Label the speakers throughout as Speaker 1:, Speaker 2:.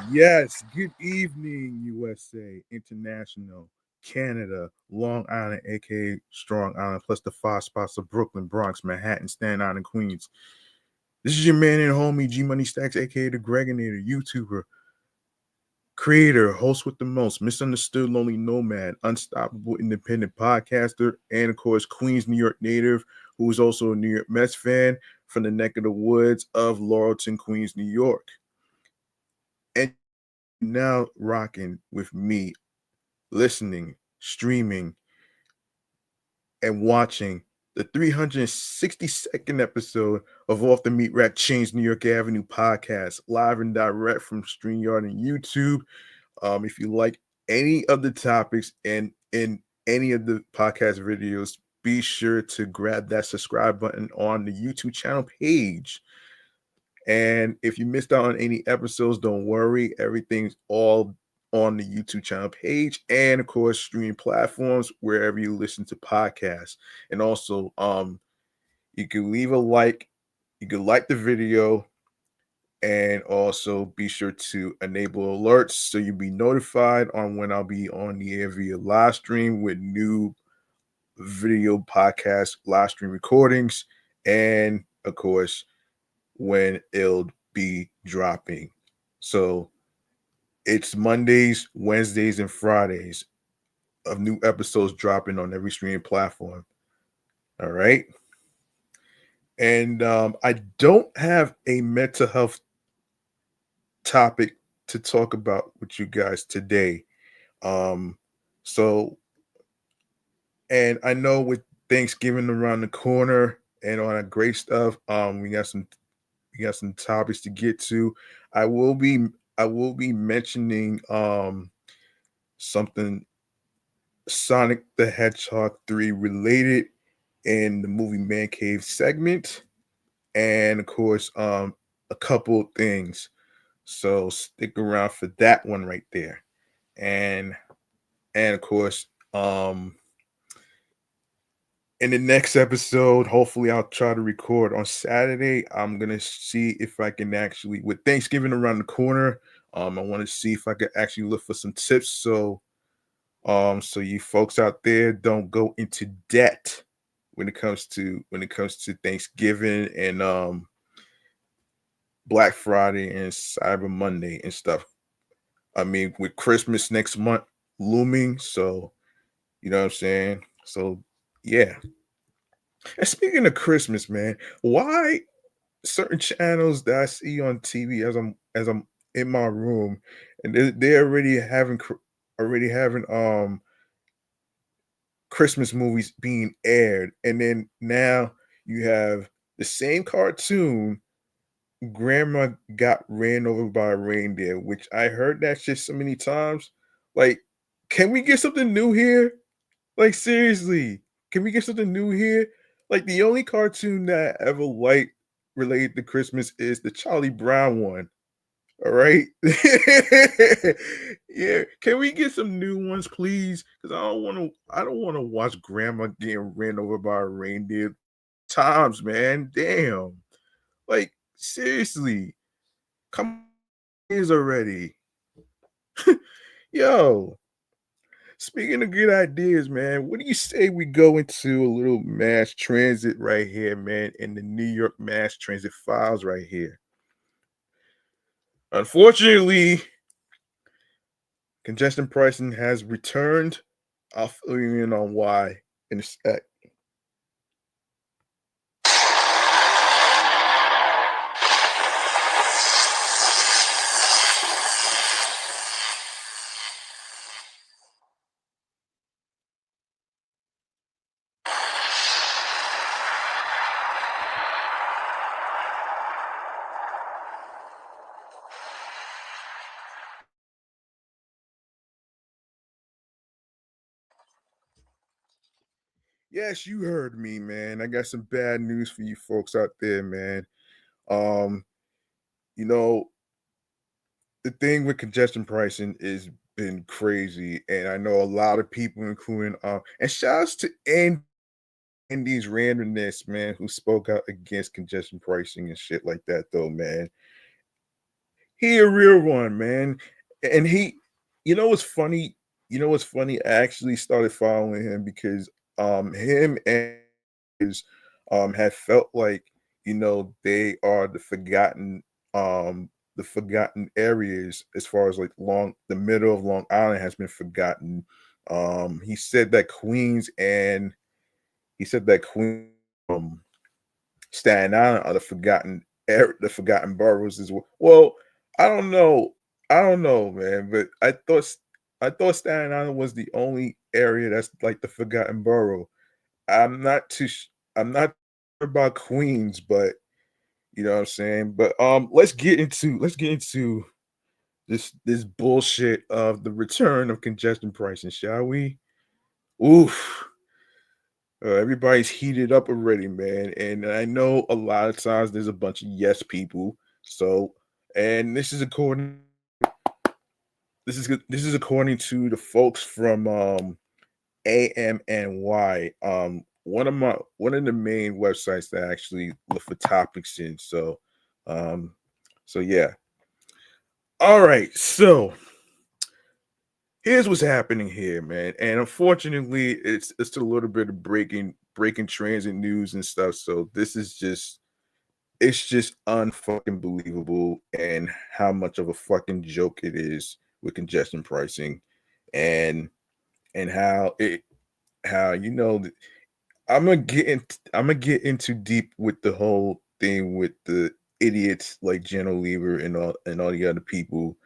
Speaker 1: Yes, good evening, USA, International, Canada, Long Island, aka Strong Island, plus the five spots of Brooklyn, Bronx, Manhattan, Staten Island, Queens. This is your man and homie, G Money Stacks, aka the Gregonator, YouTuber, creator, host with the most, misunderstood lonely nomad, unstoppable independent podcaster, and of course, Queens, New York native, who is also a New York Mets fan from the neck of the woods of Laurelton, Queens, New York. And now rocking with me, listening, streaming, and watching the 362nd episode of Off the Meat Rack Chainz New York Avenue podcast, live and direct from StreamYard and YouTube. If you like any of the topics and in any of the podcast videos, be sure to grab that subscribe button on the YouTube channel page. And if you missed out on any episodes, don't worry. Everything's all on the YouTube channel page and of course streaming platforms wherever you listen to podcasts. And also you can leave a like, you can like the video, and also be sure to enable alerts so you'll be notified on when I'll be on the air via live stream with new video podcast live stream recordings, and of course when it'll be dropping. So it's Mondays, Wednesdays, and Fridays of new episodes dropping on every streaming platform. All right. And I don't have a mental health topic to talk about with you guys today. Um, so, and I know with Thanksgiving around the corner and all that great stuff, we got some topics to get to. I will be I will be mentioning something Sonic the Hedgehog 3 related in the movie Man Cave segment, and of course a couple of things. So stick around for that one right there. And of course in the next episode, hopefully I'll try to record on Saturday. I'm gonna see if I can actually, with Thanksgiving around the corner, I want to see if I could actually look for some tips. So you folks out there don't go into debt when it comes to Thanksgiving and Black Friday and Cyber Monday and stuff. I mean, with Christmas next month looming, so you know what I'm saying. So yeah. And speaking of Christmas, man, why certain channels that I see on TV as I'm in my room, and they're already having Christmas movies being aired, and then now you have the same cartoon, Grandma got ran over by a reindeer, which I heard that shit so many times. Like, can we get something new here? Like, seriously, can we get something new here? Like, the only cartoon that I ever liked related to Christmas is the Charlie Brown one. All right. Yeah. Can we get some new ones, please? Because I don't want to watch grandma getting ran over by a reindeer times, man. Damn. Like, seriously. Come on, years already. Yo. Speaking of good ideas, man, what do you say we go into a little mass transit right here, man, in the New York mass transit files right here? Unfortunately, congestion pricing has returned. I'll fill you in on why in a sec. Yes, you heard me, man. I got some bad news for you folks out there, man. Um, you know, the thing with congestion pricing is been crazy, and I know a lot of people, including and shouts to Andy's randomness, man, who spoke out against congestion pricing and shit like that, though, man. he a real one, man. And you know what's funny? You know what's funny? I actually started following him because him and his had felt like, they are the forgotten areas as far as like long the middle of Long Island has been forgotten. He said that Queens and he said that Queens um Staten Island are the forgotten boroughs as well. Well, I don't know. I don't know, man, but I thought Staten Island was the only area that's like the forgotten borough. I'm not too I'm not sure about Queens, but you know what I'm saying? But let's get into this bullshit of the return of congestion pricing, shall we? Oof. Everybody's heated up already, man. And I know a lot of times there's a bunch of yes people. So, and this is according to the folks from AMNY, one of the main websites that actually look for topics in. Um, so yeah. All right. So here's what's happening here, man. And unfortunately, it's a little bit of breaking transit news and stuff. So this is just it's just unfucking believable and how much of a fucking joke it is with congestion pricing and and how I'm gonna get into deep with the whole thing with the idiots like Jen Oliver and all the other people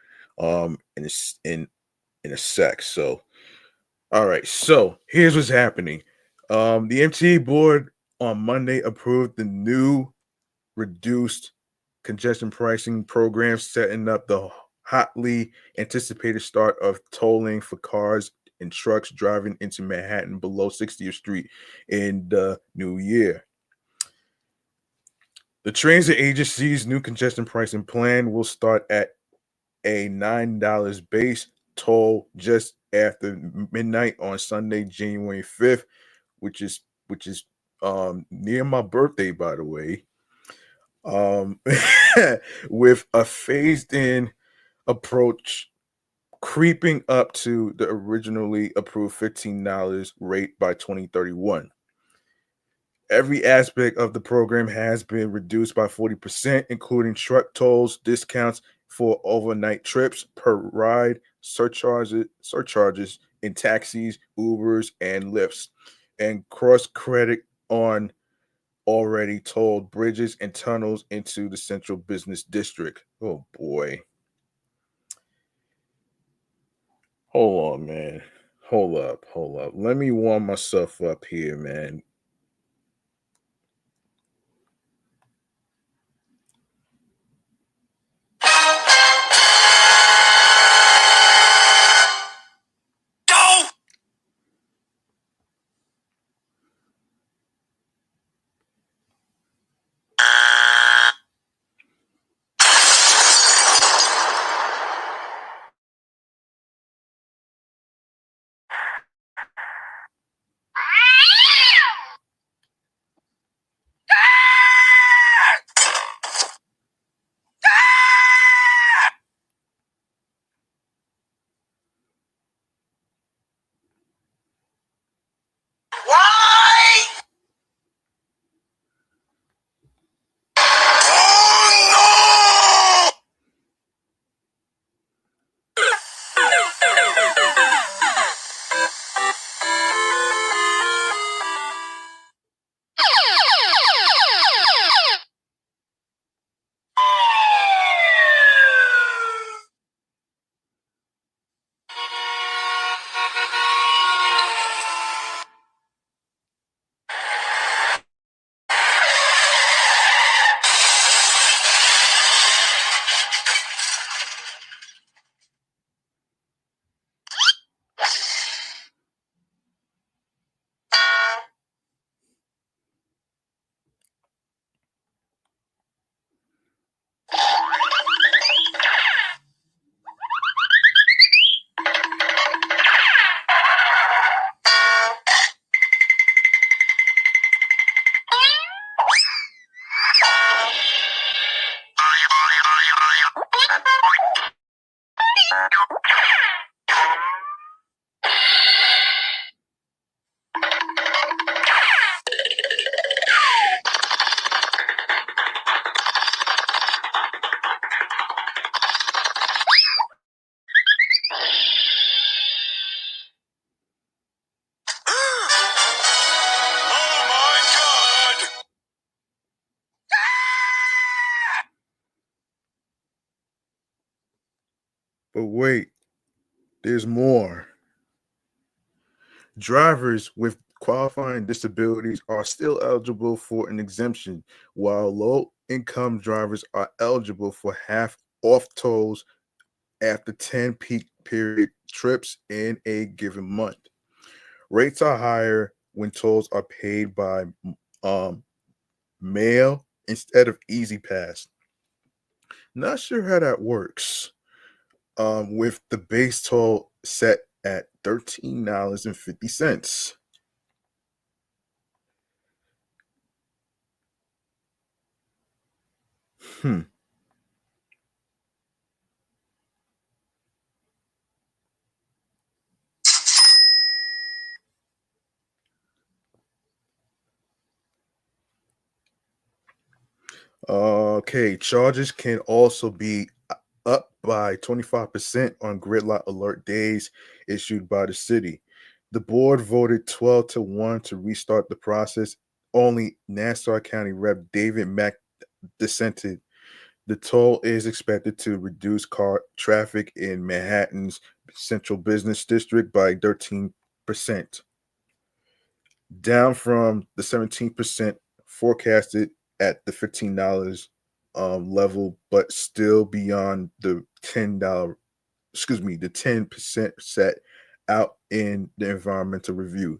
Speaker 1: in a sec. So all right, so here's what's happening. The MTA board on Monday approved the new reduced congestion pricing program, setting up the hotly anticipated start of tolling for cars and trucks driving into Manhattan below 60th Street in the new year. The transit agency's new congestion pricing plan will start at a $9 base toll just after midnight on Sunday, January 5th, which is near my birthday, by the way. Um, with a phased in approach creeping up to the originally approved $15 rate by 2031. Every aspect of the program has been reduced by 40%, including truck tolls, discounts for overnight trips per ride, surcharges in taxis, Ubers, and Lyfts, and cross credit on already tolled bridges and tunnels into the central business district. Oh boy. Hold on, man. Hold up. Let me warm myself up here, man. But wait, there's more. Drivers with qualifying disabilities are still eligible for an exemption, while low income drivers are eligible for half off tolls after 10 peak period trips in a given month. Rates are higher when tolls are paid by um, mail instead of Easy Pass. Not sure how that works. With the base toll set at $13.50. Hmm. Okay, charges can also be up by 25% on gridlock alert days issued by the city. The board voted 12 to 1 to restart the process. Only Nassau County Rep. David Mack dissented. The toll is expected to reduce car traffic in Manhattan's central business district by 13%, down from the 17% forecasted at the $15 level, but still beyond the the 10% set out in the environmental review.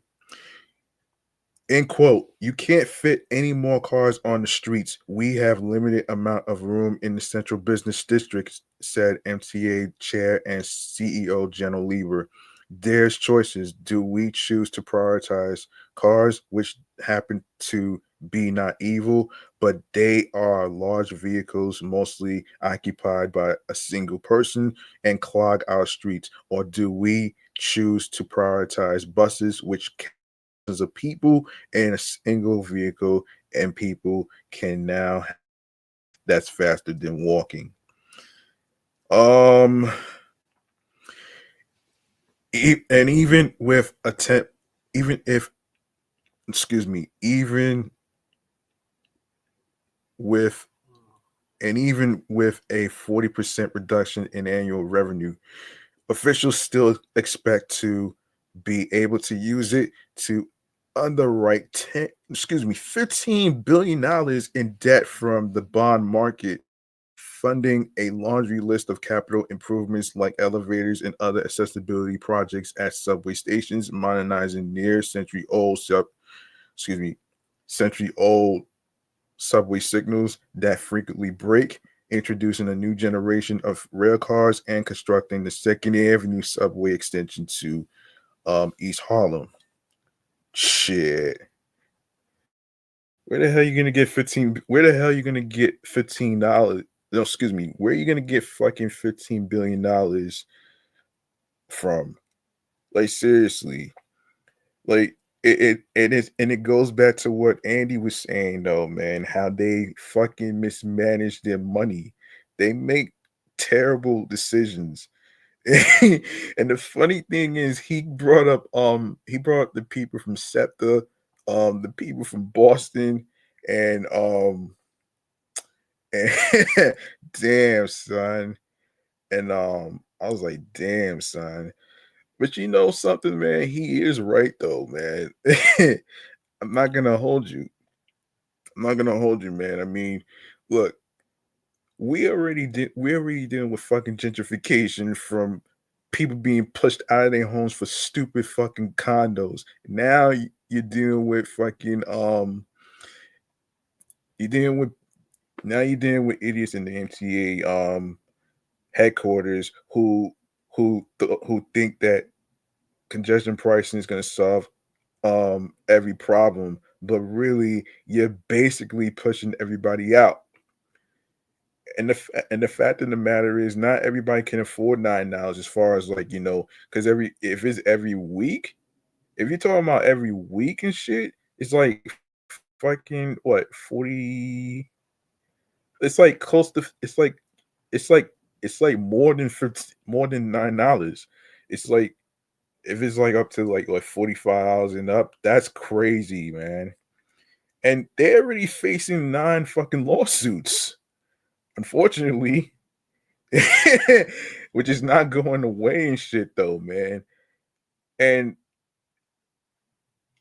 Speaker 1: End quote. You can't fit any more cars on the streets. We have limited amount of room in the central business district, said MTA chair and CEO General Lieber. There's choices. Do we choose to prioritize cars, which happen to be not evil, but they are large vehicles mostly occupied by a single person and clog our streets? Or do we choose to prioritize buses, which of people in a single vehicle, and people can now that's faster than walking. Um, and even with a even if excuse me, with even with a 40% reduction in annual revenue, officials still expect to be able to use it to underwrite 15 billion dollars in debt from the bond market, funding a laundry list of capital improvements like elevators and other accessibility projects at subway stations, modernizing near excuse me century old subway signals that frequently break, introducing a new generation of rail cars, and constructing the Second Avenue subway extension to East Harlem. Shit. Where the hell you gonna get 15? Where the hell you gonna get $15? No, excuse me. Where are you gonna get fucking $15 billion from? Like seriously. Like it goes back to what Andy was saying though, man, how they fucking mismanage their money. They make terrible decisions. And the funny thing is he brought up the people from SEPTA, the people from Boston, and and damn son. And I was like, damn son. But you know something, man, he is right though, man. I'm not gonna hold you. I'm not gonna hold you, man. I mean, look, we're already dealing with fucking gentrification from people being pushed out of their homes for stupid fucking condos. Now you're dealing with fucking you're dealing with you're dealing with idiots in the MTA headquarters who think that congestion pricing is going to solve every problem, but really you're basically pushing everybody out. And the fact of the matter is not everybody can afford $9 as far as like, because if it's every week, if you're talking about every week and shit, it's like fucking what 40, it's like close to it's like it's like more than 50, more than $9. It's like if it's like up to like $45 and up, that's crazy, man. And they're already facing 9 fucking lawsuits. Unfortunately, which is not going away and shit though, man. And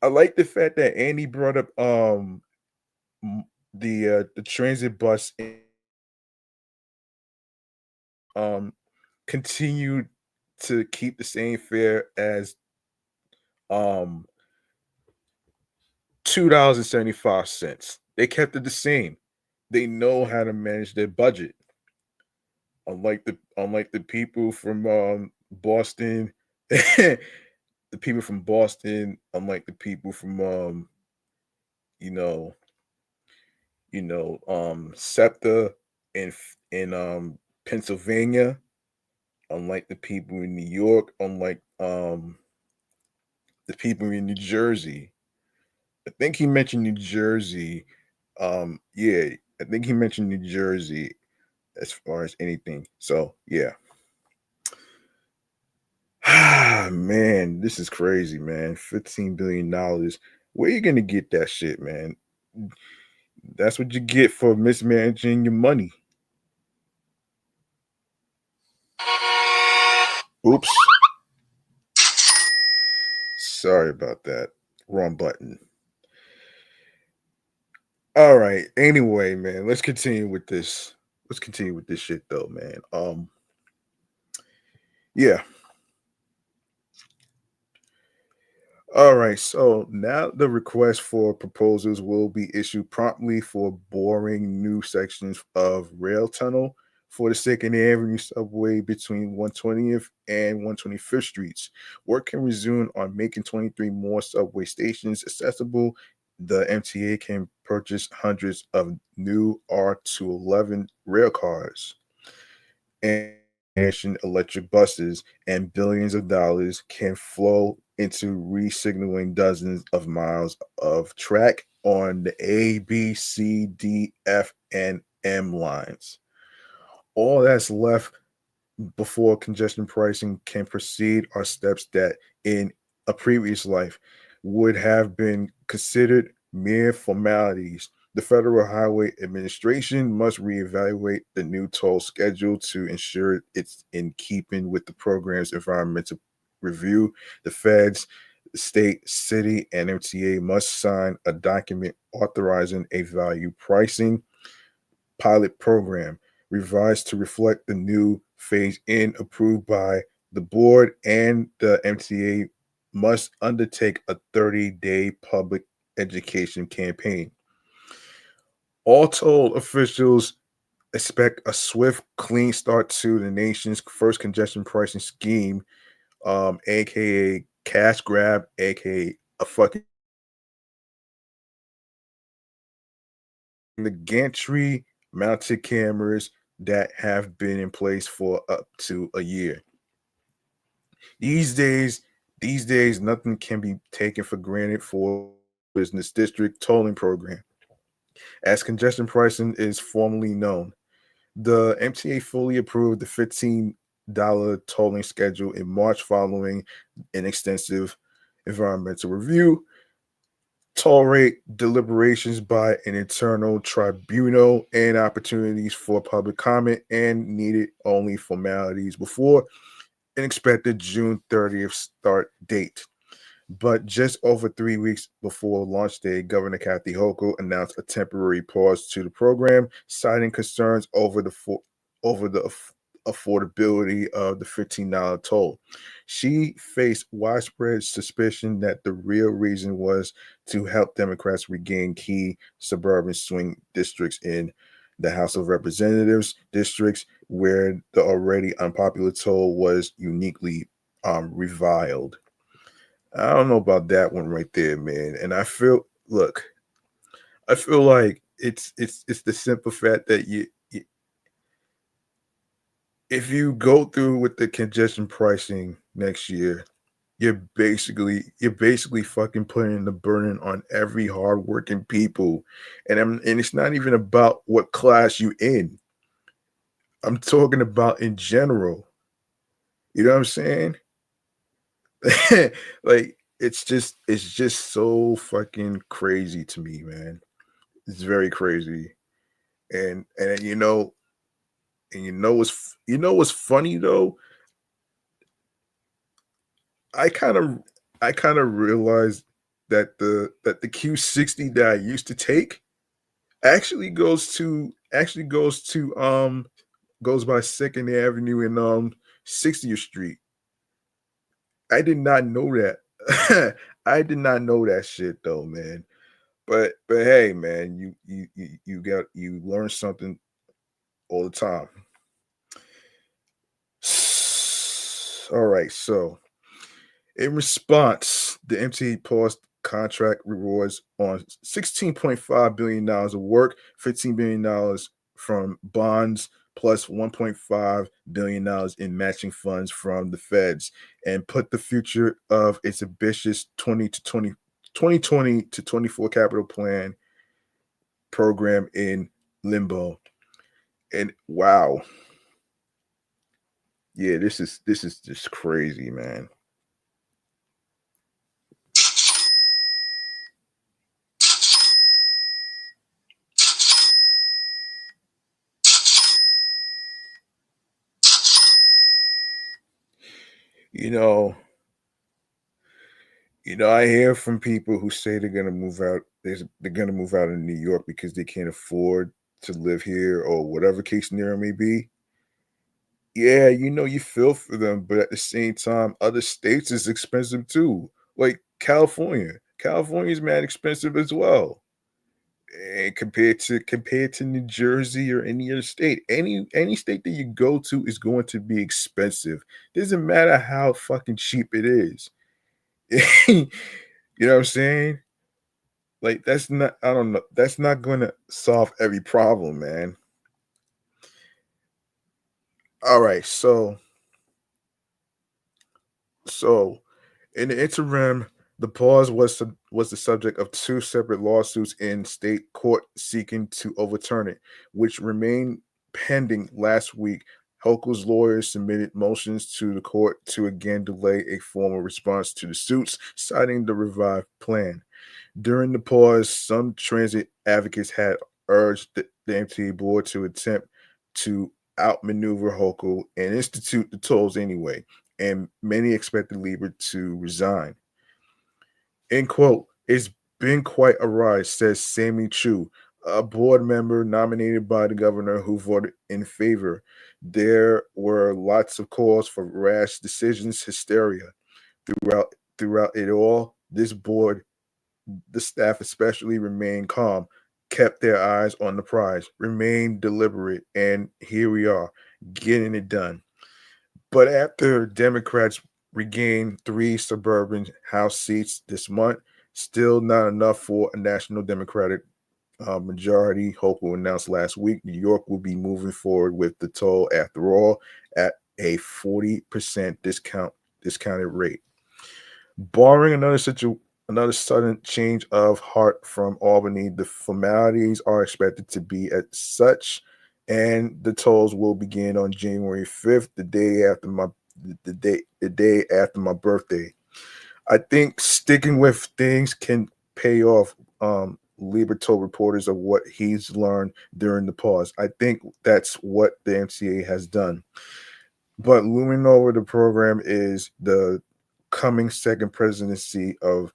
Speaker 1: I like the fact that Andy brought up the transit bus um continued to keep the same fare as um $2.75. They kept it the same. They know how to manage their budget. Unlike the people from Boston, the people from Boston, unlike the people from you know, SEPTA in Pennsylvania, unlike the people in New York, unlike the people in New Jersey. I think he mentioned New Jersey. Yeah, I think he mentioned New Jersey as far as anything. So yeah. Ah man, this is crazy, man. $15 billion. Where you gonna get that shit, man? That's what you get for mismanaging your money. Oops. Sorry about that. Wrong button. All right. Anyway, man, let's continue with this. Let's continue with this shit though, man. Yeah. All right, so now the request for proposals will be issued promptly for boring new sections of rail tunnel for the Second Avenue subway between 120th and 125th Streets. Work can resume on making 23 more subway stations accessible. The MTA can purchase hundreds of new R211 rail cars and electric buses, and billions of dollars can flow into resignaling dozens of miles of track on the A, B, C, D, F, and M lines. All that's left before congestion pricing can proceed are steps that in a previous life would have been considered mere formalities. The Federal Highway Administration must reevaluate the new toll schedule to ensure it's in keeping with the program's environmental review. The feds, state, city, and MTA must sign a document authorizing a value pricing pilot program revised to reflect the new phase in approved by the board, and the MTA must undertake a 30-day public education campaign. All told, officials expect a swift, clean start to the nation's first congestion pricing scheme, aka cash grab, aka a fucking the gantry mounted cameras that have been in place for up to a year. These days, these days, nothing can be taken for granted for business district tolling program, as congestion pricing is formally known. The MTA fully approved the $15 tolling schedule in March following an extensive environmental review. Toll rate deliberations by an internal tribunal and opportunities for public comment and needed only formalities before an expected June 30th start date. But just over 3 weeks before launch day, Governor Kathy Hochul announced a temporary pause to the program, citing concerns over the affordability of the $15 toll. She faced widespread suspicion that the real reason was to help Democrats regain key suburban swing districts in the House of Representatives districts, where the already unpopular toll was uniquely reviled. I don't know about that one right there, man. And I feel like it's the simple fact that you if you go through with the congestion pricing next year, you're basically fucking putting the burden on every hardworking people, and it's not even about what class you in. I'm talking about in general. You know what I'm saying? Like it's just so fucking crazy to me, man. It's very crazy. And you know what's funny though? I kind of I kind of realized that the Q60 that I used to take actually goes by Second Avenue and 60th Street. I did not know that. I did not know that shit though, man. But hey, man, you learn something all the time. All right, so in response, the MTA paused contract rewards on $16.5 billion of work, $15 billion from bonds, plus $1.5 billion in matching funds from the feds, and put the future of its ambitious 2020 to 24 capital plan program in limbo. And wow, yeah, this is just crazy, man. You know, I hear from people who say they're gonna move out. They're gonna move out of New York because they can't afford to live here, or whatever case scenario may be. Yeah, you feel for them, but at the same time, other states is expensive too. Like California. California is mad expensive as well. And compared to New Jersey or any other state, any state that you go to is going to be expensive. Doesn't matter how fucking cheap it is. You know what I'm saying? Like that's not I don't know. That's not gonna solve every problem, man. All right, so in the interim, the pause was the subject of two separate lawsuits in state court seeking to overturn it, which remained pending last week. Hochul's lawyers submitted motions to the court to again delay a formal response to the suits, citing the revived plan. During the pause, some transit advocates had urged the MTA board to attempt to outmaneuver Hochul and institute the tolls anyway, and many expected Lieber to resign. End quote. It's been quite a ride, says Sammy Chu, a board member nominated by the governor who voted in favor. There were lots of calls for rash decisions, hysteria. Throughout it all, this board, the staff especially, remained calm, kept their eyes on the prize, remained deliberate, and here we are, getting it done. But after Democrats regained three suburban House seats this month, still not enough for a national Democratic majority. Hochul announced last week New York will be moving forward with the toll after all at a 40% discounted rate. Barring another sudden change of heart from Albany, the formalities are expected to be as such, and the tolls will begin on January 5th, the day after my birthday. I think sticking with things can pay off. Lieber told reporters of what he's learned during the pause. I think that's what the MCA has done. But looming over the program is the coming second presidency of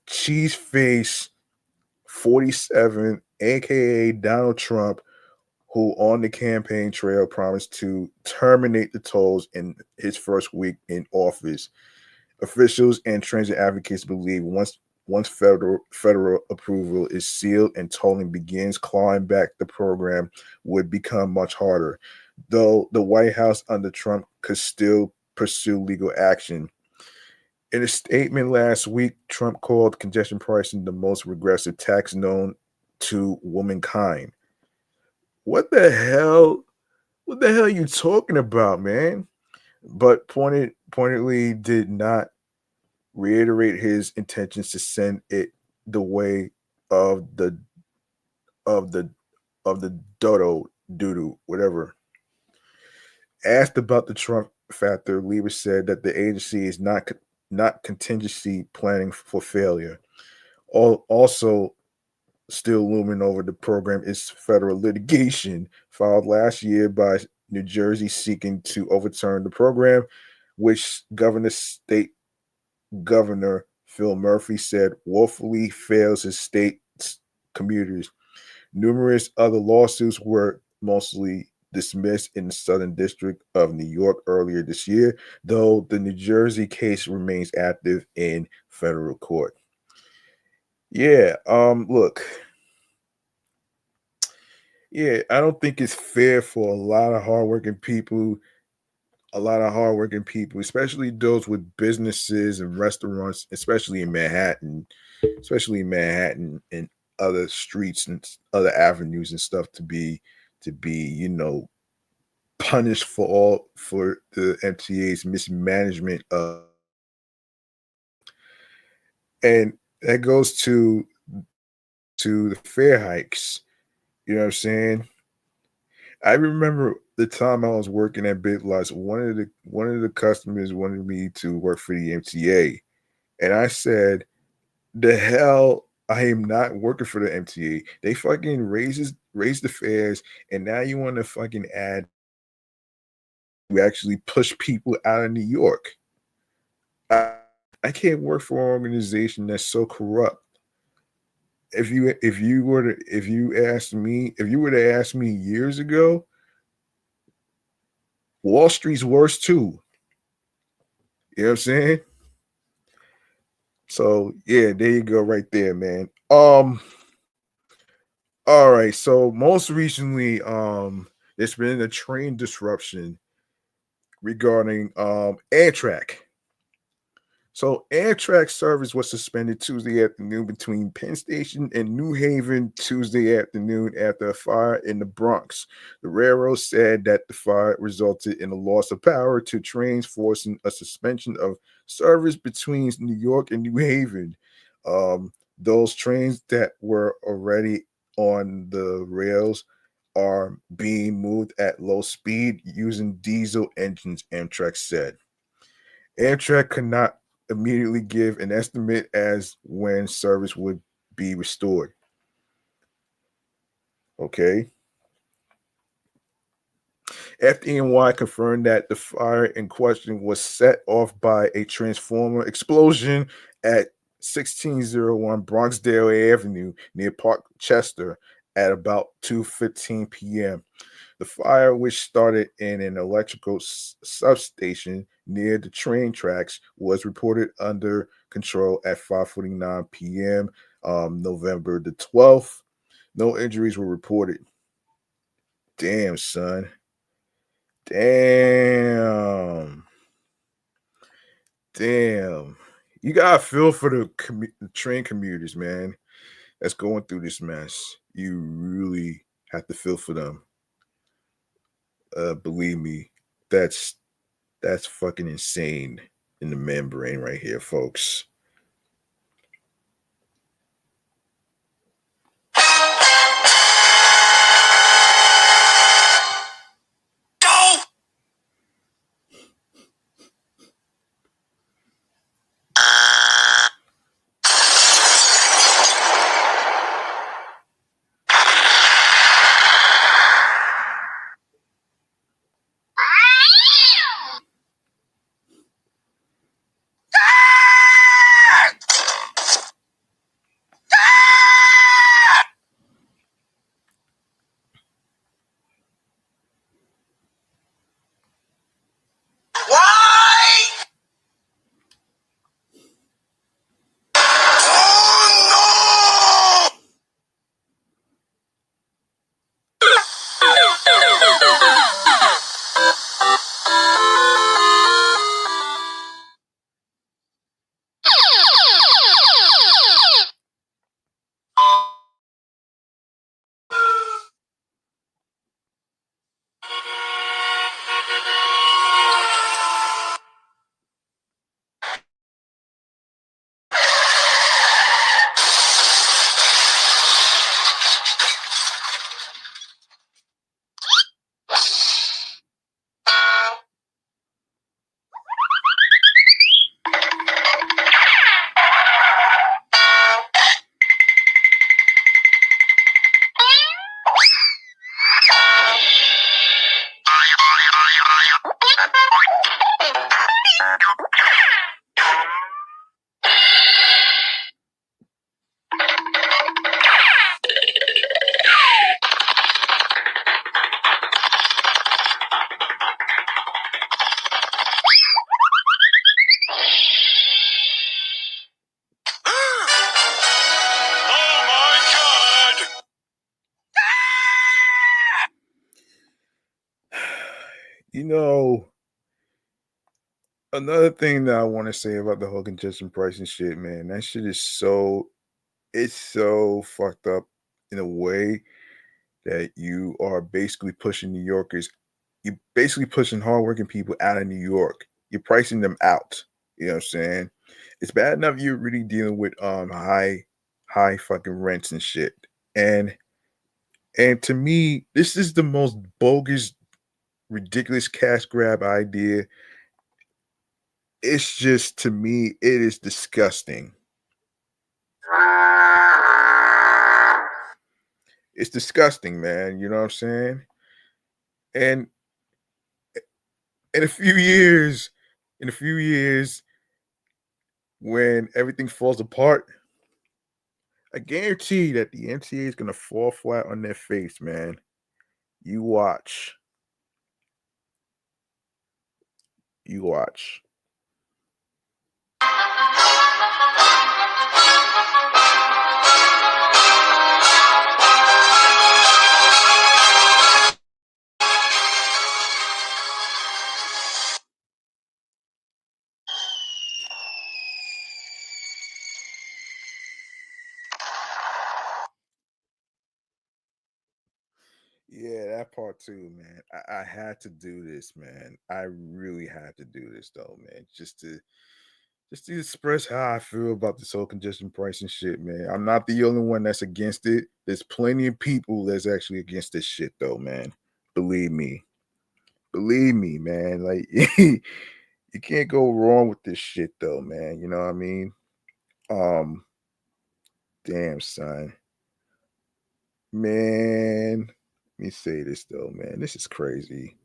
Speaker 1: cheese face 47, aka Donald Trump, who on the campaign trail promised to terminate the tolls in his first week in office. Officials and transit advocates believe once federal approval is sealed and tolling begins, clawing back the program would become much harder. Though the White House under Trump could still pursue legal action. In a statement last week, Trump called congestion pricing the most regressive tax known to womankind. What the hell? What the hell are you talking about, man? But pointedly did not reiterate his intentions to send it the way of of the the dodo doodoo, whatever. Asked about the Trump factor, Lieber said that the agency is not contingency planning for failure. Also, still looming over the program is federal litigation filed last year by New Jersey seeking to overturn the program, which governor state Governor Phil Murphy said woefully fails his state's commuters. Numerous other lawsuits were mostly dismissed in the Southern District of New York earlier this year, though the New Jersey case remains active in federal court. Yeah, look, yeah, I don't think it's fair for a lot of hardworking people, especially those with businesses and restaurants, especially in Manhattan and other streets and other avenues and stuff to be punished for the MTA's mismanagement of, and that goes to the fare hikes. You know what I'm saying? I remember the time I was working at Big Lots, one of the customers wanted me to work for the MTA. And I said, the hell, I am not working for the MTA. They fucking raise the fares, and now you want to fucking add we actually push people out of New York. I, I can't work for an organization that's so corrupt. If you were to ask me years ago, Wall Street's worse too. You know what I'm saying? So yeah, there you go, right there, man. All right. So most recently, there's been a train disruption regarding Amtrak. So Amtrak service was suspended Tuesday afternoon between Penn Station and New Haven Tuesday afternoon after a fire in the Bronx. The railroad said that the fire resulted in a loss of power to trains, forcing a suspension of service between New York and New Haven. Those trains that were already on the rails are being moved at low speed using diesel engines, Amtrak said. Amtrak could not immediately give an estimate as when service would be restored. Okay. FDNY confirmed that the fire in question was set off by a transformer explosion at 1601 Bronxdale Avenue near Park Chester at about 2:15 p.m. The fire, which started in an electrical substation near the train tracks, was reported under control at 5:49 p.m. November the 12th. No injuries were reported. Damn, son. Damn. Damn. You gotta feel for the train commuters, man, that's going through this mess. You really have to feel for them. Believe me, that's that's fucking insane in the membrane right here, folks. You know, another thing that I want to say about the whole congestion pricing shit, man, that shit is it's so fucked up in a way that you are basically pushing New Yorkers. You're basically pushing hardworking people out of New York. You're pricing them out. You know what I'm saying? It's bad enough you're really dealing with high fucking rents and shit. And to me, this is the most bogus, ridiculous cash grab idea. It's just, to me, it is disgusting. It's disgusting, man. You know what I'm saying? And in a few years, in a few years, when everything falls apart, I guarantee that the MTA is gonna fall flat on their face, man. You watch. You watch. Yeah, that part too, man. I had to do this, man. I really had to do this though, man. Just to express how I feel about this whole congestion pricing shit, man. I'm not the only one that's against it. There's plenty of people that's actually against this shit though, man. Believe me. Believe me, man. Like you can't go wrong with this shit though, man. You know what I mean? Um, damn son. Man, let me say this though, man. This is crazy.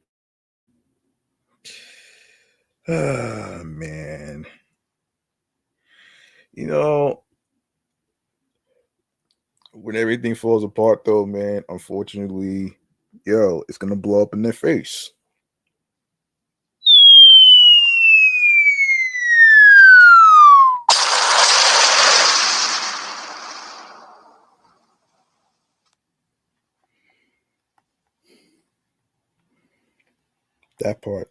Speaker 1: Ah, man. You know, when everything falls apart though, man, unfortunately, it's gonna blow up in their face. That part.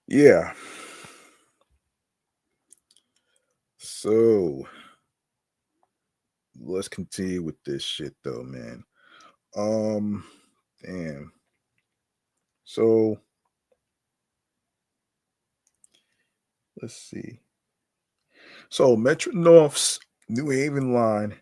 Speaker 1: Yeah. So let's continue with this shit though, man. Um, damn. So let's see. So Metro North's New Haven line.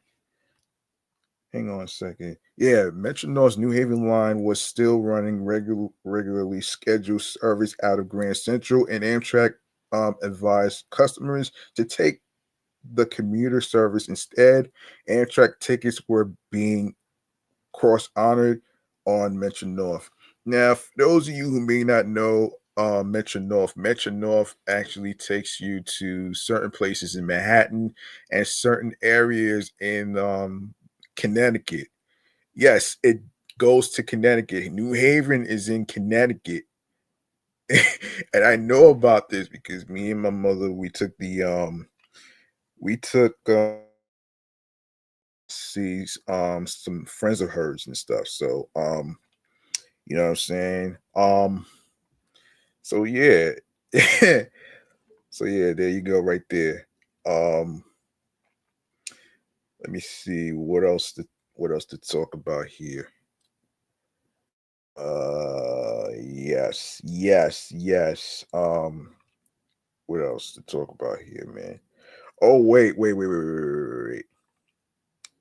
Speaker 1: Hang on a second. Yeah, Metro North's New Haven line was still running regularly scheduled service out of Grand Central, and Amtrak advised customers to take the commuter service instead. Amtrak tickets were being cross honored on Metro North. Now, for those of you who may not know Metro North actually takes you to certain places in Manhattan and certain areas in Connecticut. Yes, it goes to Connecticut. New Haven is in Connecticut. And I know about this because me and my mother we took see some friends of hers and stuff. So you know what I'm saying? So yeah. So yeah, there you go right there. Um let me see what else to talk about here. Yes. What else to talk about here, man? Oh wait.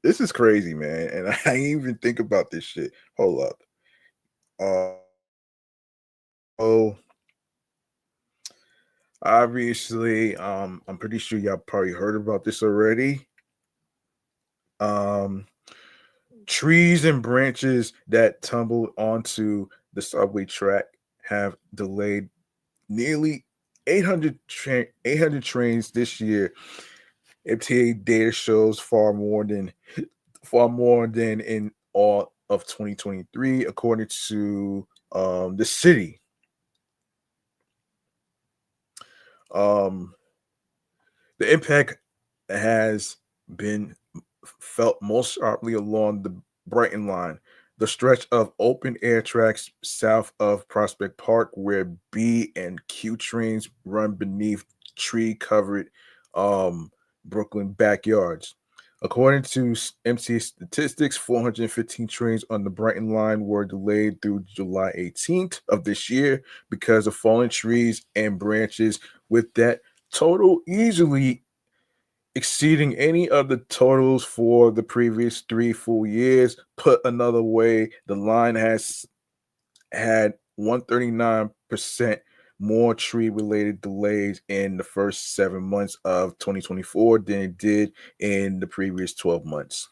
Speaker 1: This is crazy, man. And I didn't even think about this shit. Hold up. Uh oh, obviously, I'm pretty sure y'all probably heard about this already. Um, trees and branches that tumbled onto the subway track have delayed nearly 800 trains this year. MTA data shows far more than in all of 2023, according to the city. Um, the impact has been felt most sharply along the Brighton line, the stretch of open air tracks south of Prospect Park, where B and Q trains run beneath tree covered Brooklyn backyards. According to MTA statistics, 415 trains on the Brighton line were delayed through July 18th of this year because of fallen trees and branches, with that total easily exceeding any of the totals for the previous 3 full years. Put another way, the line has had 139% more tree related delays in the first 7 months of 2024 than it did in the previous 12 months.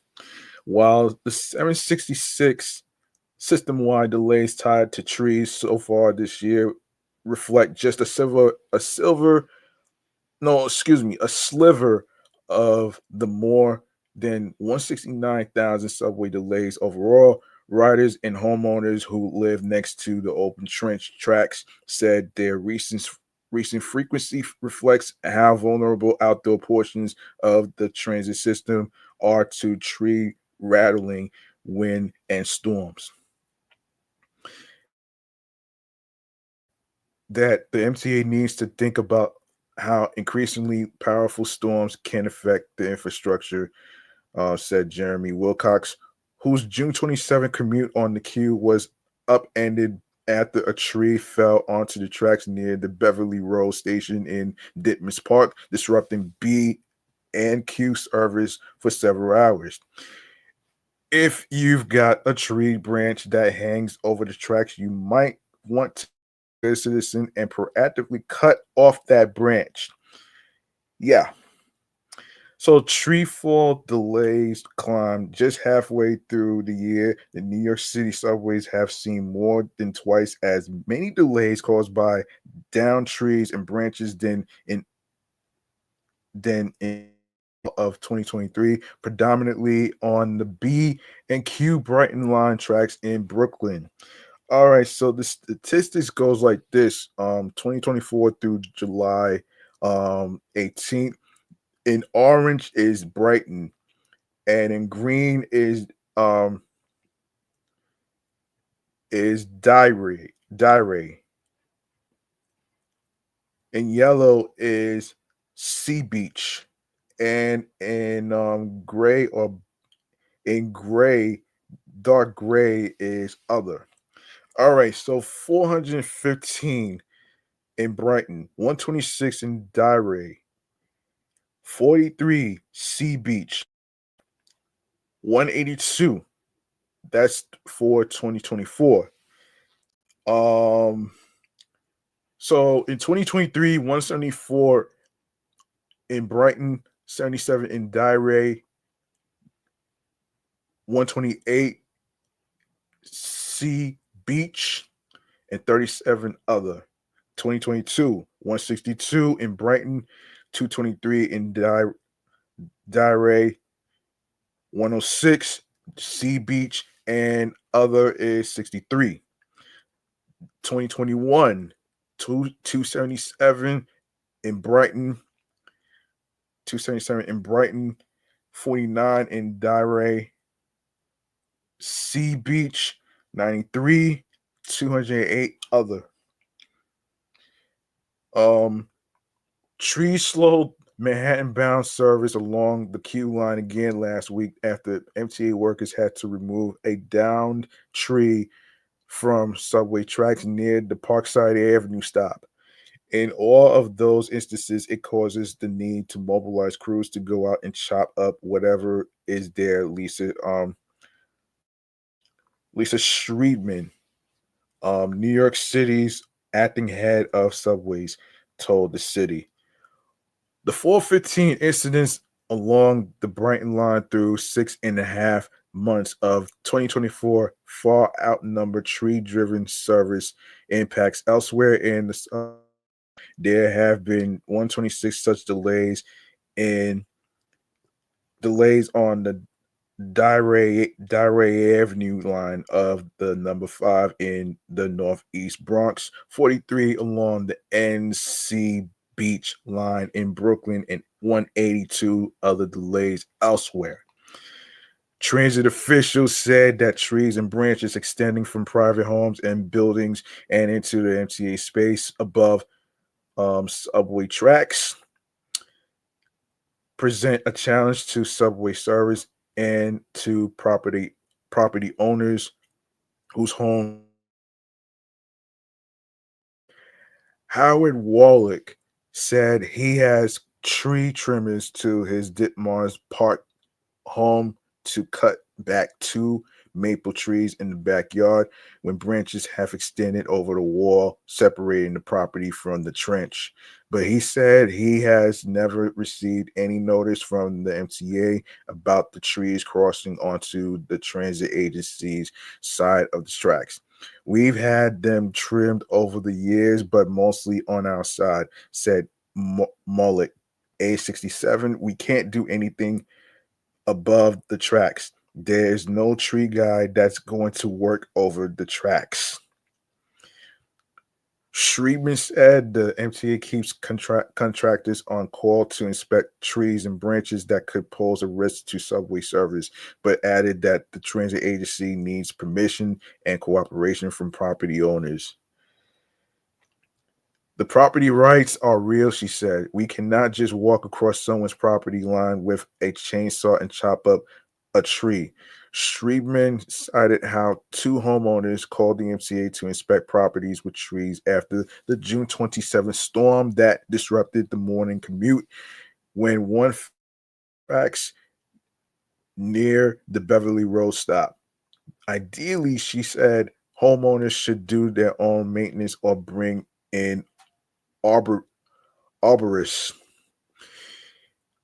Speaker 1: While the 766 system wide delays tied to trees so far this year reflect just a sliver of the more than 169,000 subway delays overall. Riders and homeowners who live next to the open trench tracks said their recent frequency reflects how vulnerable outdoor portions of the transit system are to tree rattling, wind, and storms. That the MTA needs to think about how increasingly powerful storms can affect the infrastructure, said Jeremy Wilcox, whose June 27 commute on the Q was upended after a tree fell onto the tracks near the Beverly Road station in Ditmas Park, disrupting B and Q service for several hours. If you've got a tree branch that hangs over the tracks, you might want to be a citizen and proactively cut off that branch. Yeah. So tree fall delays climbed just halfway through the year. The New York City subways have seen more than twice as many delays caused by down trees and branches than in of 2023, predominantly on the B and Q Brighton line tracks in Brooklyn. All right, so the statistics goes like this: 2024 through July 18th. In orange is Brighton, and in green is Dire. In yellow is Sea Beach, and in gray, dark gray is other. All right, so 415 in Brighton, 126 in Dire, 43 Sea Beach, 182. That's for 2024. Um, so in 2023, 174 in Brighton, 77 in Dire, 128 Sea Beach, and 37 other. 2022, 162 in Brighton, 223 in Dire, 106 Sea Beach, and other is 63. 2021, 277 in Brighton, 277 in Brighton, 49 in Dire, Sea Beach, 93, 208 other. Um, Trees slowed Manhattan bound service along the Q line again last week after MTA workers had to remove a downed tree from subway tracks near the Parkside Avenue stop. In all of those instances, it causes the need to mobilize crews to go out and chop up whatever is there. Lisa Schriedman, New York City's acting head of subways, told the city. The 415 incidents along the Brighton line through 6.5 months of 2024 far outnumber tree driven service impacts elsewhere in the. There have been 126 such delays in Delays on the Dire Avenue line of the number 5 in the Northeast Bronx, 43 along the NC Beach line in Brooklyn, and 182 other delays elsewhere. Transit officials said that trees and branches extending from private homes and buildings and into the MTA space above subway tracks present a challenge to subway service and to property owners whose home. Howard Wallach said he has tree trimmers to his Ditmars Park home to cut back 2 maple trees in the backyard when branches have extended over the wall separating the property from the trench. But he said he has never received any notice from the MTA about the trees crossing onto the transit agency's side of the tracks. We've had them trimmed over the years, but mostly on our side, said Mullet, age 67. We can't do anything above the tracks. There's no tree guy that's going to work over the tracks. Shriebman said the MTA keeps contractors on call to inspect trees and branches that could pose a risk to subway service, but added that the transit agency needs permission and cooperation from property owners. The property rights are real, she said. We cannot just walk across someone's property line with a chainsaw and chop up a tree. Shriebman cited how 2 homeowners called the MTA to inspect properties with trees after the June 27th storm that disrupted the morning commute when one tracks near the Beverly Road stop. Ideally, she said, homeowners should do their own maintenance or bring in arborists.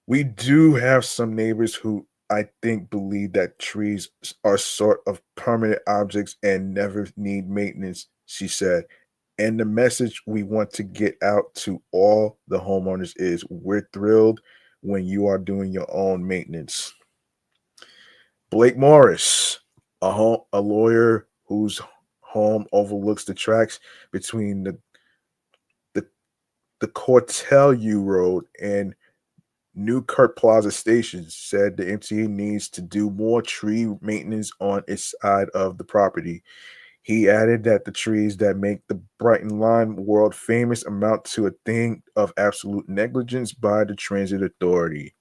Speaker 1: We do have some neighbors who I think believe that trees are sort of permanent objects and never need maintenance, she said. And the message we want to get out to all the homeowners is we're thrilled when you are doing your own maintenance. Blake Morris, a lawyer whose home overlooks the tracks between the, the Cortelyou Road and Newkirk Plaza Station, said the MTA needs to do more tree maintenance on its side of the property. He added that the trees that make the Brighton line world famous amount to a thing of absolute negligence by the transit authority.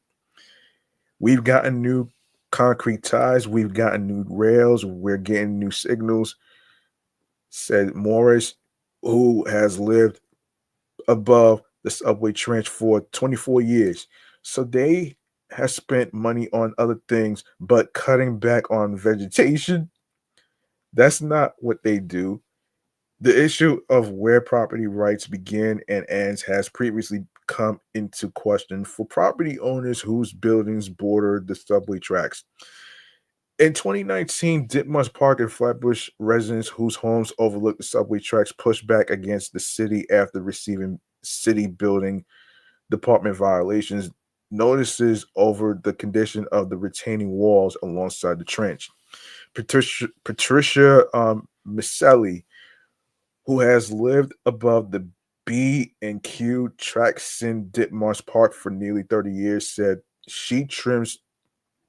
Speaker 1: We've gotten new concrete ties, we've gotten new rails, we're getting new signals, said Morris, who has lived above the subway trench for 24 years. So they have spent money on other things, but cutting back on vegetation, that's not what they do. The issue of where property rights begin and ends has previously come into question for property owners whose buildings border the subway tracks. In 2019, Ditmars Park and Flatbush residents whose homes overlook the subway tracks pushed back against the city after receiving city building department violations notices over the condition of the retaining walls alongside the trench. Patricia Miceli, who has lived above the B and Q tracks in Ditmars Park for nearly 30 years, said she trims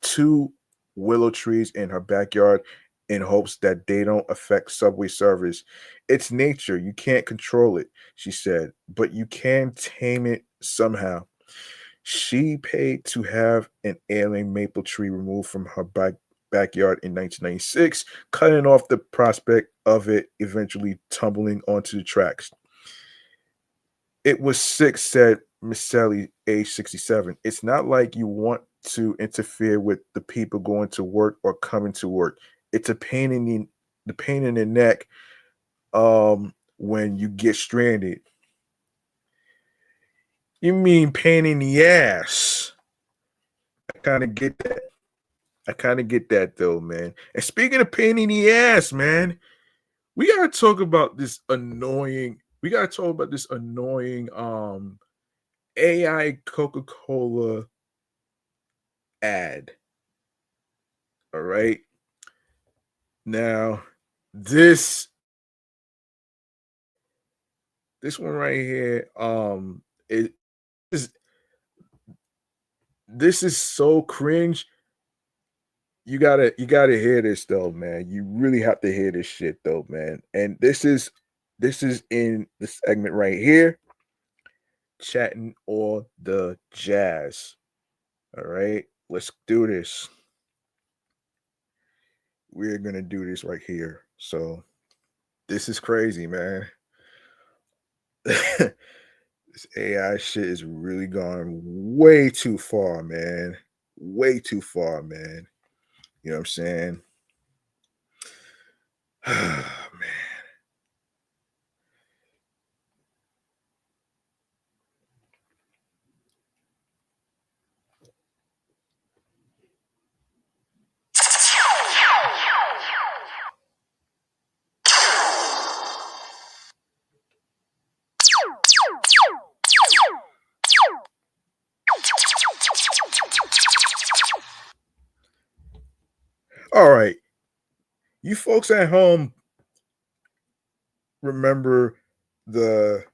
Speaker 1: 2 willow trees in her backyard in hopes that they don't affect subway service. It's nature. You can't control it, she said, but you can tame it somehow. She paid to have an ailing maple tree removed from her backyard in 1996, cutting off the prospect of it eventually tumbling onto the tracks. It was sick, said Miss Sally, age 67. It's not like you want to interfere with the people going to work or coming to work. It's a pain in the pain in the neck when you get stranded. You mean pain in the ass. I kind of get that. I kind of get that though, man. And speaking of pain in the ass, man, we gotta talk about this annoying. We gotta talk about this annoying AI Coca-Cola ad. All right. Now, this this one right here, it is this is so cringe. You gotta hear this though, man. You really have to hear this shit though, man. And this is in the segment right here, chatting all the jazz. All right, let's do this. We're gonna do this right here. So this is crazy, man. This AI shit is really gone way too far, man. Way too far, man. You know what I'm saying? Man. All right. You folks at home remember the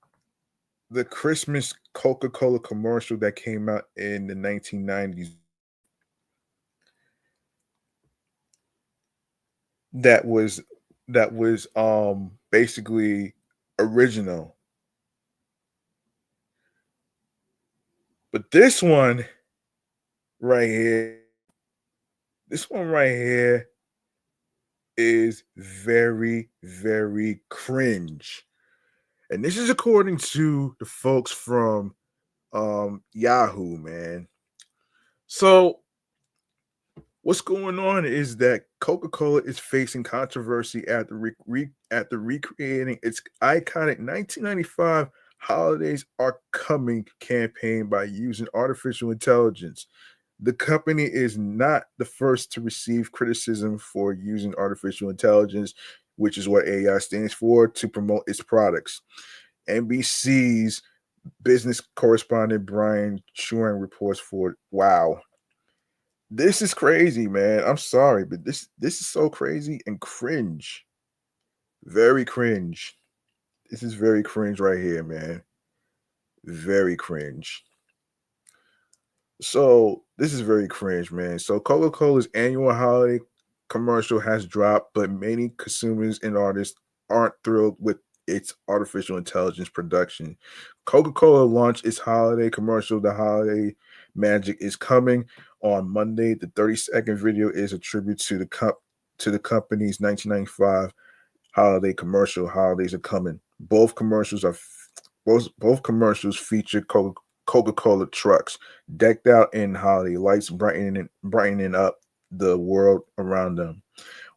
Speaker 1: the Christmas Coca-Cola commercial that came out in the 1990s that was basically original. But right here, this one right here is very, very cringe. And this is according to the folks from Yahoo, man. So what's going on is that Coca-Cola is facing controversy after after recreating its iconic 1995 "Holidays Are Coming" campaign by using artificial intelligence. The company is not the first to receive criticism for using artificial intelligence, which is what AI stands for, to promote its products. NBC's business correspondent Brian Chuang reports for Wow. This is crazy, man. I'm sorry, but this is so crazy and cringe. Very cringe. This is very cringe right here, man. Very cringe. So this is very cringe, man. So Coca-Cola's annual holiday commercial has dropped, but many consumers and artists aren't thrilled with its artificial intelligence production. Coca-Cola launched its holiday commercial, "The Holiday Magic is Coming," on Monday. The 30-second video is a tribute to the company's 1995 holiday commercial, "Holidays Are Coming." Both commercials feature Coca-Cola trucks decked out in holiday lights, brightening up the world around them.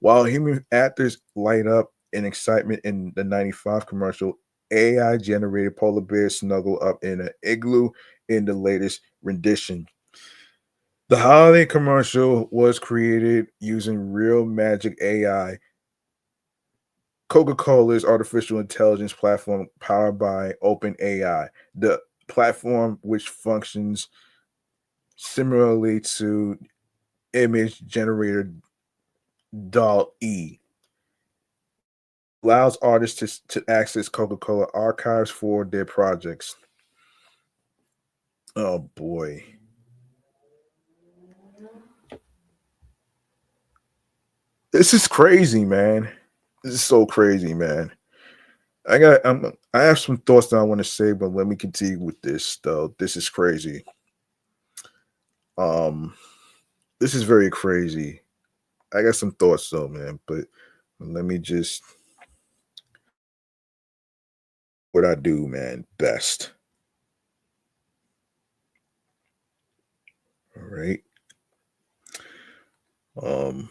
Speaker 1: While human actors light up in excitement in the 95 commercial, AI generated polar bears snuggle up in an igloo in the latest rendition. The holiday commercial was created using Real Magic AI, Coca-Cola's artificial intelligence platform powered by OpenAI. The platform, which functions similarly to image generator DAL E, allows artists to access Coca-Cola archives for their projects. Oh boy. This is crazy, man. This is so crazy, man. I have some thoughts that I want to say, but let me continue with this though. This is crazy. Um this is very crazy. I got some thoughts though, man, but let me just what I do, man, best. All right. Um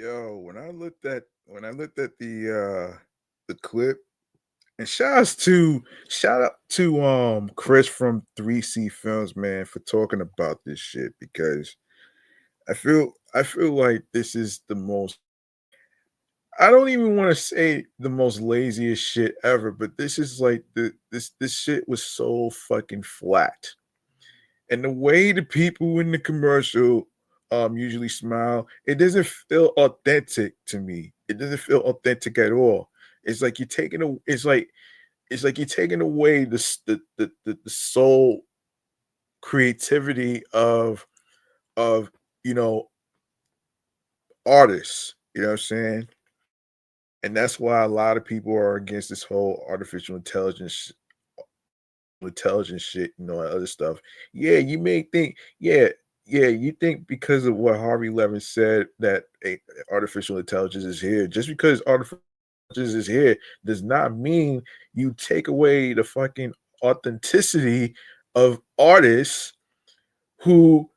Speaker 1: Yo, when I looked at the clip, and shout out to Chris from 3C Films, man, for talking about this shit because I feel like this is the most, I don't even want to say the most laziest shit ever, but this is like this shit was so fucking flat. And the way the people in the commercial usually smile, it doesn't feel authentic to me. It doesn't feel authentic at all. It's like you're taking a it's like you're taking away the soul creativity of you know artists. You know what I'm saying? And that's why a lot of people are against this whole artificial intelligence shit, other stuff. Yeah, you may think, yeah, you think because of what Harvey Levin said that artificial intelligence is here. Just because artificial intelligence is here does not mean you take away the fucking authenticity of artists who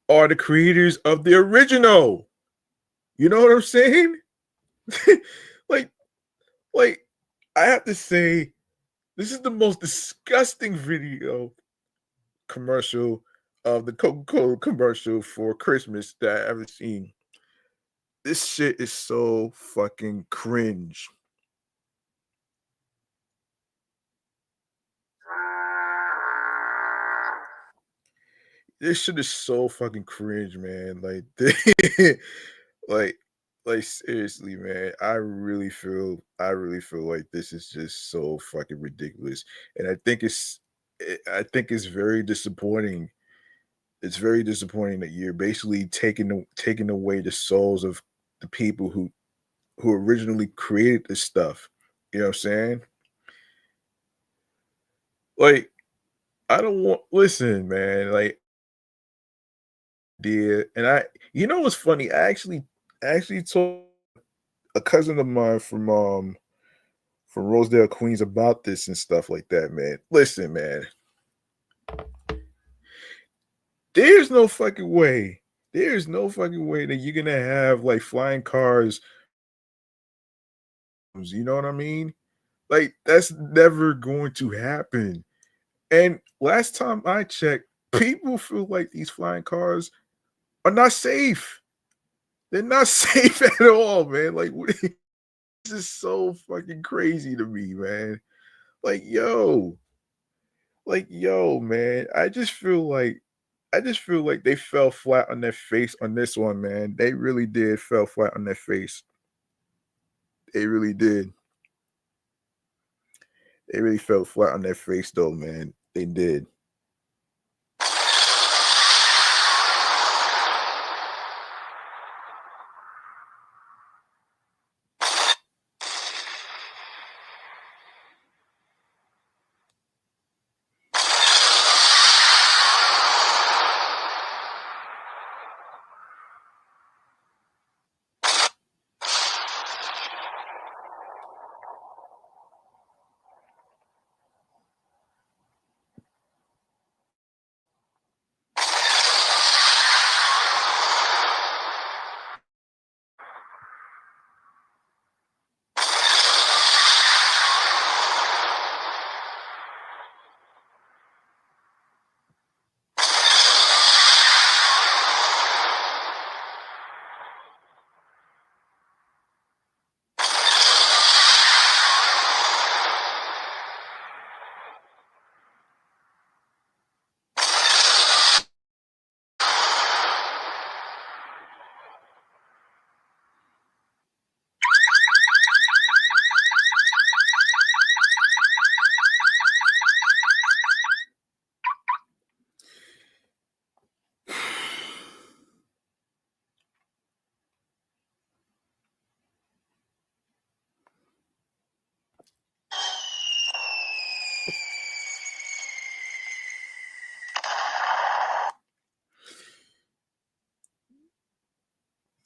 Speaker 1: are the creators of the original. You know what I'm saying? like, like I have to say, this is the most disgusting video commercial of the Coca-Cola commercial for Christmas that I ever seen. This shit is so fucking cringe. This shit is so fucking cringe, man. Like, like, like seriously, man. I really feel like this is just so fucking ridiculous, and I think it's very disappointing. It's very disappointing that you're basically taking away the souls of the people who originally created this stuff. You know what I'm saying? Like, I don't want listen, man. Like, dear, and you know what's funny? I actually told a cousin of mine from Rosedale, Queens about this and stuff like that, man. Listen, man, there's no fucking way. There's no fucking way that you're gonna have like flying cars. You know what I mean? Like, that's never going to happen. And last time I checked, people feel like these flying cars are not safe. They're not safe at all, man. Like, this is so fucking crazy to me, man. Like, yo, man. I just feel like they fell flat on their face on this one, man. They really did fell flat on their face. They really did. They really fell flat on their face, though, man. They did.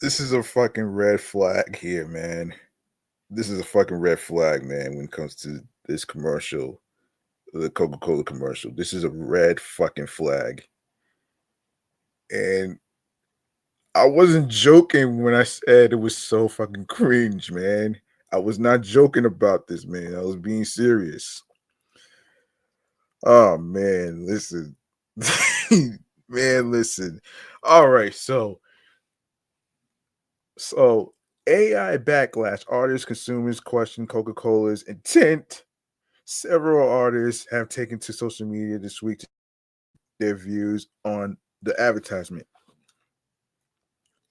Speaker 1: This is a fucking red flag here, man. This is a fucking red flag, man, when it comes to this commercial, the Coca-Cola commercial. This is a red fucking flag. And I wasn't joking when I said it was so fucking cringe, man. I was not joking about this, man. I was being serious. Oh man, listen. Man, listen. All right, so AI backlash. Artists, consumers question Coca-Cola's intent. Several artists have taken to social media this week to their views on the advertisement.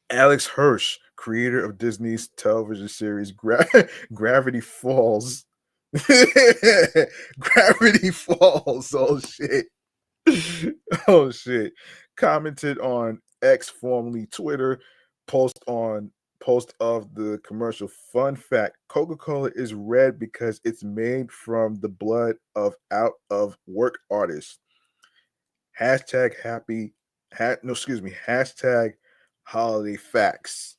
Speaker 1: Alex Hirsch, creator of Disney's television series Gravity Falls. Gravity Falls. Oh shit. Oh shit. Commented on X, formerly Twitter, post on post of the commercial. Fun fact: Coca-Cola is red because it's made from the blood of out of work artists. Hashtag happy no, excuse me, hashtag holiday facts.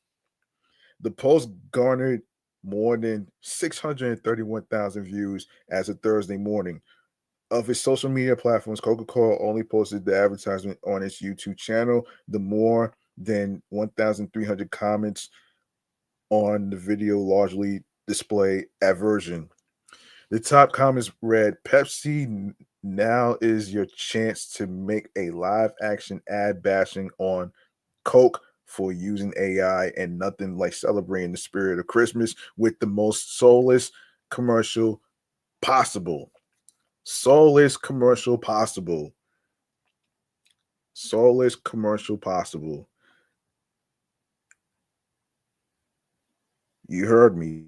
Speaker 1: The post garnered more than 631,000 views as of Thursday morning. Of its social media platforms, Coca-Cola only posted the advertisement on its YouTube channel. The more than 1,300 comments on the video largely display aversion. The top comments read, Pepsi, now is your chance to make a live action ad bashing on Coke for using AI, and nothing like celebrating the spirit of Christmas with the most soulless commercial possible. Soulless commercial possible. Soulless commercial possible. You heard me.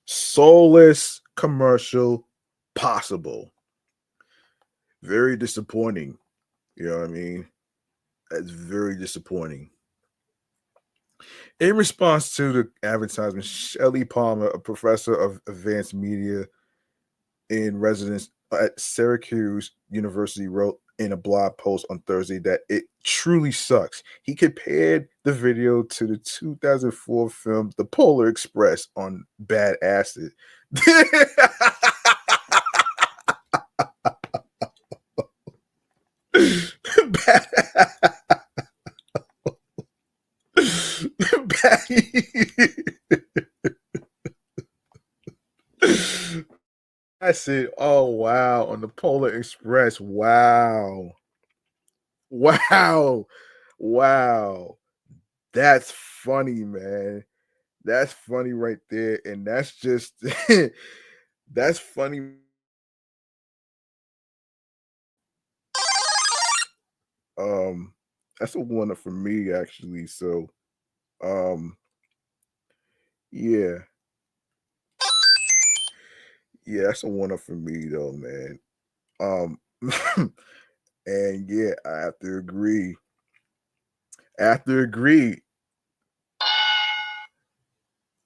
Speaker 1: Soulless commercial possible. Very disappointing. You know what I mean? That's very disappointing. In response to the advertisement, Shelley Palmer, a professor of advanced media in residence at Syracuse University, wrote in a blog post on Thursday that it truly sucks. He compared the video to the 2004 film The Polar Express on bad acid. bad, I said, "Oh wow!" On the Polar Express. Wow, wow, wow. That's funny, man. That's funny right there, and that's just that's funny. Um, that's a one for me actually. So, um, yeah, yeah, that's a one for me though, man. Um, and yeah, I have to agree. I have to agree.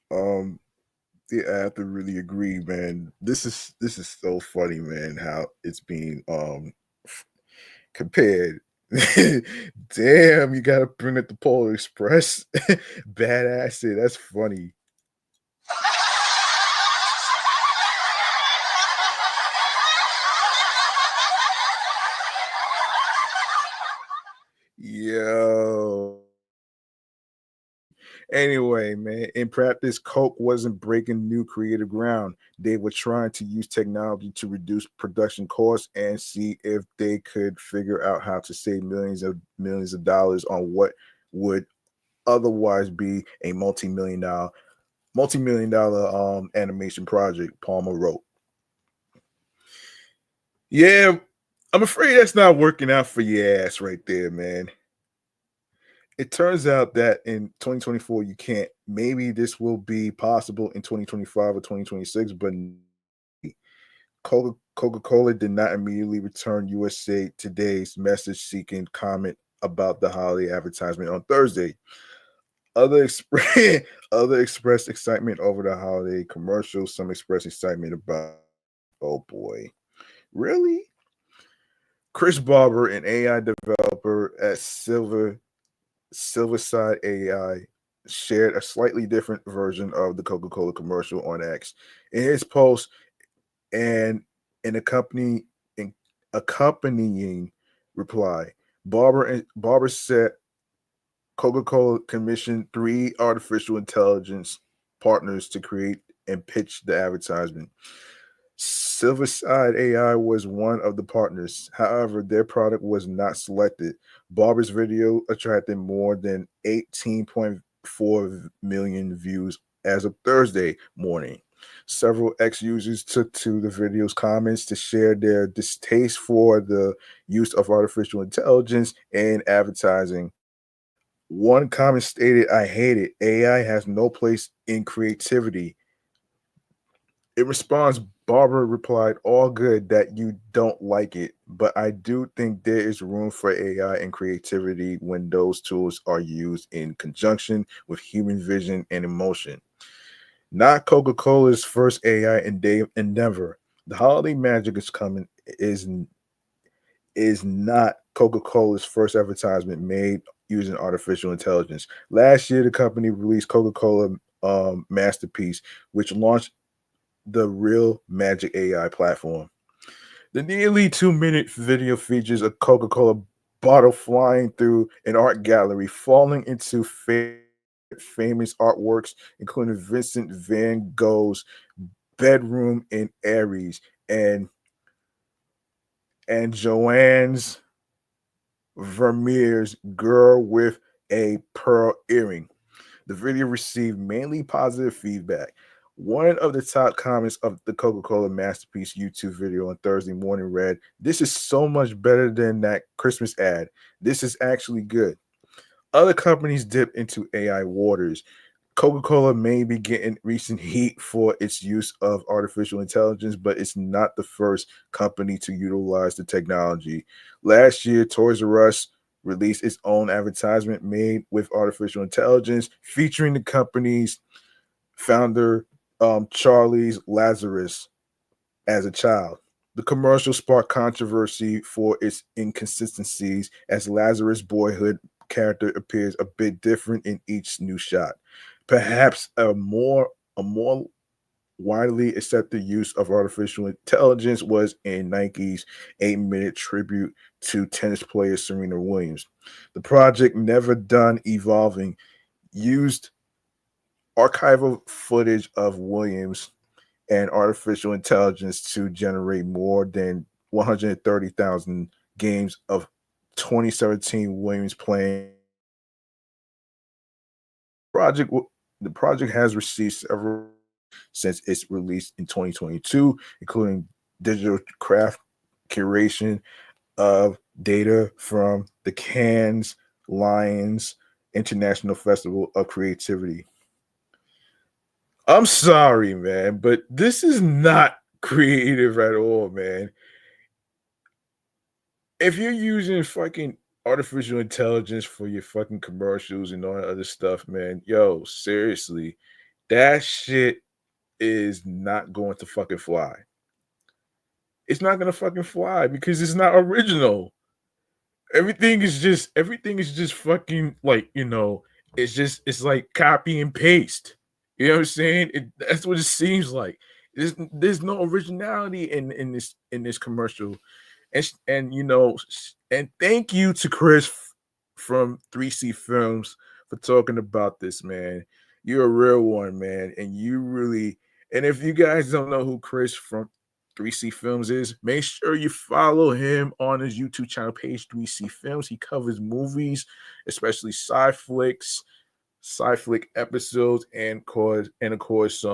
Speaker 1: Um, yeah, I have to really agree, man. This is so funny, man. How it's being compared. Damn, you gotta bring it the Polar Express. Badass it. That's funny. Yo. Anyway, man, in practice, Coke wasn't breaking new creative ground. They were trying to use technology to reduce production costs and see if they could figure out how to save millions of dollars on what would otherwise be a multi-million dollar animation project, Palmer wrote. Yeah, I'm afraid that's not working out for your ass right there, man. It turns out that in 2024 you can't. Maybe this will be possible in 2025 or 2026, but Coca-Cola did not immediately return USA Today's message seeking comment about the holiday advertisement on Thursday. Other express other expressed excitement over the holiday commercial. Some expressed excitement about, oh boy, really? Chris Barber, an AI developer at Silverside AI, shared a slightly different version of the Coca-Cola commercial on X. In his post, and an accompanying accompanying reply. Barber said Coca-Cola commissioned three artificial intelligence partners to create and pitch the advertisement. Silverside AI was one of the partners. However, their product was not selected. Barber's video attracted more than 18.4 million views as of Thursday morning. Several ex users took to the video's comments to share their distaste for the use of artificial intelligence in advertising. One comment stated, I hate it. AI has no place in creativity. In response, Barbara replied, all good that you don't like it, but I do think there is room for AI and creativity when those tools are used in conjunction with human vision and emotion. Not Coca Cola's first AI endeavor. The holiday magic is coming is not Coca Cola's first advertisement made using artificial intelligence. Last year, the company released Coca Cola Masterpiece, which launched the Real Magic AI platform. The nearly 2 minute video features a Coca Cola bottle flying through an art gallery, falling into famous artworks, including Vincent van Gogh's bedroom in Aries and Joanne's Vermeer's girl with a pearl earring. The video received mainly positive feedback. One of the top comments of the Coca Cola Masterpiece YouTube video on Thursday morning read, this is so much better than that Christmas ad. This is actually good. Other companies dip into AI waters. Coca Cola may be getting recent heat for its use of artificial intelligence, but it's not the first company to utilize the technology. Last year, Toys R Us released its own advertisement made with artificial intelligence, featuring the company's founder, Charlie's Lazarus, as a child. The commercial sparked controversy for its inconsistencies, as Lazarus' boyhood character appears a bit different in each new shot. Perhaps a more widely accepted use of artificial intelligence was in Nike's 8-minute tribute to tennis player Serena Williams. The project, Never Done Evolving, used archival footage of Williams and artificial intelligence to generate more than 130,000 games of 2017 Williams playing. Project the project has received several since its release in 2022, including digital craft curation of data from the Cannes Lions International Festival of Creativity. I'm sorry, man, but this is not creative at all, man. If you're using fucking artificial intelligence for your fucking commercials and all that other stuff, man, yo, seriously, that shit is not going to fucking fly. It's not gonna fucking fly because it's not original. Everything is just fucking like, it's like copy and paste. You know what I'm saying? That's what it seems like. There's no originality in this commercial. And thank you to Chris from 3C Films for talking about this, man. You're a real one, man. And if you guys don't know who Chris from 3C Films is, make sure you follow him on his YouTube channel page, 3C Films. He covers movies, especially sci-flick episodes, and of course,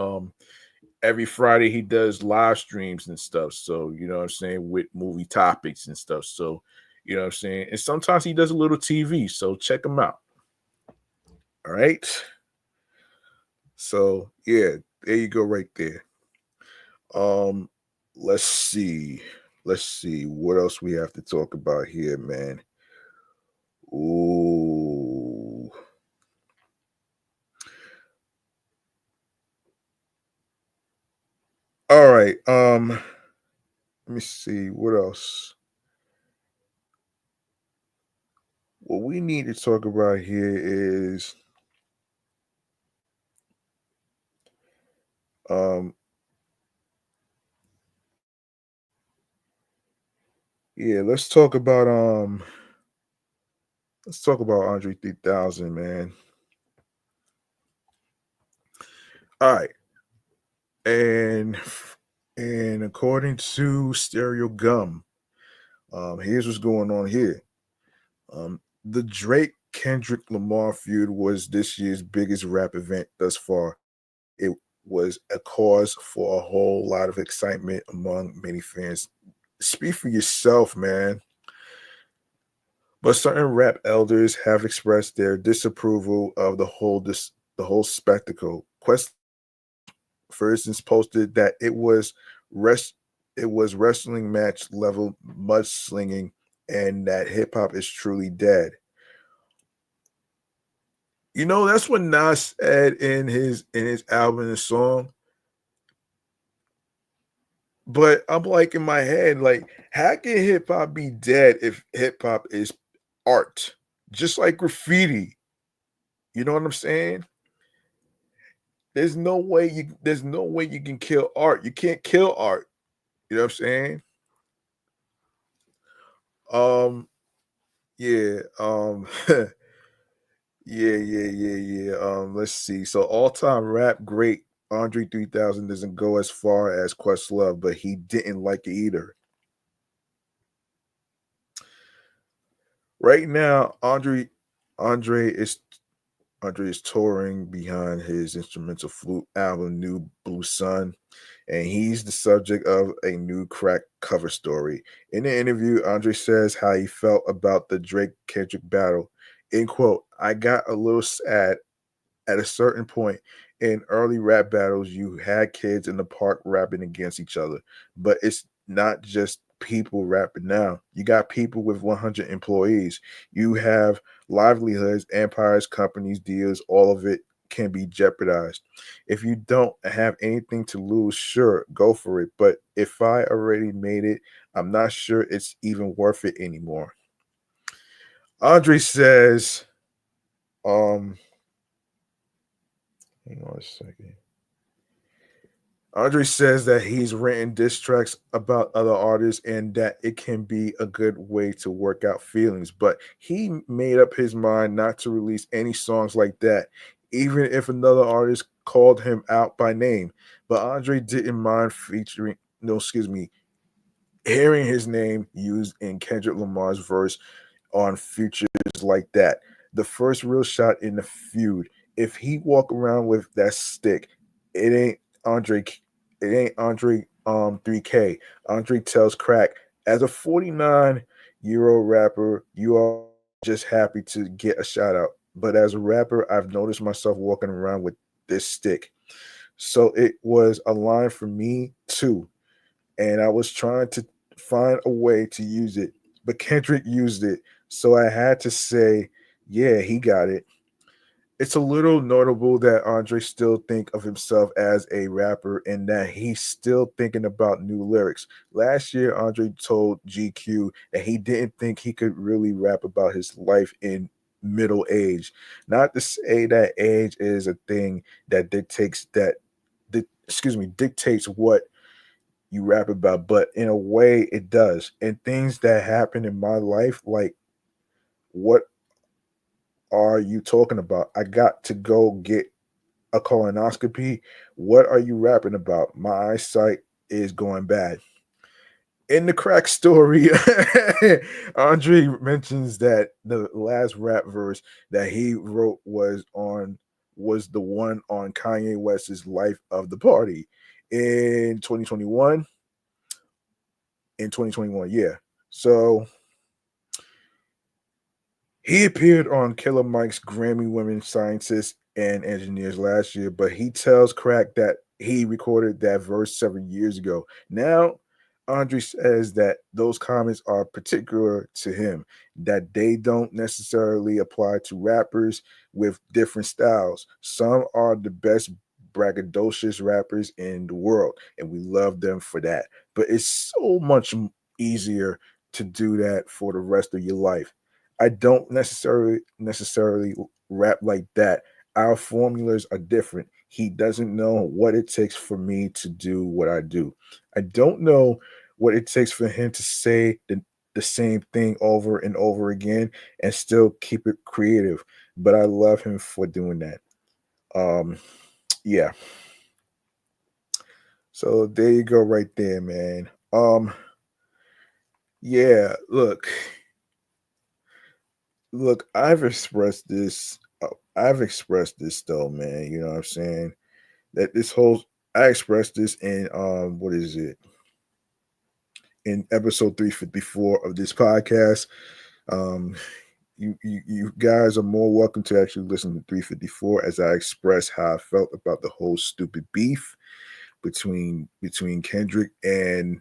Speaker 1: every Friday he does live streams and stuff. So, you know what I'm saying, with movie topics and stuff. So, you know what I'm saying? And sometimes he does a little TV. So check him out. All right. So yeah, there you go right there. Um, let's see. Let's see what else we have to talk about here, man. Ooh. All right. Let me see what else. What we need to talk about here is um Yeah, let's talk about Andre 3000, man. All right. And and according to Stereo Gum, here's what's going on here. The Drake Kendrick Lamar feud was this year's biggest rap event thus far. It was a cause for a whole lot of excitement among many fans. Speak for yourself, man. But certain rap elders have expressed their disapproval of the whole spectacle. Quest, for instance, posted that rest it was wrestling match level mudslinging and that hip hop is truly dead. You know, that's what Nas said in his album and song. But I'm like in my head, like, how can hip hop be dead if hip hop is art? Just like graffiti. You know what I'm saying? There's no way you can kill art. You can't kill art. You know what I'm saying? Um, yeah, yeah. Let's see. So all-time rap great Andre 3000 doesn't go as far as Questlove, but he didn't like it either. Right now, Andre is Andre is touring behind his instrumental flute album New Blue Sun, and he's the subject of a new crack cover story. In the interview, Andre says how he felt about the Drake Kendrick battle. In quote, I got a little sad at a certain point in early rap battles, you had kids in the park rapping against each other, but it's not just people rapping now. You got people with 100 employees. You have livelihoods, empires, companies, deals, all of it can be jeopardized. If you don't have anything to lose, sure, go for it. But if I already made it, I'm not sure it's even worth it anymore. Andre says, um, hang on a second. Andre says that he's written diss tracks about other artists and that it can be a good way to work out feelings. But he made up his mind not to release any songs like that, even if another artist called him out by name. But Andre didn't mind no, excuse me, hearing his name used in Kendrick Lamar's verse on features like that. The first real shot in the feud. If he walk around with that stick, it ain't Andre. It ain't Andre 3K. Andre tells Crack, as a 49-year old rapper, you are just happy to get a shout out. But as a rapper, I've noticed myself walking around with this stick. So it was a line for me too. And I was trying to find a way to use it, but Kendrick used it. So I had to say, yeah, he got it. It's a little notable that Andre still think of himself as a rapper and that he's still thinking about new lyrics. Last year, Andre told GQ that he didn't think he could really rap about his life in middle age. Not to say that age is a thing that dictates what you rap about, but in a way it does. And things that happen in my life, like what are you talking about? I got to go get a colonoscopy. What are you rapping about? My eyesight is going bad. In the crack story, Andre mentions that the last rap verse that he wrote was the one on Kanye West's Life of the Party in 2021. In 2021, yeah. So he appeared on Killer Mike's Grammy Women Scientists and Engineers last year, but he tells Crack that he recorded that verse several years ago. Now, Andre says that those comments are particular to him, that they don't necessarily apply to rappers with different styles. Some are the best braggadocious rappers in the world, and we love them for that. But it's so much easier to do that for the rest of your life. I don't necessarily rap like that. Our formulas are different. He doesn't know what it takes for me to do what I do. I don't know what it takes for him to say the same thing over and over again and still keep it creative. But I love him for doing that. Um, yeah. So there you go, right there, man. Yeah. Look. I've expressed this. I've expressed this though, man. You know what I'm saying? That this whole I expressed this in what is it? In episode 354 of this podcast. Um, you guys are more welcome to actually listen to 354 as I express how I felt about the whole stupid beef between Kendrick and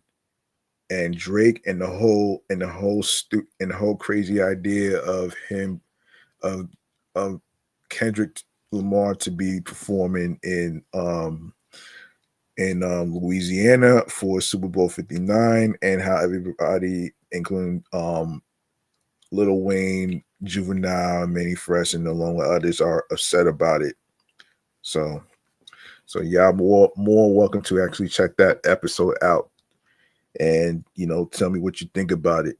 Speaker 1: Drake and the whole crazy idea of him of of Kendrick Lamar to be performing in Louisiana for Super Bowl 59 and how everybody, including Lil Wayne, Juvenile, Manny Fresh, and along with others, are upset about it. So, so y'all more welcome to actually check that episode out, and tell me what you think about it.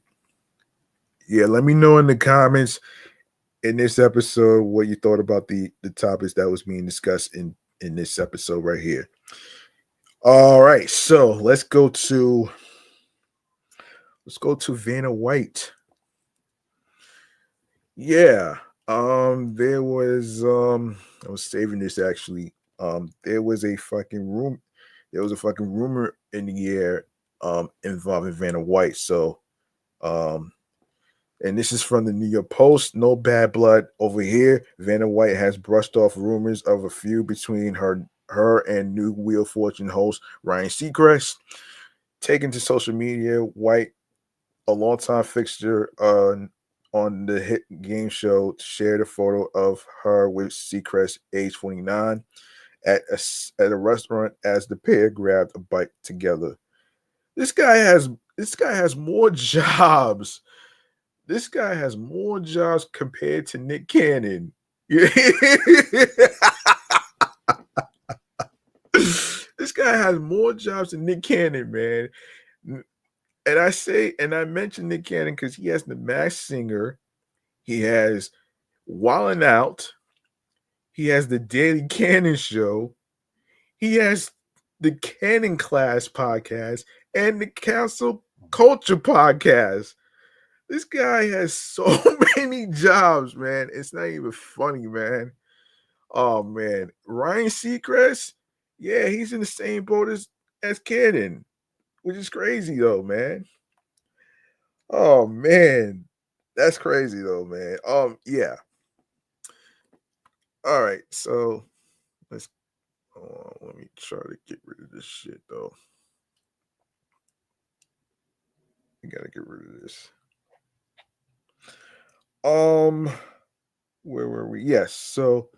Speaker 1: Yeah, let me know in the comments in this episode what you thought about the topics that was being discussed in this episode right here. All right, so let's go to Vanna White. Yeah. There was I was saving this actually. There was a fucking rumor in the air involving Vanna White. So um and this is from the New York Post. No bad blood over here. Vanna White has brushed off rumors of a feud between her and New Wheel of Fortune host Ryan Seacrest. Taken to social media, White, a longtime fixture on the hit game show, shared a photo of her with Seacrest, age 29, at a restaurant as the pair grabbed a bite together. This guy has more jobs. This guy has more jobs compared to Nick Cannon. This guy has more jobs than Nick Cannon, man. And I mentioned Nick Cannon because he has the Masked Singer, he has Wildin' Out, he has the Daily Cannon Show, he has the Cannon Class podcast, and the Council Culture podcast. This guy has so many jobs, man. It's not even funny, man. Oh man, Ryan Seacrest, yeah, he's in the same boat as Cannon, which is crazy though, man. Oh man, that's crazy though, man. Yeah. All right, so let's let me try to get rid of this shit though. We gotta get rid of this. Um, where were we? Yes, so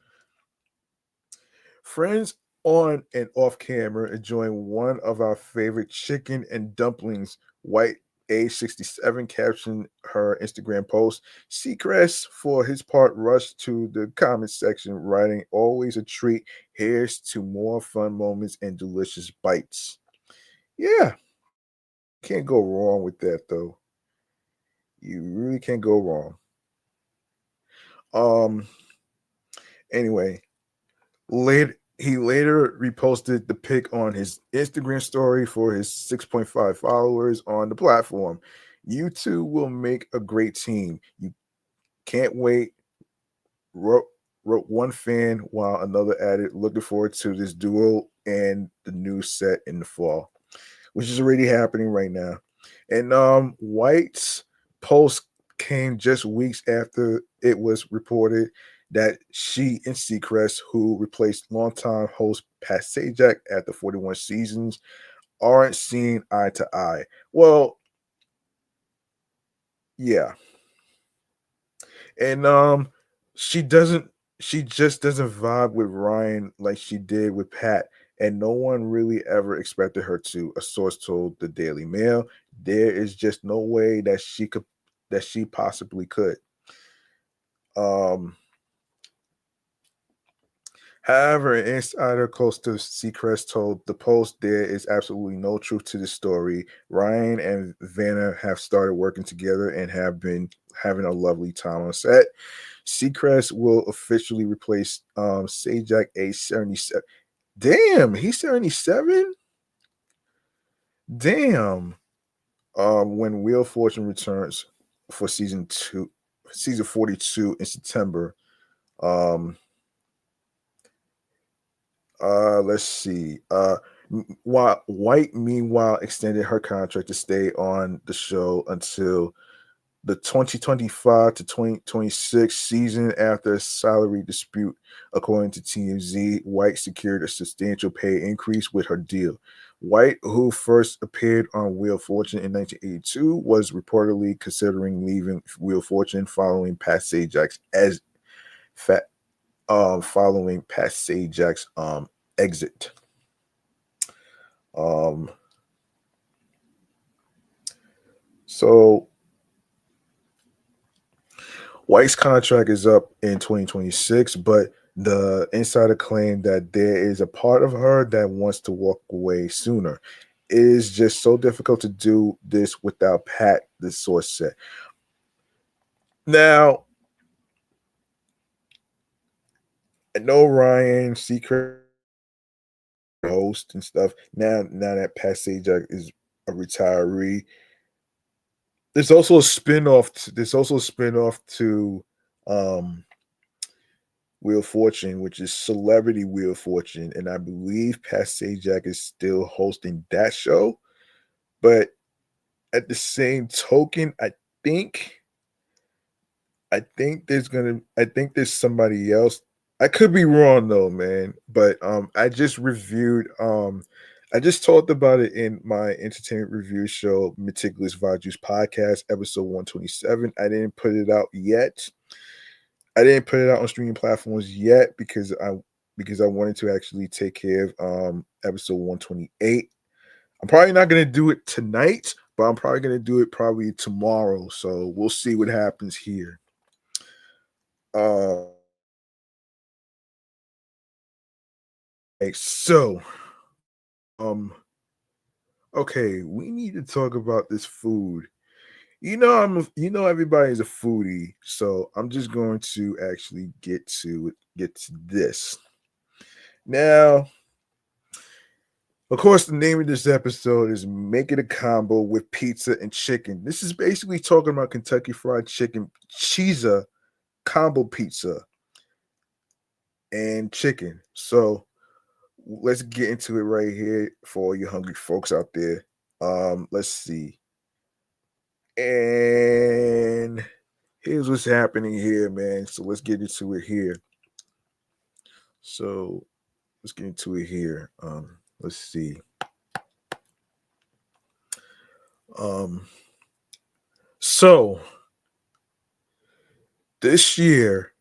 Speaker 1: friends on and off camera enjoying one of our favorite chicken and dumplings. White, age 67, captioned her Instagram post. Seacrest, for his part, rushed to the comment section, writing, "Always a treat. Here's to more fun moments and delicious bites." Yeah, can't go wrong with that though. You really can't go wrong. Um. Anyway, he later reposted the pic on his Instagram story for his 6.5 followers on the platform. "You two will make a great team. You can't wait," wrote, wrote one fan, while another added, "Looking forward to this duo and the new set in the fall," which is already happening right now. And White's post came just weeks after it was reported that she and Seacrest, who replaced longtime host Pat Sajak after 41 seasons, aren't seeing eye to eye. Well, yeah. And she doesn't she just doesn't vibe with Ryan like she did with Pat, and no one really ever expected her to, a source told the Daily Mail. There is just no way that she possibly could. Um However, an insider close to Seacrest told the Post there is absolutely no truth to the story. Ryan and Vanna have started working together and have been having a lovely time on set. Seacrest will officially replace Sajak age 77. Damn, he's 77? Damn. When Wheel of Fortune returns for season 42 in September. Um, let's see. While White, meanwhile, extended her contract to stay on the show until the 2025 to 2026 season after a salary dispute. According to TMZ, White secured a substantial pay increase with her deal. White, who first appeared on Wheel of Fortune in 1982, was reportedly considering leaving Wheel of Fortune following Pat Sajak's as fat following Pat Sajak's exit. Um, so White's contract is up in 2026, but the insider claimed that there is a part of her that wants to walk away sooner. It is just so difficult to do this without Pat, the source said. Now, I know Ryan Seacrest host and stuff. Now that Pat Sajak is a retiree, there's also a spin-off. There's also a spin-off to um Wheel of Fortune, which is Celebrity Wheel of Fortune, and I believe Pat Sajak is still hosting that show. But at the same token, think I think there's somebody else. I could be wrong though, man. But I just talked about it in my entertainment review show, Meticulous Values Podcast, episode 127. I didn't put it out yet. I didn't put it out on streaming platforms yet because I wanted to actually take care of episode 128. I'm probably not gonna do it tonight, but I'm probably gonna do it probably tomorrow. So we'll see what happens here. Uh okay, so um okay, we need to talk about this food. You know everybody's a foodie, so I'm just going to actually get to this. Now, of course, the name of this episode is Make It a Combo with Pizza and Chicken. This is basically talking about Kentucky Fried Chicken, chizza, combo pizza, and chicken. So let's get into it right here for all you hungry folks out there. Let's see. And here's what's happening here, man. So let's get into it here. So let's get into it here. Let's see. Um, so this year,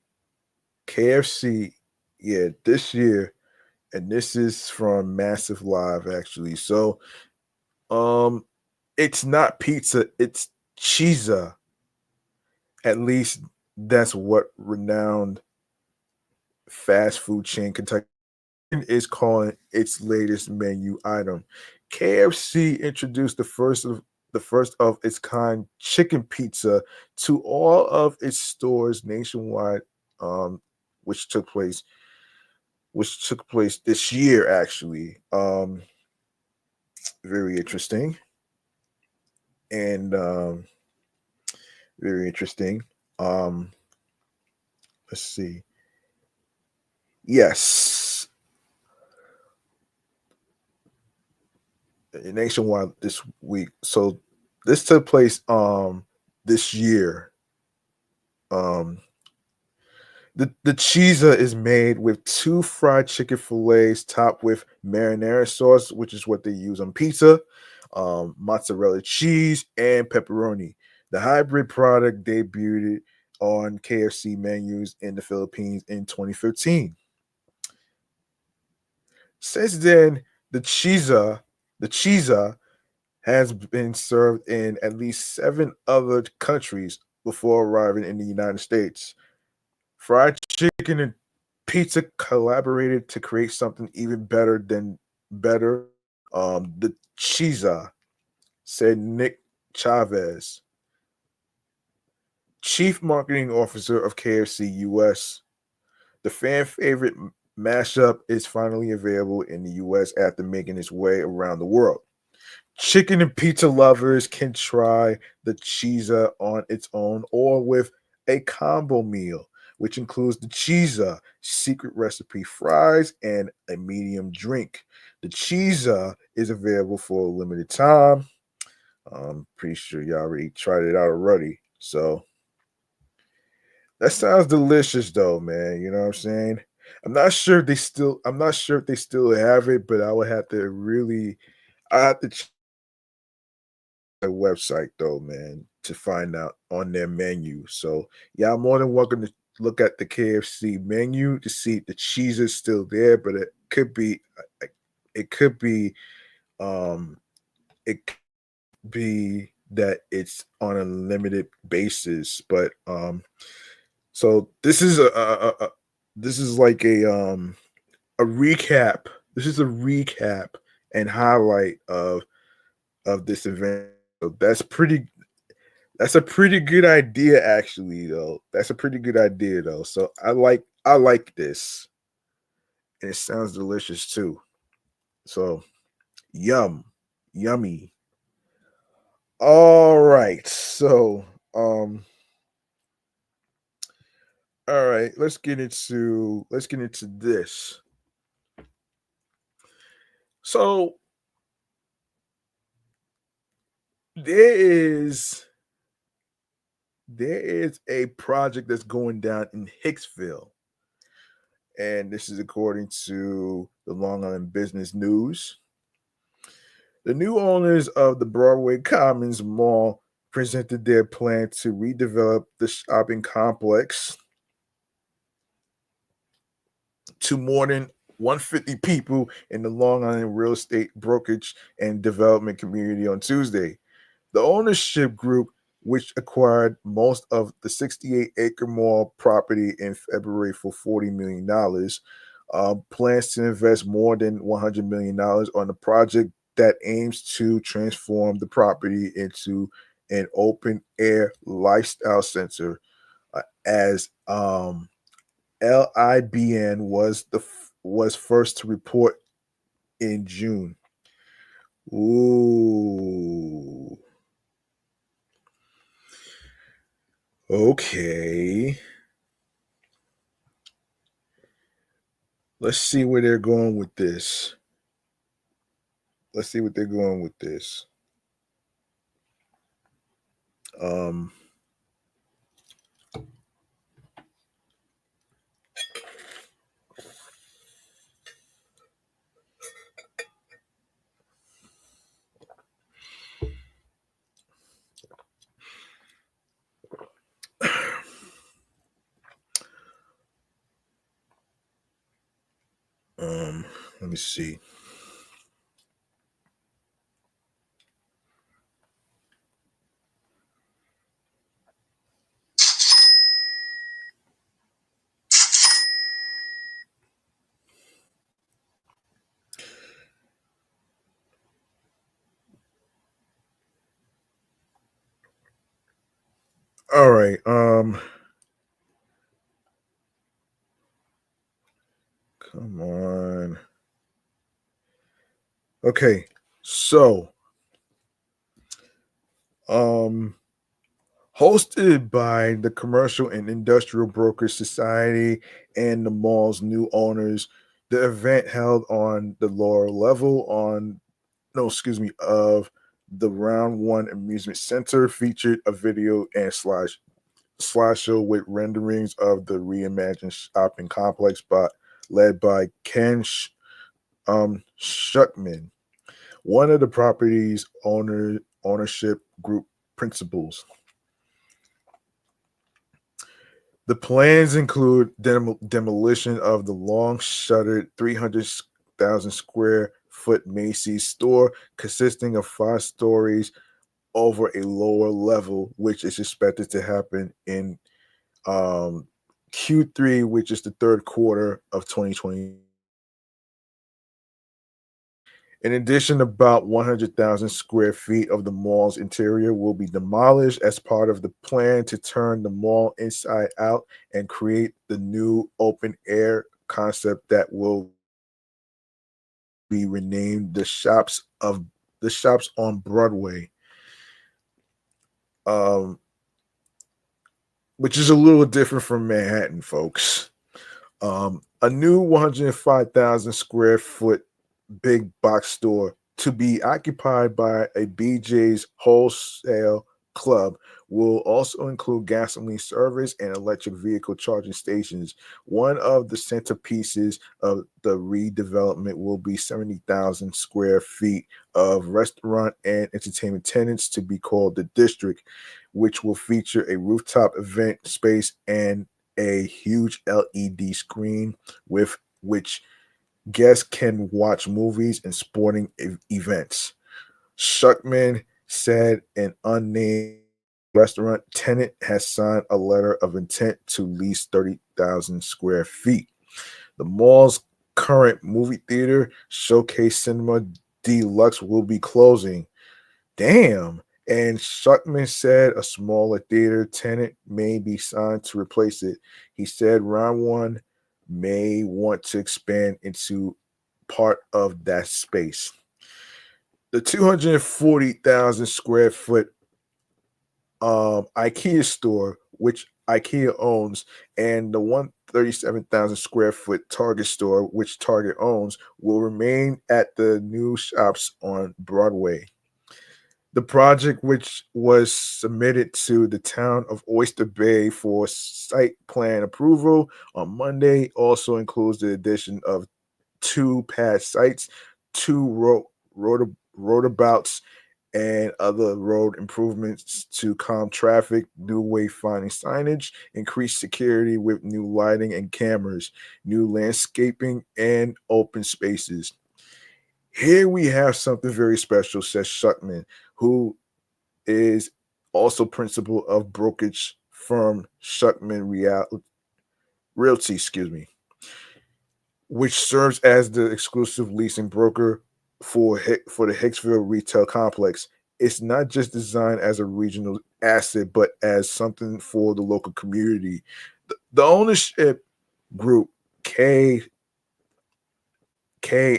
Speaker 1: KFC, yeah, this year, and this is from Massive Live actually. So, um, it's not pizza, it's chizza. At least that's what renowned fast food chain Kentucky is calling its latest menu item. KFC introduced the first of its kind chicken pizza to all of its stores nationwide, um, which took place this year actually. Very interesting and very interesting. Um, let's see. Yes, nationwide this week. So this took place this year. Um the chizza is made with two fried chicken fillets topped with marinara sauce, which is what they use on pizza, mozzarella cheese, and pepperoni. The hybrid product debuted on KFC menus in the Philippines in 2015. Since then, the chizza has been served in at least seven other countries before arriving in the United States. Fried chicken and Pizza collaborated to create something even better. The chizza, said Nick Chavez, chief marketing officer of KFC US. The fan favorite mashup is finally available in the US after making its way around the world. Chicken and pizza lovers can try the chizza on its own or with a combo meal, which includes the chizza, secret recipe fries, and a medium drink. The chizza is available for a limited time. I'm pretty sure y'all already tried it out already. So that sounds delicious though, man. You know what I'm saying? I'm not sure if they still have it, but I would have to really I have to check the website though, man, to find out on their menu. So yeah, I'm more than welcome to look at the KFC menu to see if the cheese is still there, but it could be um it could be that it's on a limited basis. But so this is like a recap. This is a recap and highlight of this event. So that's a pretty good idea actually though. That's a pretty good idea though. So I like this. And it sounds delicious too. So yummy. All right. So all right, let's get into this. So there is there is a project that's going down in Hicksville, and this is according to the Long Island Business News. The new owners of the Broadway Commons Mall presented their plan to redevelop the shopping complex to more than 150 people in the Long Island real estate brokerage and development community on Tuesday. The ownership group, which acquired most of the 68-acre mall property in February for $40 million, plans to invest more than $100 million on a project that aims to transform the property into an open air lifestyle center. As LIBN was first to report in June. Ooh. Okay. Let's see where they're going with this. Let's see what they're going with this. Um let me see. All right. Come on. Okay. So, um hosted by the Commercial and Industrial Brokers Society and the mall's new owners, the event held on the lower level on no, excuse me, of the Round One Amusement Center featured a video and slideshow with renderings of the reimagined shopping complex led by Shuckman, one of the property's ownership group principals. The plans include demolition of the long shuttered 300,000 square foot Macy's store consisting of 5 stories over a lower level, which is expected to happen in um, Q3, which is the third quarter of 2020. In addition, about 100,000 square feet of the mall's interior will be demolished as part of the plan to turn the mall inside out and create the new open air concept that will be renamed the shops on Broadway, um, which is a little different from Manhattan, folks. A new 105,000 square foot big box store to be occupied by a BJ's wholesale club will also include gasoline service and electric vehicle charging stations. One of the centerpieces of the redevelopment will be 70,000 square feet of restaurant and entertainment tenants to be called the district, which will feature a rooftop event space and a huge LED screen with which guests can watch movies and sporting events. Schuckman said an unnamed restaurant tenant has signed a letter of intent to lease 30,000 square feet. The mall's current movie theater, Showcase Cinema Deluxe, will be closing. Damn. And Schuckman said a smaller theater tenant may be signed to replace it. He said round one may want to expand into part of that space. The 240,000 square foot IKEA store, which IKEA owns, and the 137,000 square foot Target store, which Target owns, will remain at the new shops on Broadway. The project, which was submitted to the town of Oyster Bay for site plan approval on Monday, also includes the addition of two pad sites, two roadabouts, and other road improvements to calm traffic, new wayfinding signage, increased security with new lighting and cameras, new landscaping, and open spaces. Here we have something very special, says Schuckman, who is also principal of brokerage firm Schuckman Realty, which serves as the exclusive leasing broker for the Hicksville retail complex. It's not just designed as a regional asset, but as something for the local community. The ownership group K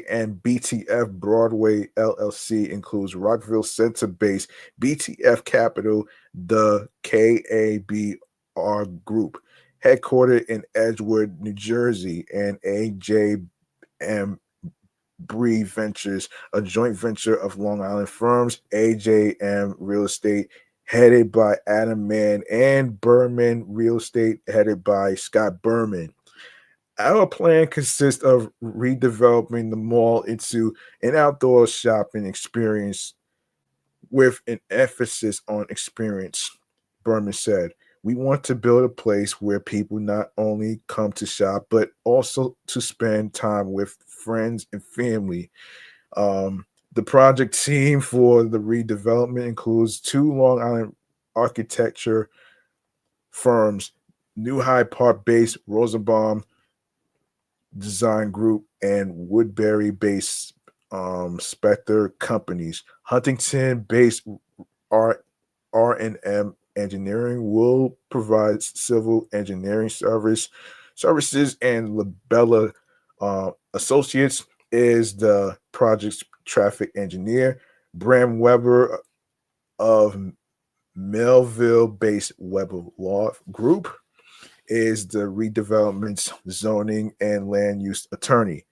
Speaker 1: and BTF Broadway LLC includes Rockville Center based BTF Capital, the KABR Group, headquartered in Edgewood, New Jersey, and AJM Bree Ventures, a joint venture of Long Island firms, AJM Real Estate, headed by Adam Mann, and Berman Real Estate, headed by Scott Berman. Our plan consists of redeveloping the mall into an outdoor shopping experience with an emphasis on experience, Berman said. We want to build a place where people not only come to shop, but also to spend time with friends and family. The project team for the redevelopment includes two Long Island architecture firms, New Hyde Park based Rosenbaum Design Group, and Woodbury based Spectre Companies. Huntington based R&M Engineering will provide civil engineering services, and Labella Associates is the project's traffic engineer. Bram Weber of Melville-based Weber Law Group is the redevelopment's zoning and land use attorney.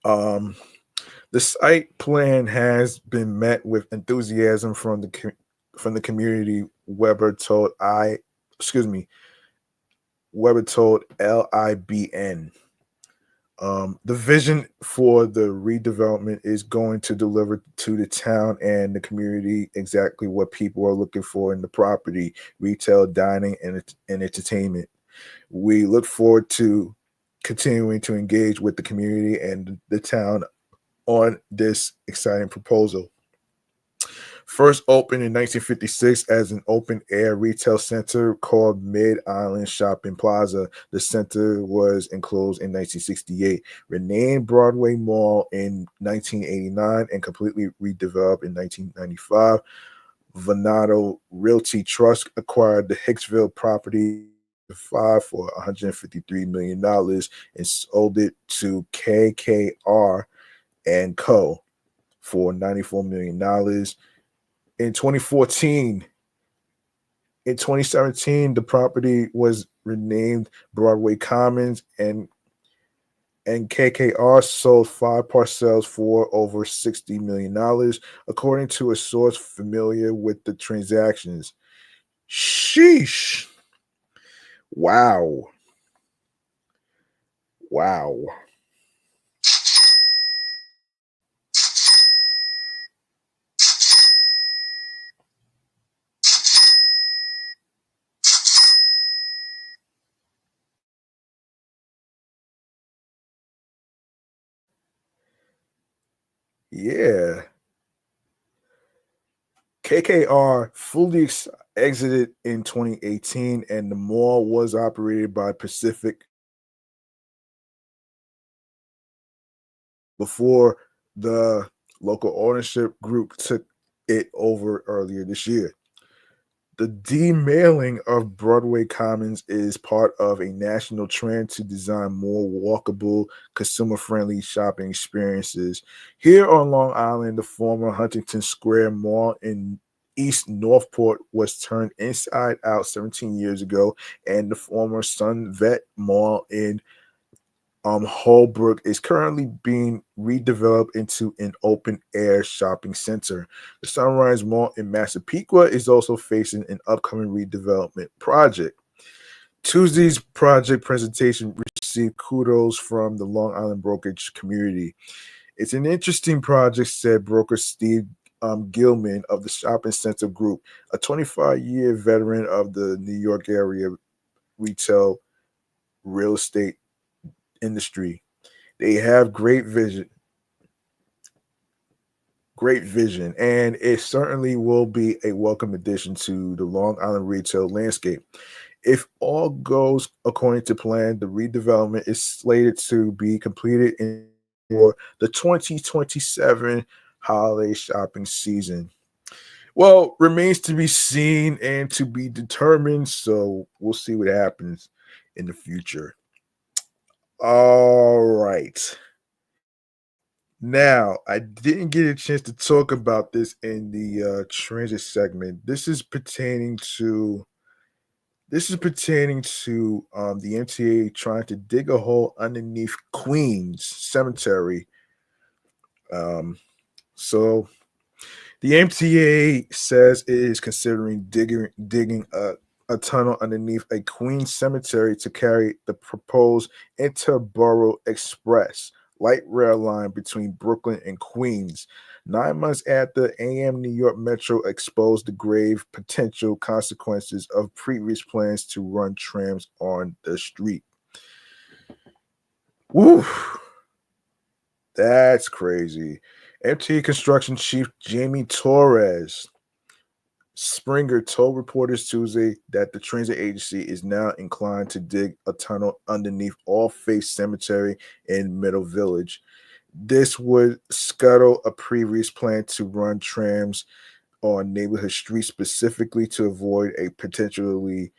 Speaker 1: The site plan has been met with enthusiasm from the community. Weber told LIBN. The vision for the redevelopment is going to deliver to the town and the community exactly what people are looking for in the property: retail, dining, and entertainment. We look forward to continuing to engage with the community and the town on this exciting proposal. First opened in 1956 as an open air retail center called Mid Island Shopping Plaza. The center was enclosed in 1968, renamed Broadway Mall in 1989, and completely redeveloped in 1995. Venado Realty Trust acquired the Hicksville property for $153 million and sold it to KKR and Co. for $94 million. In 2014, in 2017, the property was renamed Broadway Commons, and KKR sold 5 parcels for over $60 million, according to a source familiar with the transactions. Sheesh. Wow. Wow. Yeah. KKR fully exited in 2018, and the mall was operated by Pacific before the local ownership group took it over earlier this year. The demailing of Broadway Commons is part of a national trend to design more walkable, consumer friendly shopping experiences. Here on Long Island, the former Huntington Square Mall in East Northport was turned inside out 17 years ago, and the former Sun Vet Mall in Holbrook is currently being redeveloped into an open air shopping center. The Sunrise Mall in Massapequa is also facing an upcoming redevelopment project. Tuesday's project presentation received kudos from the Long Island brokerage community. It's an interesting project, said broker Steve Gilman of the Shopping Center Group, a 25-year veteran of the New York area retail real estate industry. They have great vision, and it certainly will be a welcome addition to the Long Island retail landscape. If all goes according to plan, the redevelopment is slated to be completed for the 2027 holiday shopping season. Well, remains to be seen and to be determined, so we'll see what happens in the future. All right. Now, I didn't get a chance to talk about this in the transit segment. This is pertaining to the MTA trying to dig a hole underneath Queens Cemetery. Um, so the MTA says it is considering digging a tunnel underneath a Queens cemetery to carry the proposed Interborough Express light rail line between Brooklyn and Queens. 9 months after AM New York Metro exposed the grave potential consequences of previous plans to run trams on the street. Woo, that's crazy. MTA construction chief Jamie Torres Springer told reporters Tuesday that the transit agency is now inclined to dig a tunnel underneath All Faith Cemetery in Middle Village. This would scuttle a previous plan to run trams on neighborhood streets specifically to avoid a potentially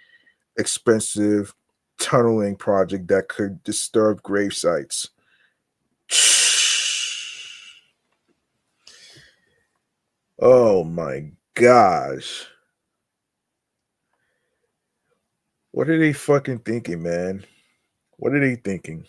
Speaker 1: expensive tunneling project that could disturb grave sites. Oh my gosh. What are they fucking thinking, man? What are they thinking?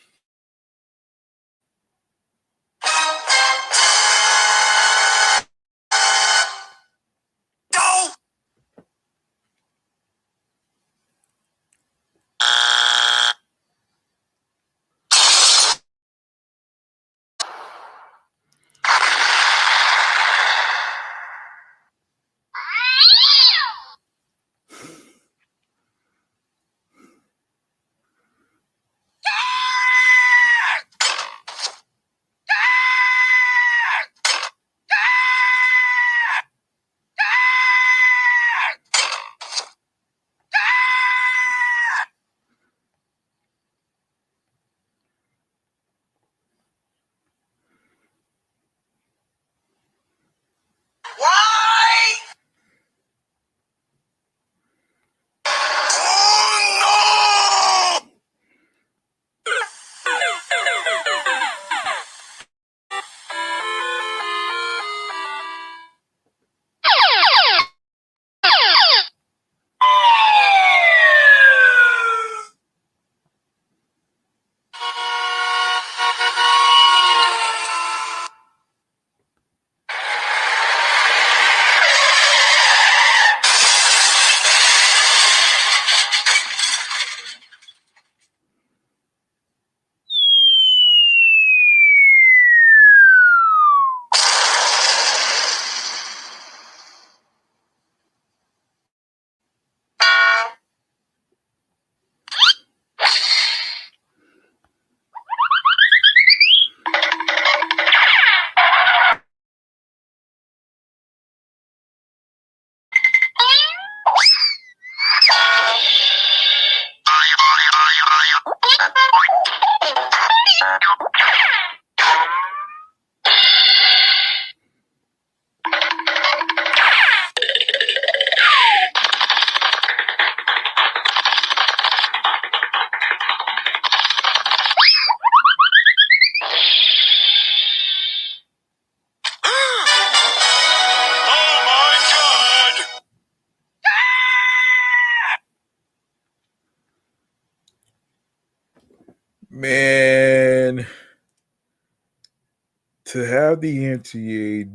Speaker 1: To have the MTA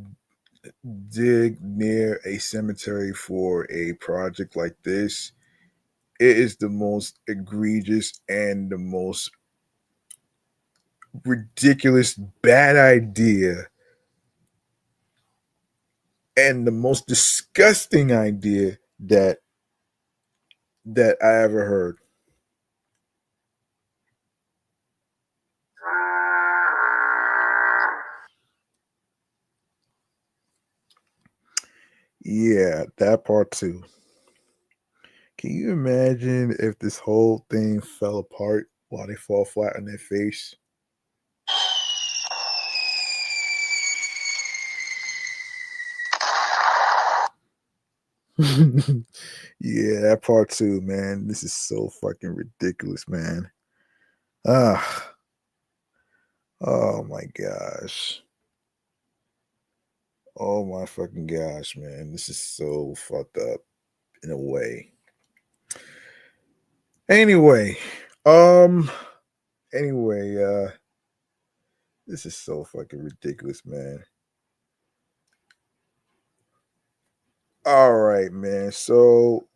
Speaker 1: dig near a cemetery for a project like this, it is the most egregious and the most ridiculous bad idea and the most disgusting idea that I ever heard. Yeah, that part too. Can you imagine if this whole thing fell apart while they fall flat on their face? Yeah, that part too, man. This is so fucking ridiculous, man. Ah, oh my gosh. Oh my fucking gosh, man. This is so fucked up in a way. Anyway, um, anyway, this is so fucking ridiculous, man. All right, man. So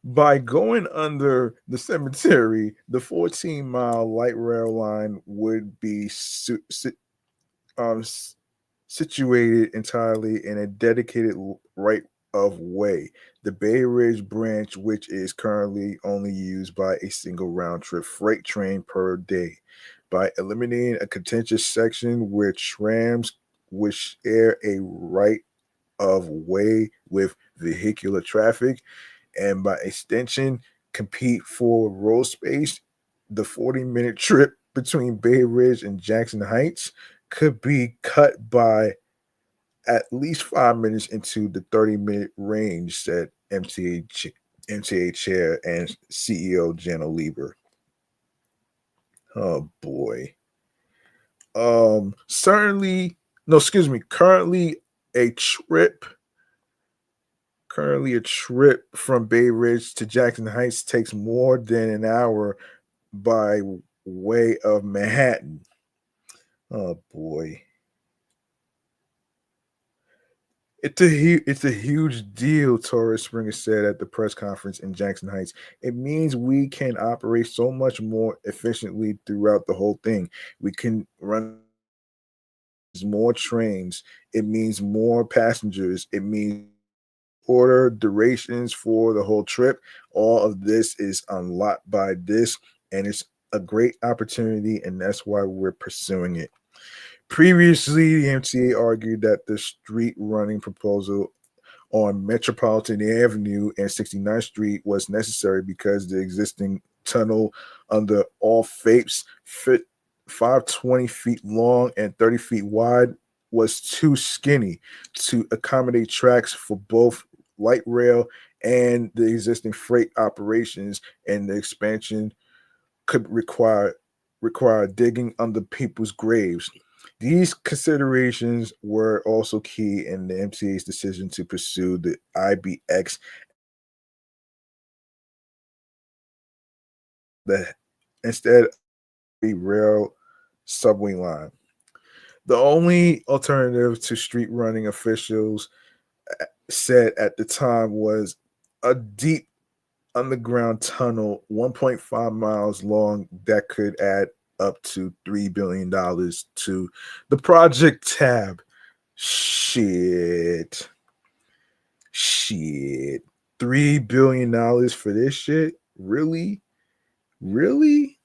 Speaker 1: by going under the cemetery, the 14-mile light rail line would be um, s- situated entirely in a dedicated right of way. The Bay Ridge branch, which is currently only used by a single round trip freight train per day, by eliminating a contentious section where trams would share a right of way with vehicular traffic and by extension compete for road space. The 40-minute trip between Bay Ridge and Jackson Heights could be cut by at least 5 minutes into the 30-minute range, said MTA chair and CEO Jana Lieber. Oh boy. Certainly, no, excuse me. A trip Currently, a trip from Bay Ridge to Jackson Heights takes more than an hour by way of Manhattan. Oh boy. It's a huge deal, Torres Springer said at the press conference in Jackson Heights. It means we can operate so much more efficiently throughout the whole thing. We can run more trains. It means more passengers. It means order durations for the whole trip. All of this is unlocked by this, and it's a great opportunity, and that's why we're pursuing it. Previously, the MTA argued that the street running proposal on Metropolitan Avenue and 69th Street was necessary because the existing tunnel under all FAPES fit 520 feet long and 30 feet wide was too skinny to accommodate tracks for both light rail and the existing freight operations, and the expansion could require digging under people's graves. These considerations were also key in the MTA's decision to pursue the IBX, the instead of a rail subway line. The only alternative to street running, officials said at the time, was a deep underground tunnel 1.5 miles long that could add up to $3 billion to the project tab. Shit. Shit. $3 billion for this shit? Really? Really?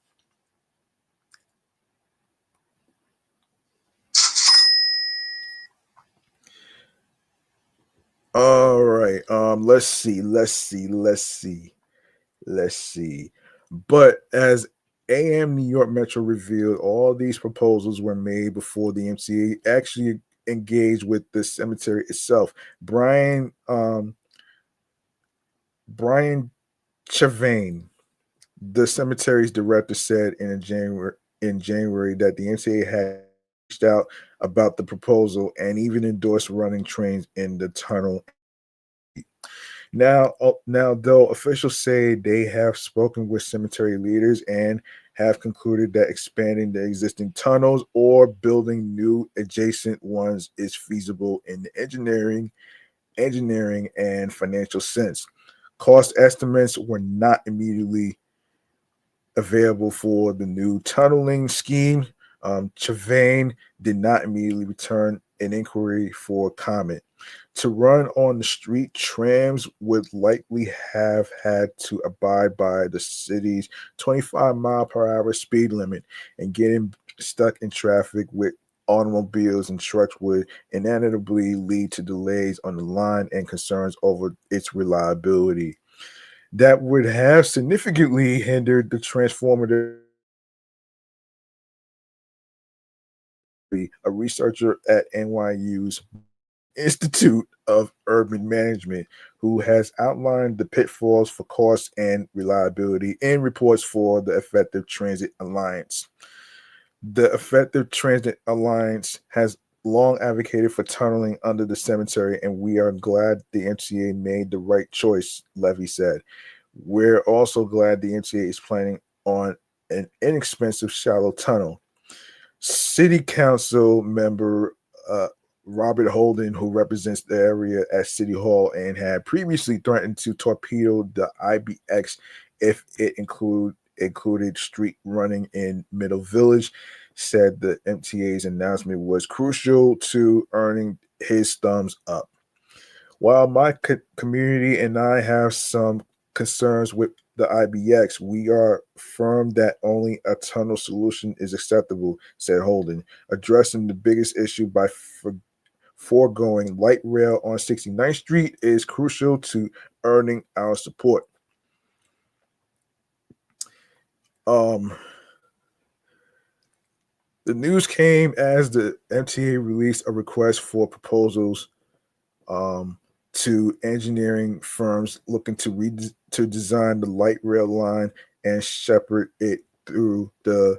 Speaker 1: All right. Let's see. But as AM New York Metro revealed, all these proposals were made before the MCA actually engaged with the cemetery itself. Brian Chavain, the cemetery's director, said in January that the MCA had reached out about the proposal and even endorsed running trains in the tunnel. Now, though officials say they have spoken with cemetery leaders and have concluded that expanding the existing tunnels or building new adjacent ones is feasible in the engineering and financial sense. Cost estimates were not immediately available for the new tunneling scheme. Chavain did not immediately return an inquiry for comment. To run on the street, trams would likely have had to abide by the city's 25-mile-per-hour speed limit, and getting stuck in traffic with automobiles and trucks would inevitably lead to delays on the line and concerns over its reliability. That would have significantly hindered the transformative. A researcher at NYU's Institute of Urban Management, who has outlined the pitfalls for cost and reliability in reports for the Effective Transit Alliance. The Effective Transit Alliance has long advocated for tunneling under the cemetery, and we are glad the MTA made the right choice, Levy said. We're also glad the MTA is planning on an inexpensive shallow tunnel. City Council member Robert Holden, who represents the area at City Hall and had previously threatened to torpedo the IBX if it included street running in Middle Village, said the MTA's announcement was crucial to earning his thumbs up. While my community and I have some concerns with the IBX, we are firm that only a tunnel solution is acceptable, said Holden, addressing the biggest issue by foregoing light rail on 69th Street is crucial to earning our support. The news came as the MTA released a request for proposals to engineering firms looking to design the light rail line and shepherd it through the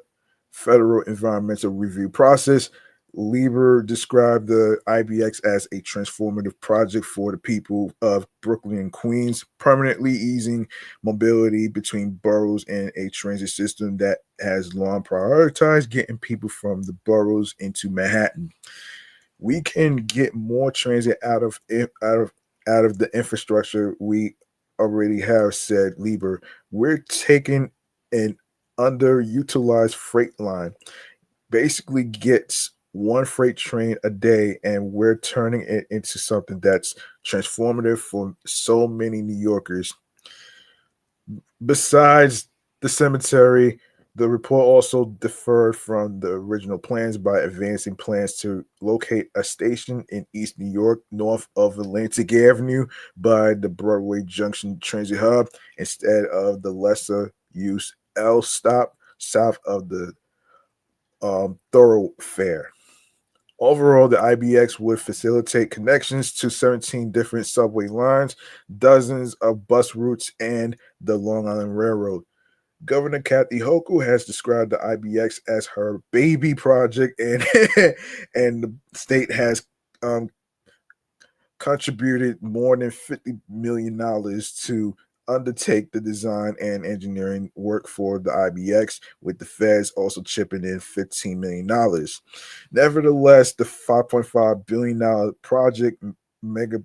Speaker 1: federal environmental review process. Lieber described the IBX as a transformative project for the people of Brooklyn and Queens, permanently easing mobility between boroughs and a transit system that has long prioritized getting people from the boroughs into Manhattan. We can get more transit out of the infrastructure we already have, said Lieber. We're taking an underutilized freight line, basically gets one freight train a day, and we're turning it into something that's transformative for so many New Yorkers. Besides the cemetery, the report also differed from the original plans by advancing plans to locate a station in East New York, north of Atlantic Avenue by the Broadway Junction Transit Hub, instead of the lesser use L stop south of the thoroughfare. Overall, the IBX would facilitate connections to 17 different subway lines, dozens of bus routes, and the Long Island Railroad. Governor Kathy Hochul has described the IBX as her baby project, and and the state has um, contributed more than $50 million to undertake the design and engineering work for the IBX, with the feds also chipping in $15 million. Nevertheless, the $5.5 billion project mega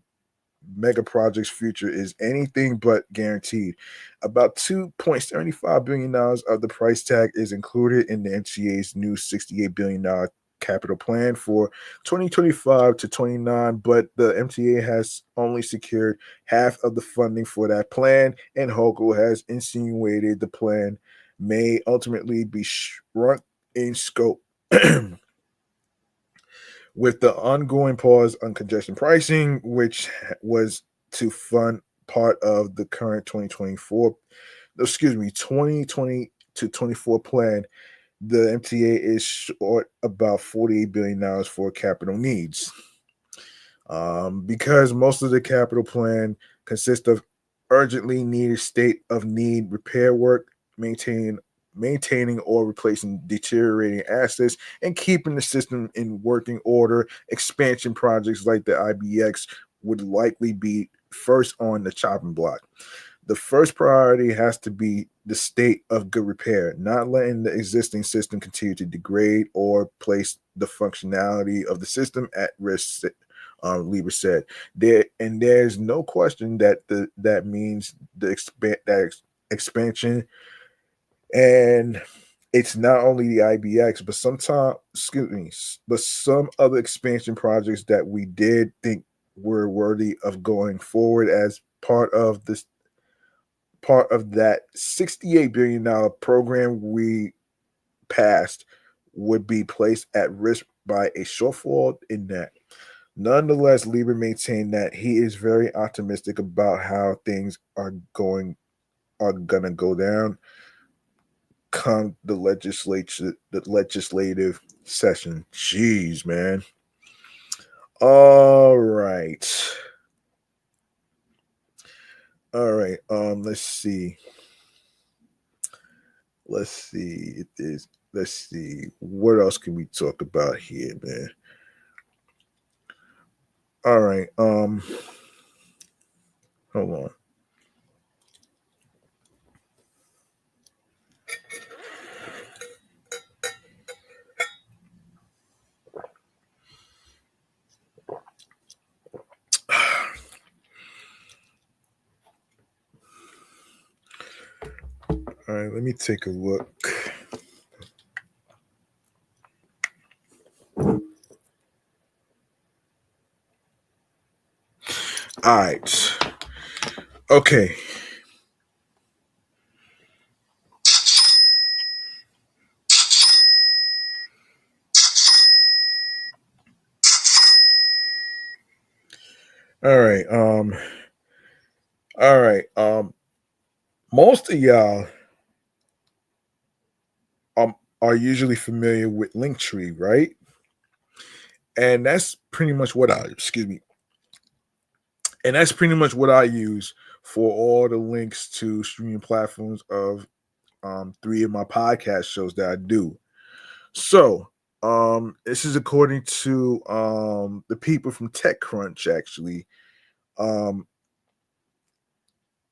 Speaker 1: project's future is anything but guaranteed. About $2.75 billion of the price tag is included in the MTA's new $68 billion capital plan for 2025 to 29, but the MTA has only secured half of the funding for that plan, and Hochul has insinuated the plan may ultimately be shrunk in scope. With the ongoing pause on congestion pricing, which was to fund part of the current 2020 to 24 plan, the MTA is short about $48 billion for capital needs. Because most of the capital plan consists of urgently needed state of need repair work, maintaining or replacing deteriorating assets, and keeping the system in working order. Expansion projects like the IBX would likely be first on the chopping block. The first priority has to be the state of good repair, not letting the existing system continue to degrade or place the functionality of the system at risk. Lieber said there's no question that that means expansion, and it's not only the IBX, but but some other expansion projects that we did think were worthy of going forward as part of that $68 billion program we passed would be placed at risk by a shortfall in that. Nonetheless, Lieber maintained that he is very optimistic about how things are gonna go down come the legislative session. Jeez, man. All right. All right. Let's see. It is. Let's see. What else can we talk about here, man? All right. Hold on. All right, let me take a look. All right. Okay. All right. All right. Most of y'all are usually familiar with Linktree, right? And that's pretty much what I excuse me. And that's pretty much what I use for all the links to streaming platforms of three of my podcast shows that I do. So this is according to the people from TechCrunch actually. Um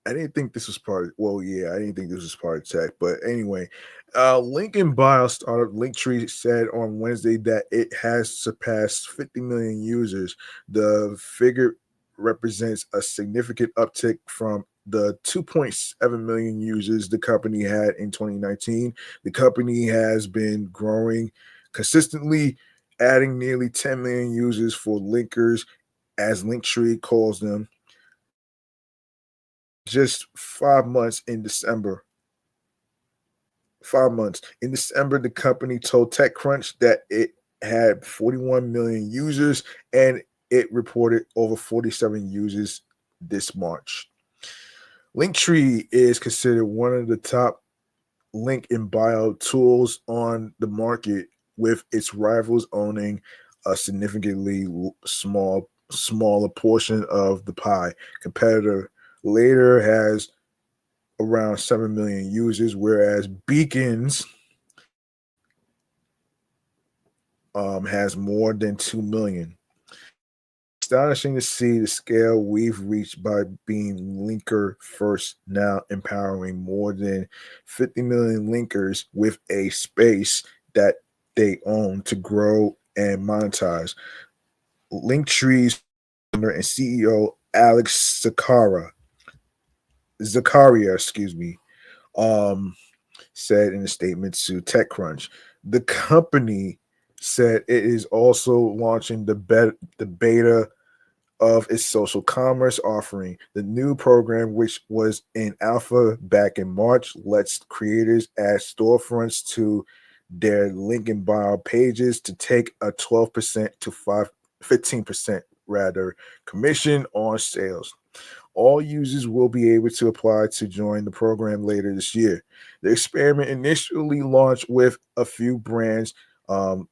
Speaker 1: I didn't think this was part of, well, yeah, I didn't think this was part of tech, but anyway, Lincoln Bio startup Linktree said on Wednesday that it has surpassed 50 million users. The figure represents a significant uptick from the 2.7 million users the company had in 2019. The company has been growing consistently, adding nearly 10 million users for linkers, as Linktree calls them, just 5 months in December. 5 months. In December, the company told TechCrunch that it had 41 million users and it reported over 47 users this March. Linktree is considered one of the top link in bio tools on the market, with its rivals owning a significantly smaller portion of the pie. Competitor Later has around 7 million users, whereas Beacons has more than 2 million. Astonishing to see the scale we've reached by being linker first, now empowering more than 50 million linkers with a space that they own to grow and monetize. Linktree's founder and CEO Alex Zakaria, said in a statement to TechCrunch. The company said it is also launching the beta of its social commerce offering. The new program, which was in alpha back in March, lets creators add storefronts to their link in bio pages to take a 12% to 15% rather commission on sales. All users will be able to apply to join the program later this year. The experiment initially launched with a few brands,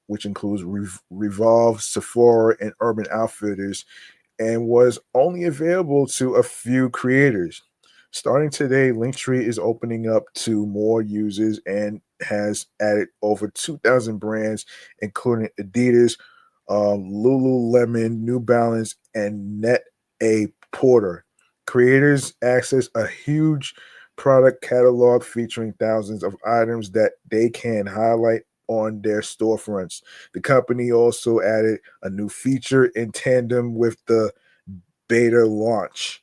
Speaker 1: which includes Revolve, Sephora, and Urban Outfitters, and was only available to a few creators. Starting today, Linktree is opening up to more users and has added over 2,000 brands, including Adidas, Lululemon, New Balance, and Net A Porter. Creators access a huge product catalog featuring thousands of items that they can highlight on their storefronts. The company also added a new feature in tandem with the beta launch.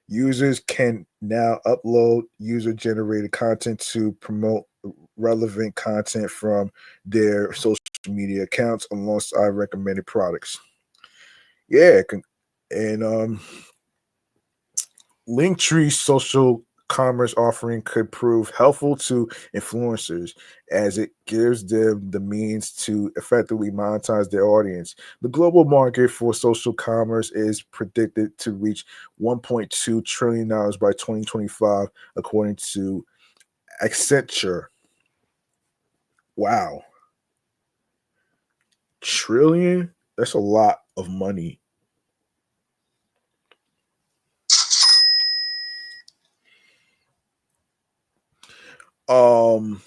Speaker 1: Users can now upload user generated content to promote relevant content from their social media accounts alongside recommended products. Yeah, and Linktree social commerce offering could prove helpful to influencers as it gives them the means to effectively monetize their audience. The global market for social commerce is predicted to reach $1.2 trillion by 2025, according to Accenture. Wow. Trillion? That's a lot of money. Um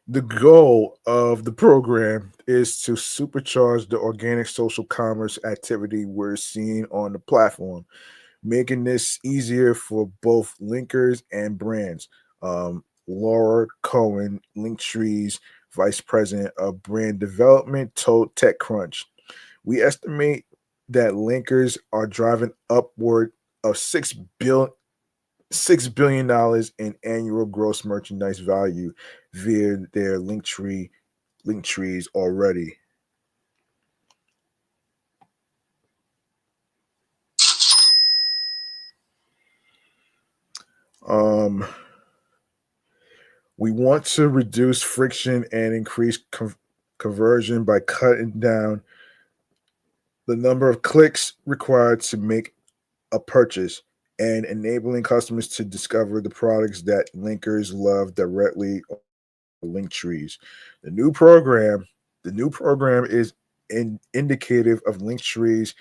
Speaker 1: The goal of the program is to supercharge the organic social commerce activity we're seeing on the platform, making this easier for both linkers and brands. Laura Cohen, Linktree's vice president of brand development, told TechCrunch, "We estimate that linkers are driving upward of $6 billion in annual gross merchandise value via their link trees already." Um, we want to reduce friction and increase conversion by cutting down the number of clicks required to make a purchase and enabling customers to discover the products that linkers love directly on link trees. The new program, the new program is indicative of Linktree's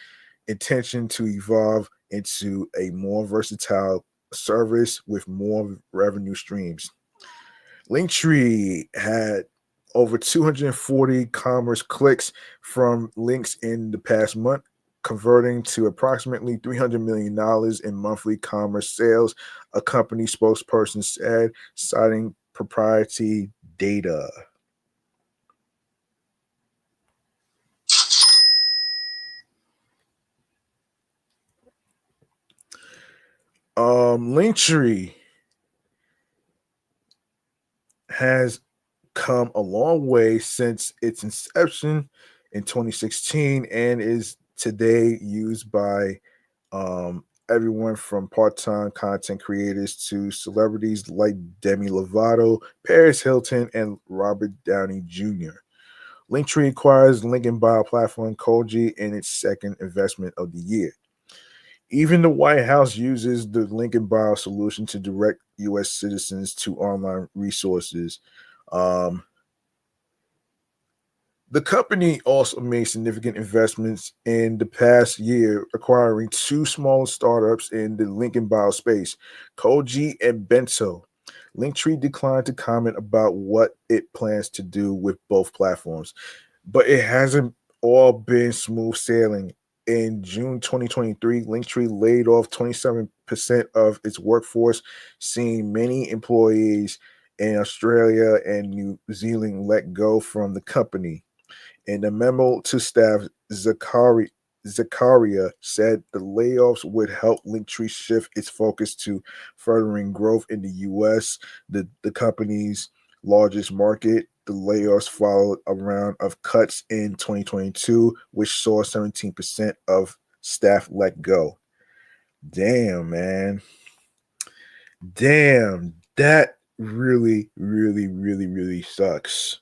Speaker 1: intention to evolve into a more versatile service with more revenue streams. Linktree had over 240 commerce clicks from links in the past month, converting to approximately $300 million in monthly commerce sales, a company spokesperson said, citing proprietary data. Linktree has come a long way since its inception in 2016 and is today used by everyone from part-time content creators to celebrities like Demi Lovato, Paris Hilton, and Robert Downey Jr. Linktree acquires Lincoln Bio platform Koji in its second investment of the year. Even the White House uses the Lincoln Bio solution to direct U.S. citizens to online resources. Um, the company also made significant investments in the past year, acquiring two small startups in the Lincoln Bio space, Koji and Bento. Linktree declined to comment about what it plans to do with both platforms, but it hasn't all been smooth sailing. In June 2023, Linktree laid off 27% of its workforce, seeing many employees in Australia and New Zealand let go from the company. In a memo to staff, Zakaria said the layoffs would help Linktree shift its focus to furthering growth in the U.S., the company's largest market. The layoffs followed a round of cuts in 2022, which saw 17% of staff let go. Damn, man. Damn. That really, really, really, really sucks.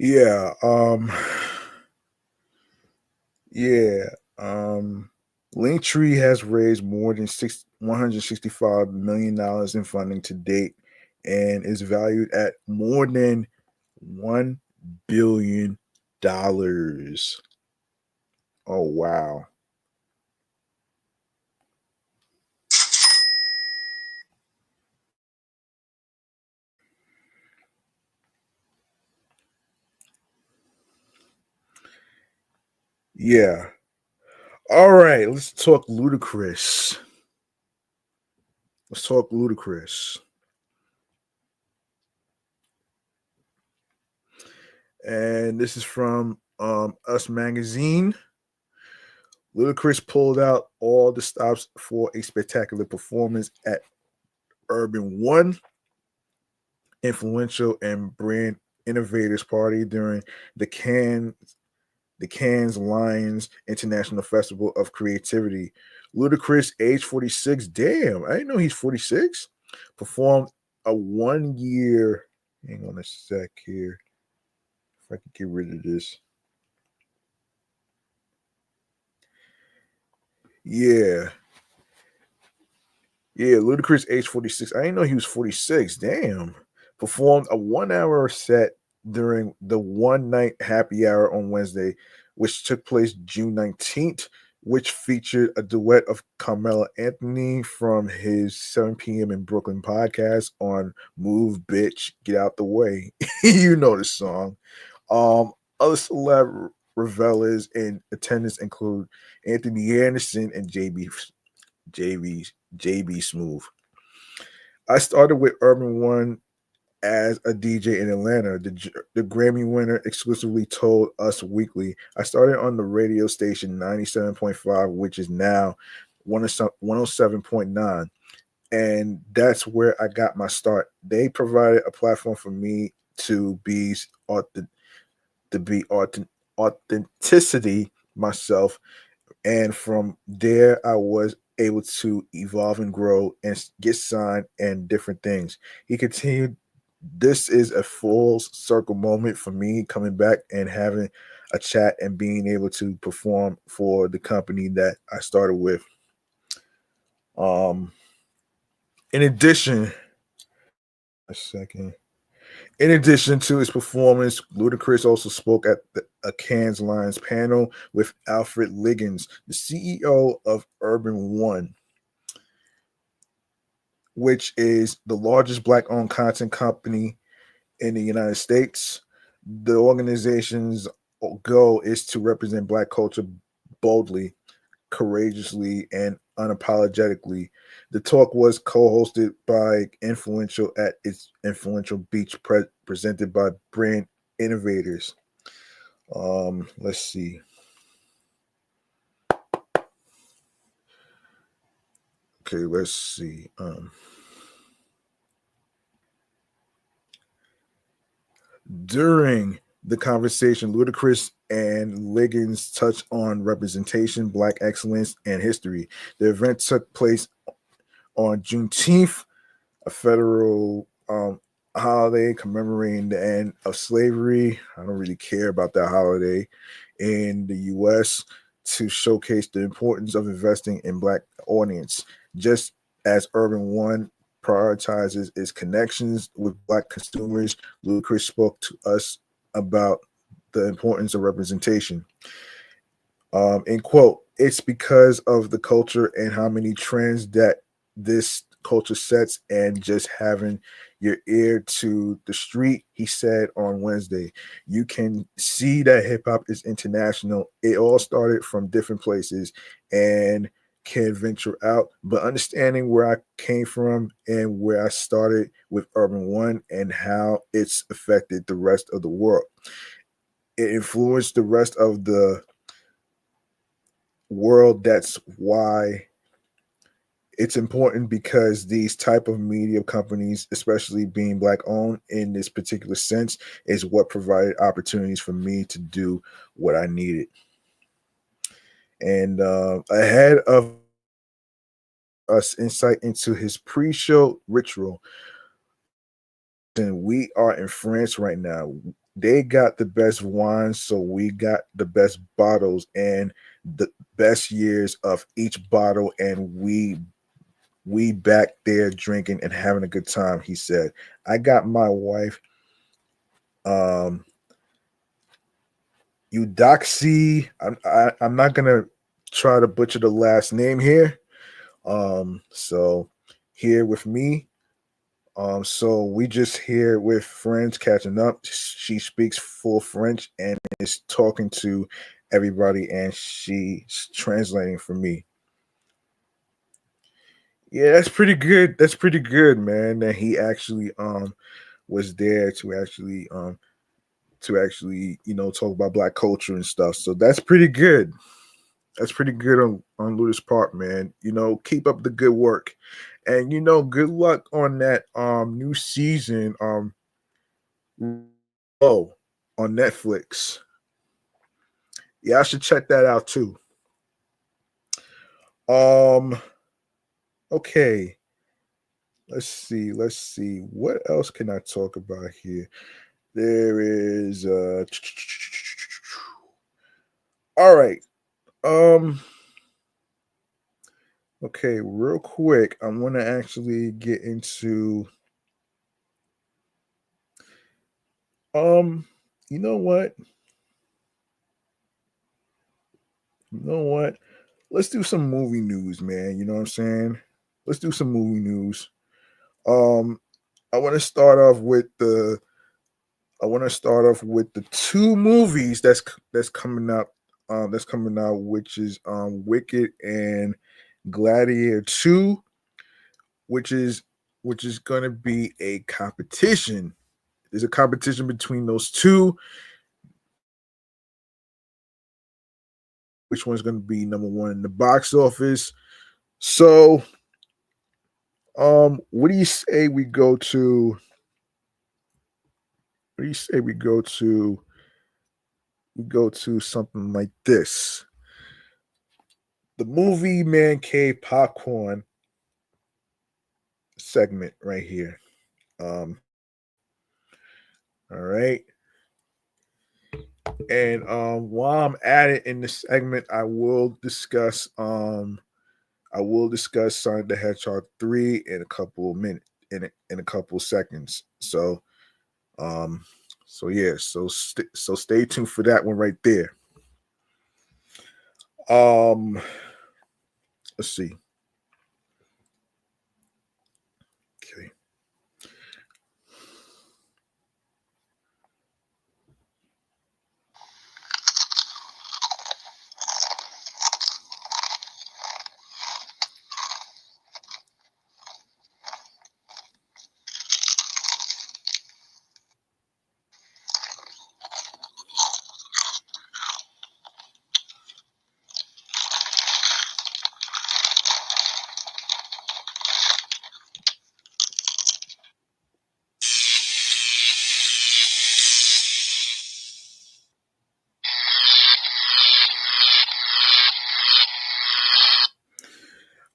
Speaker 1: Yeah. Yeah. Um, Linktree has raised more than $165 million in funding to date and is valued at more than $1 billion. Oh wow. Yeah. All right, let's talk Ludacris. Let's talk Ludacris. And this is from Us Magazine. Ludacris pulled out all the stops for a spectacular performance at Urban One, influential and brand innovators party during the Cannes Lions International Festival of Creativity. Ludacris, age 46, damn, I didn't know he's 46, performed a 1 year. Hang on a sec here. If I could get rid of this. Yeah. Yeah, Ludacris, age 46. I didn't know he was 46. Damn. Performed a 1 hour set during the one night happy hour on Wednesday, which took place June 19th, which featured a duet of Carmela Anthony from his 7 p.m. in Brooklyn podcast on Move Bitch, Get Out the Way. You know the song. Other celeb revelers in attendance include Anthony Anderson and JB JB Smooth. I started with Urban One as a DJ in Atlanta. The Grammy winner exclusively told Us Weekly. I started on the radio station 97.5, which is now 107.9. And that's where I got my start. They provided a platform for me to be authenticity myself, and from there I was able to evolve and grow and get signed and different things. He continued, this is a full circle moment for me coming back and having a chat and being able to perform for the company that I started with. um in addition a second In addition to his performance, Ludacris also spoke at a Cannes Lions panel with Alfred Liggins, the CEO of Urban One, which is the largest Black-owned content company in the United States. The organization's goal is to represent Black culture boldly, courageously, and unapologetically. The talk was co-hosted by Influential at its Influential Beach, presented by Brand Innovators. Let's see. Okay, let's see. During the conversation, Ludacris and Liggins touched on representation, Black excellence, and history. The event took place on Juneteenth, a federal holiday commemorating the end of slavery. I don't really care about that holiday in the US, to showcase the importance of investing in Black audience. Just as Urban One prioritizes its connections with Black consumers, Ludacris spoke to us about the importance of representation. In quote, it's because of the culture and how many trends that this culture sets, and just having your ear to the street, he said on Wednesday. You can see that hip hop is international. It all started from different places and can venture out, but understanding where I came from and where I started with Urban One and how it's affected the rest of the world. it influenced the rest of the world. That's why it's important, because these type of media companies, especially being black owned in this particular sense, is what provided opportunities for me to do what I needed. And ahead of us insight into his pre-show ritual, and we are in France right now. They got the best wines, so we got the best bottles and the best years of each bottle, and we back there drinking and having a good time. He said, "I got my wife, um, Eudoxie. I'm not gonna try to butcher the last name here. So here with me. So we just here with friends catching up. She speaks full French and is talking to everybody, and she's translating for me. Yeah, that's pretty good. That's pretty good, man. That he actually was there to actually talk about black culture and stuff. So that's pretty good. That's pretty good on Luda's part, man. Keep up the good work, and good luck on that new season. Oh, on Netflix. Yeah, I should check that out too. Um, okay. Let's see. Let's see. What else can I talk about here? There is all right. Um, okay, real quick. I want to actually get into you know what? You know what? Let's do some movie news, man. You know what I'm saying? Let's do some movie news. Um, I want to start off with the two movies that's coming out. Which is Wicked and Gladiator 2, which is going to be a competition. There's a competition between those two. Which one's going to be number one in the box office? So, what do you say we go to? What do you say we go to something like this? The movie Man Cave Popcorn segment right here. Um, all right. And while I'm at it in this segment, I will discuss Sonic the Hedgehog 3 in a couple of minutes, in a couple of seconds. Um yeah, so stay tuned for that one right there. Um let's see. Okay.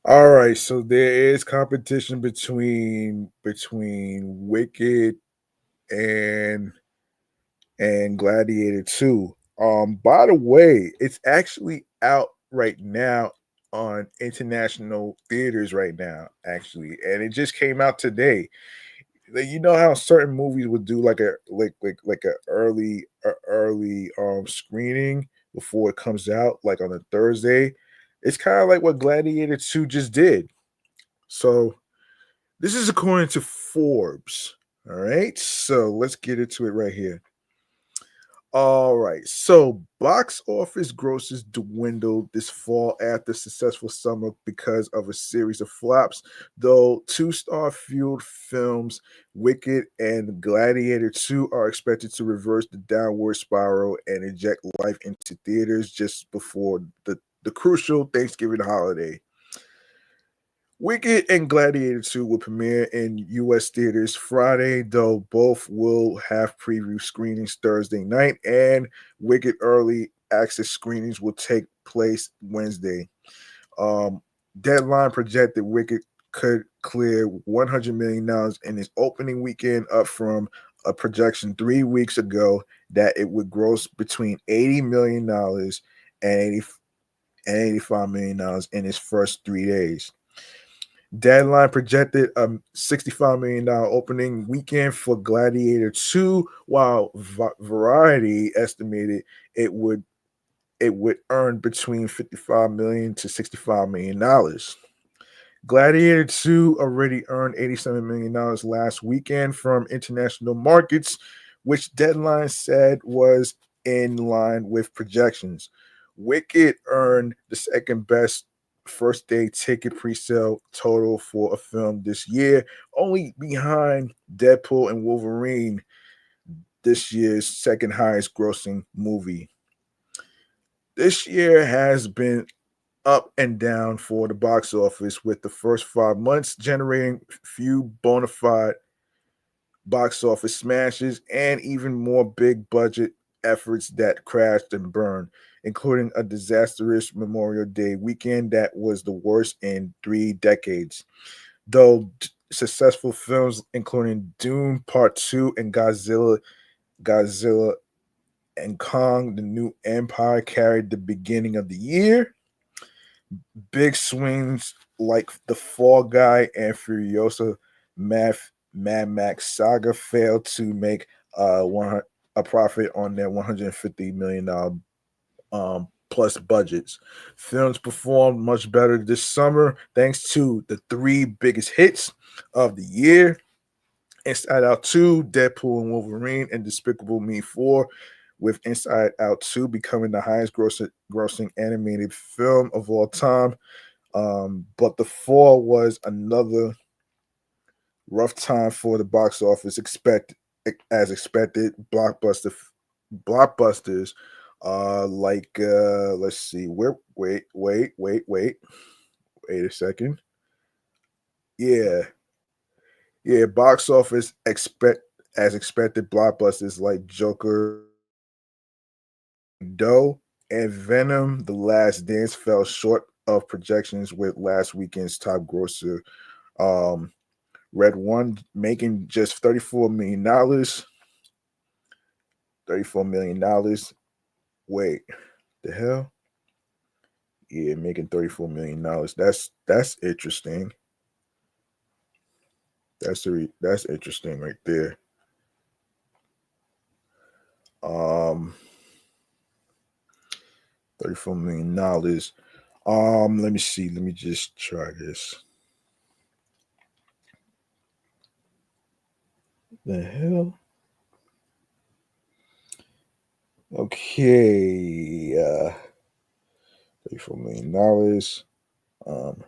Speaker 1: All right, so there is competition between Wicked and Gladiator 2. By the way, it's actually out right now on international theaters right now, actually, and it just came out today. Like, you know how certain movies would do like a early screening before it comes out, like on a Thursday. It's kind of like what Gladiator 2 just did. So this is according to Forbes. All right, so let's get into it right here. All right. So box office grosses dwindled this fall after successful summer because of a series of flops, though two-star fueled films Wicked and Gladiator 2 are expected to reverse the downward spiral and inject life into theaters just before the crucial Thanksgiving holiday. Wicked and Gladiator 2 will premiere in U.S. theaters Friday, though both will have preview screenings Thursday night, and Wicked early access screenings will take place Wednesday. Um, Deadline projected Wicked could clear $100 million in its opening weekend, up from a projection 3 weeks ago that it would gross between $80 million and 80 and $85 million in its first 3 days. Deadline projected a $65 million opening weekend for Gladiator 2, while Variety estimated it would it would earn between $55 million to $65 million. Gladiator 2 already earned $87 million last weekend from international markets, which Deadline said was in line with projections. Wicked earned the second best first day ticket pre-sale total for a film this year, only behind Deadpool and Wolverine, this year's second highest grossing movie. This year has been up and down for the box office, with the first 5 months generating few bona fide box office smashes and even more big budget efforts that crashed and burned, including a disastrous Memorial Day weekend that was the worst in 3 decades. Though successful films including Dune Part 2 and Godzilla and Kong the New Empire carried the beginning of the year, big swings like the Fall Guy and Furiosa Mad, Mad Max saga failed to make a profit on their $150 million plus budgets. Films performed much better this summer thanks to the three biggest hits of the year: Inside Out 2, Deadpool and Wolverine, and Despicable Me 4, with Inside Out 2 becoming the highest grossing animated film of all time. But the fall was another rough time for the box office. As expected, blockbusters, let's see, wait a second. Yeah, yeah, box office expected blockbusters like Joker, Doe, and Venom: The Last Dance fell short of projections, with last weekend's top grosser um Red One making just $34 million. $34 million. Wait, the hell? Yeah, making $34 million. That's interesting. That's interesting right there. Um, $34 million. Let me see. Let me just try this. The hell? Okay. $34 million. Um,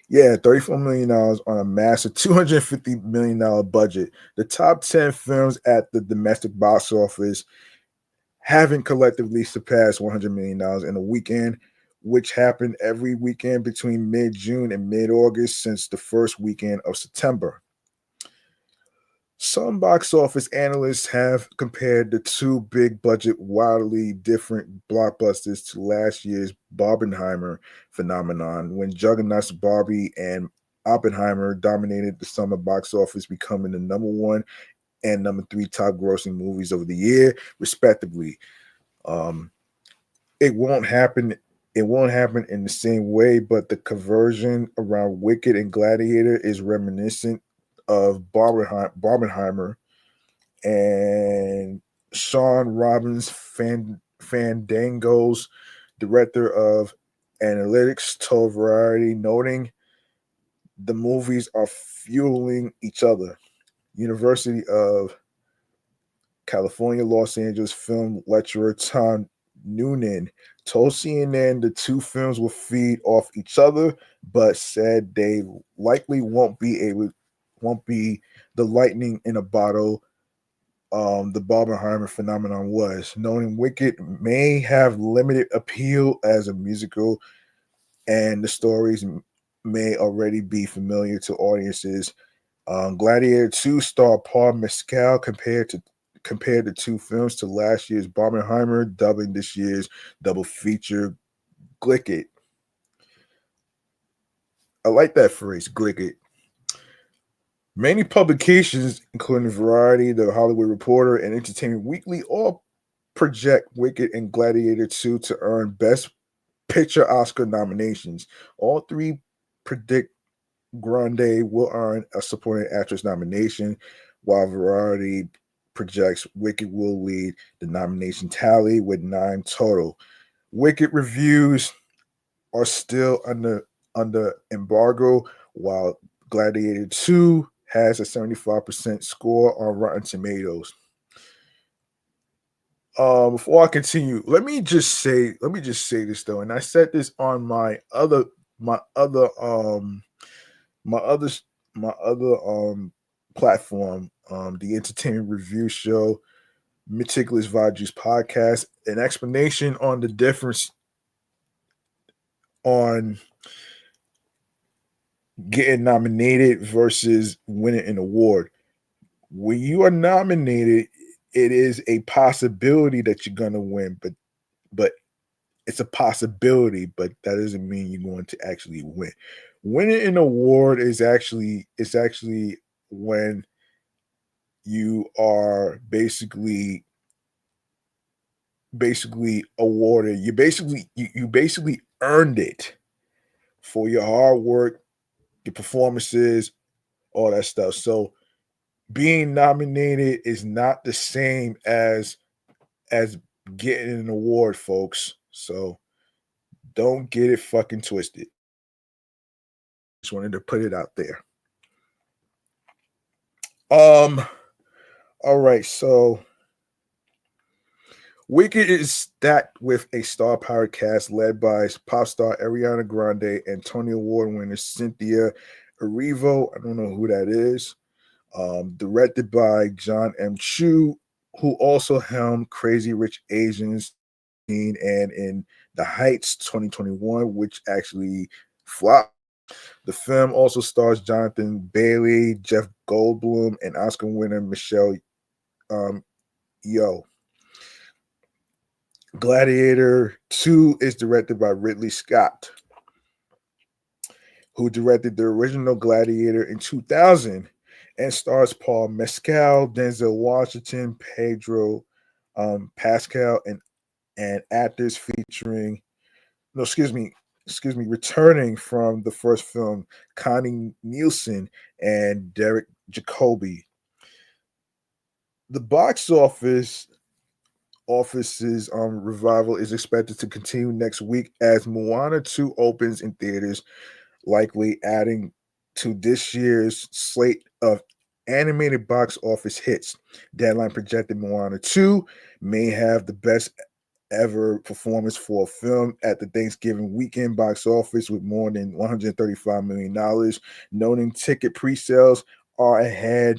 Speaker 1: yeah, $34 million on a massive $250 million budget. The top 10 films at the domestic box office haven't collectively surpassed $100 million in a weekend, which happened every weekend between mid June and mid August since the first weekend of September. Some box office analysts have compared the two big budget, wildly different blockbusters to last year's Barbenheimer phenomenon, when juggernauts Barbie and Oppenheimer dominated the summer box office, becoming the number one and number three top grossing movies of the year, respectively. Um, it won't happen. It won't happen in the same way, but the conversion around Wicked and Gladiator is reminiscent of Barbenheimer, and Sean Robbins Fandango's director of analytics told Variety, noting the movies are fueling each other. University of California, Los Angeles film lecturer Tom Noonan told CNN the two films will feed off each other, but said they likely won't be the lightning in a bottle the Barbenheimer phenomenon was. Knowing Wicked may have limited appeal as a musical, and the stories may already be familiar to audiences. Gladiator 2 star Paul Mescal compared the two films to last year's Barbenheimer, dubbing this year's double feature Glicket. I like that phrase, Glicket. Many publications, including Variety, The Hollywood Reporter, and Entertainment Weekly, all project Wicked and Gladiator 2 to earn Best Picture Oscar nominations. All three predict Grande will earn a supporting actress nomination, while Variety projects Wicked will lead the nomination tally with 9 total. Wicked reviews are still under embargo, while Gladiator 2 has a 75% score on Rotten Tomatoes. Before I continue, let me just say this though, and I said this on my other my other my other platform, the Entertainment Review Show, Meticulous Vaju's podcast, an explanation on the difference on getting nominated versus winning an award. When you are nominated, it is a possibility that you're gonna win, but it's a possibility, but that doesn't mean you're going to actually win. Winning an award is actually when you are basically awarded. You basically earned it for your hard work, your performances, all that stuff. So being nominated is not the same as getting an award, folks. So don't get it fucking twisted. Just wanted to put it out there. All right, so Wicked is stacked with a star-powered cast led by pop star Ariana Grande and Tony Award winner Cynthia Erivo. I don't know who that is. Directed by John M. Chu, who also helmed Crazy Rich Asians and in The Heights 2021, which actually flopped. The film also stars Jonathan Bailey, Jeff Goldblum, and Oscar winner Michelle Yeoh. Gladiator 2 is directed by Ridley Scott, who directed the original Gladiator in 2000 and stars Paul Mescal, Denzel Washington, Pedro Pascal, and actors returning from the first film, Connie Nielsen and Derek Jacobi. The box office's revival is expected to continue next week as Moana 2 opens in theaters, likely adding to this year's slate of animated box office hits. Deadline projected Moana 2 may have the best ever performance for a film at the Thanksgiving weekend box office with more than $135 million, noting ticket pre-sales are ahead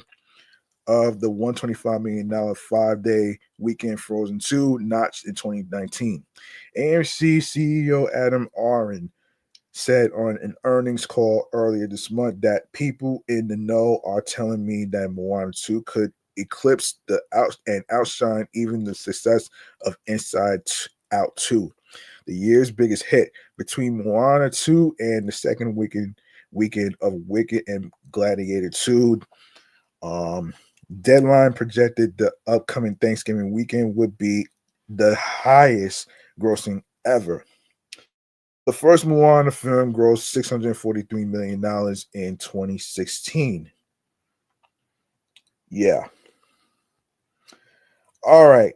Speaker 1: of the $125 million 5-day weekend Frozen 2 notched in 2019. AMC CEO Adam Aron said on an earnings call earlier this month that people in the know are telling me that Moana 2 could eclipse and outshine even the success of Inside Out 2, the year's biggest hit. Between Moana 2 and the second weekend of Wicked and Gladiator 2, Deadline projected the upcoming Thanksgiving weekend would be the highest grossing ever. The first Moana film grossed $643 million in 2016. Yeah. All right.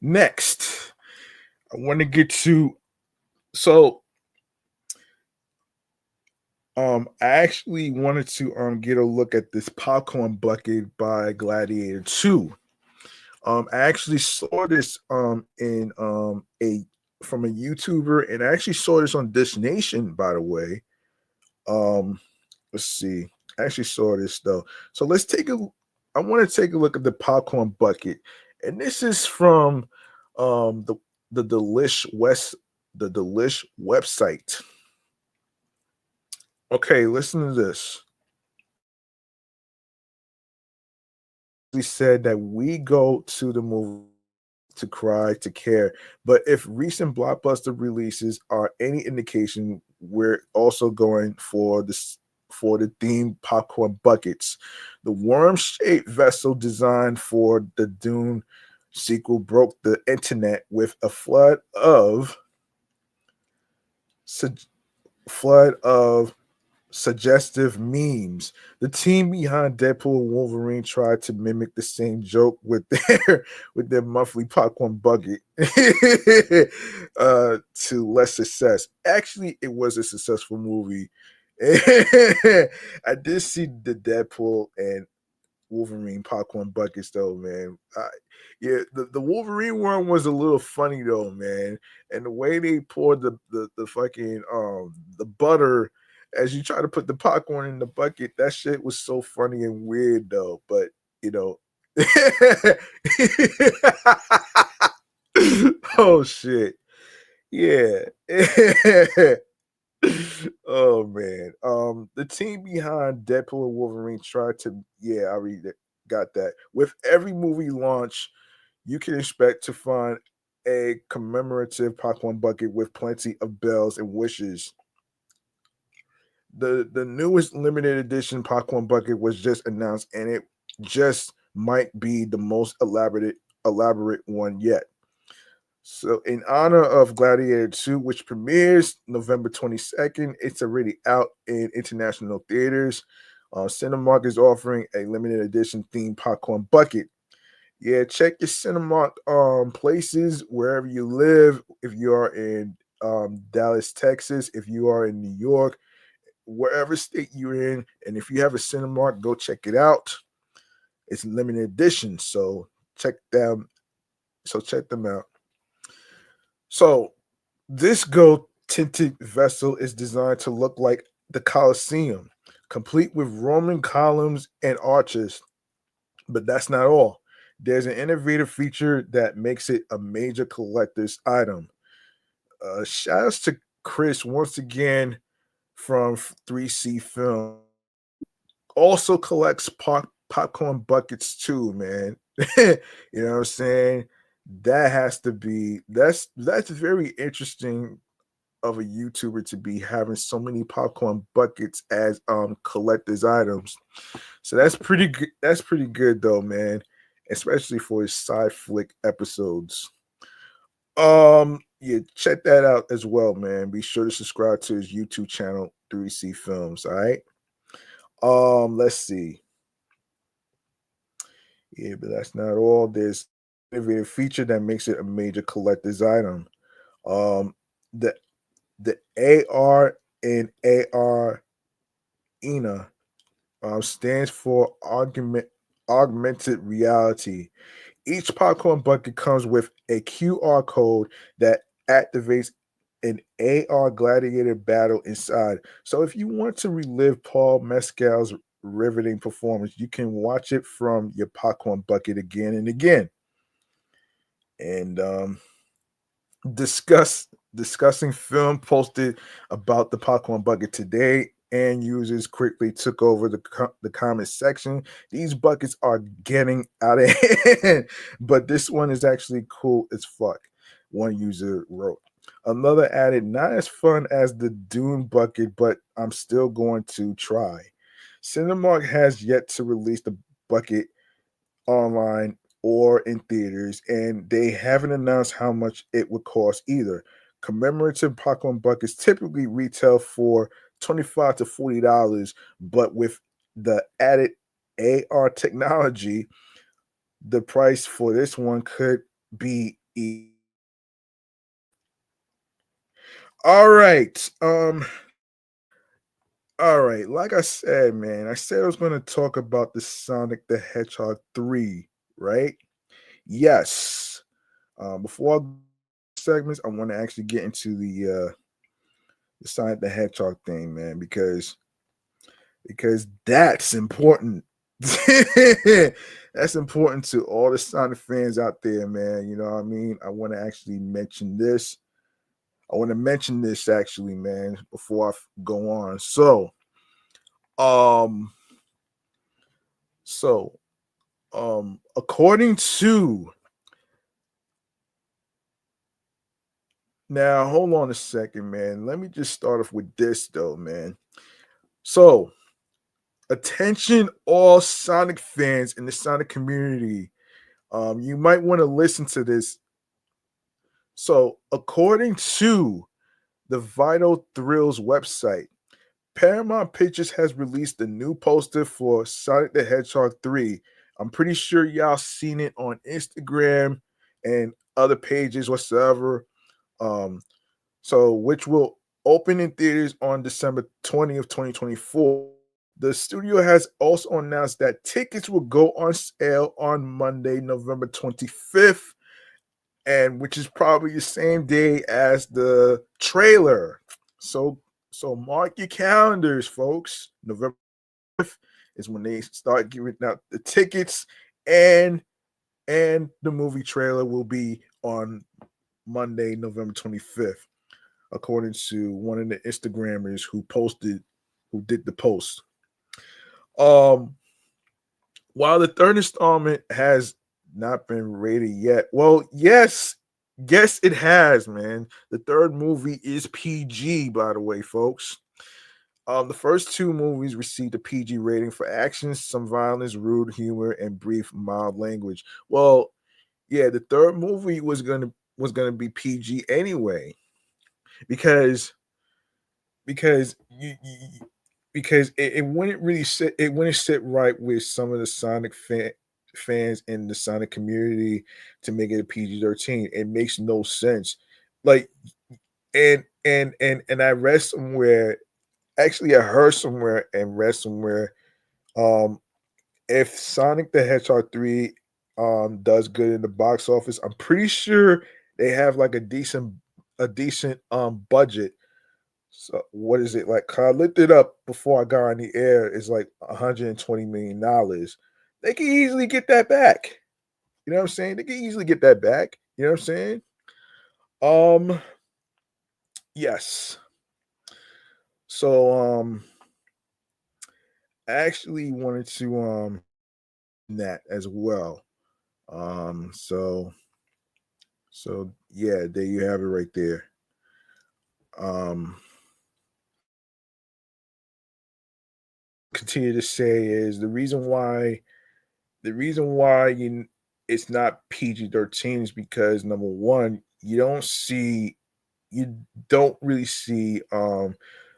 Speaker 1: Next, I want to get to I actually wanted to get a look at this popcorn bucket by Gladiator 2. I actually saw this in a from a YouTuber, and I actually saw this on Dish Nation, by the way. Um, let's see. I actually saw this though. So let's take a I want to take a look at the popcorn bucket. And this is from um the the Delish West the Delish website. Okay, listen to this. We said that we go to the movie to cry, to care. But if recent blockbuster releases are any indication, we're also going for this for the themed popcorn buckets. The worm-shaped vessel designed for the Dune sequel broke the internet with a su- flood of suggestive memes. The team behind Deadpool and Wolverine tried to mimic the same joke with their with their monthly popcorn bucket to less success. Actually, it was a successful movie. I did see the Deadpool and Wolverine popcorn buckets though, man. Yeah, the Wolverine one was a little funny though, man. And the way they poured the fucking the butter as you try to put the popcorn in the bucket, that shit was so funny and weird though. But you know, oh shit, yeah. Oh man. The team behind Deadpool and Wolverine tried to I read it. Got that. With every movie launch, you can expect to find a commemorative popcorn bucket with plenty of bells and wishes. The newest limited edition popcorn bucket was just announced, and it just might be the most elaborate one yet. So, in honor of Gladiator 2, which premieres November 22nd, it's already out in international theaters. Cinemark is offering a limited edition themed popcorn bucket. Yeah, check your Cinemark places wherever you live. If you are in Dallas, Texas, if you are in New York, wherever state you're in, and if you have a Cinemark, go check it out. It's limited edition, so check them. So check them out. So this gold tinted vessel is designed to look like the Colosseum, complete with Roman columns and arches. But that's not all. There's an innovative feature that makes it a major collector's item. Shout outs to Chris once again from 3C Film. Also collects popcorn buckets too, man. You know what I'm saying? That has to be that's very interesting of a YouTuber to be having so many popcorn buckets as collector's items. So that's pretty good. That's pretty good though, man. Especially for his side flick episodes. Yeah, check that out as well, man. Be sure to subscribe to his YouTube channel, 3C Films. All right. Let's see. Yeah, but that's not all. There's an innovative feature that makes it a major collector's item. Um, the the AR and AR ENA stands for augmented reality. Each popcorn bucket comes with a QR code that activates an AR gladiator battle inside. So if you want to relive Paul Mescal's riveting performance, you can watch it from your popcorn bucket again and again. And discussing film posted about the popcorn bucket today, and users quickly took over the comment section. These buckets are getting out of hand, but this one is actually cool as fuck. One user wrote. Another added, not as fun as the Dune bucket, but I'm still going to try. Cinemark has yet to release the bucket online or in theaters, and they haven't announced how much it would cost either. Commemorative popcorn buckets typically retail for $25 to $40, but with the added AR technology, the price for this one could be all right. All right, like I said, man, I said I was going to talk about the Sonic the Hedgehog 3, right? Yes. Before I segments, I want to actually get into the Sonic the Hedgehog thing, man, because that's important. That's important to all the Sonic fans out there, man. You know what I mean? I want to actually mention this. I want to mention this actually, man, before go on. Um, so, according to now, hold on a second, man. Let me just start off with this though, man. So, attention, all Sonic fans in the Sonic community. You might want to listen to this. So, according to the Vital Thrills website, Paramount Pictures has released a new poster for Sonic the Hedgehog 3. I'm pretty sure y'all seen it on Instagram and other pages whatsoever. Um, so which will open in theaters on December 20th, 2024. The studio has also announced that tickets will go on sale on Monday, November 25th, and which is probably the same day as the trailer. So mark your calendars, folks. November 5th is when they start giving out the tickets, and the movie trailer will be on Monday, November 25th, according to one of the Instagrammers who did the post. Um, while the third installment has not been rated yet, well, yes, it has, man. The third movie is PG, by the way, folks. The first two movies received a PG rating for action, some violence, rude humor, and brief mild language. Well, yeah, the third movie was gonna be PG anyway, because because because it wouldn't really sit right with some of the fans in the Sonic community to make it a PG-13. It makes no sense. Like, and I read somewhere, actually I heard somewhere and read somewhere, um if Sonic the Hedgehog 3 does good in the box office, I'm pretty sure they have like a decent budget. So what is it like? I looked it up before I got on the air. It's like $120 million. They can easily get that back. You know what I'm saying? They can easily get that back. You know what I'm saying? Um, yes. So I actually wanted to that as well. Um, so yeah, there you have it right there. Um, continue to say is the reason why it's not PG-13 is because number one, you don't really see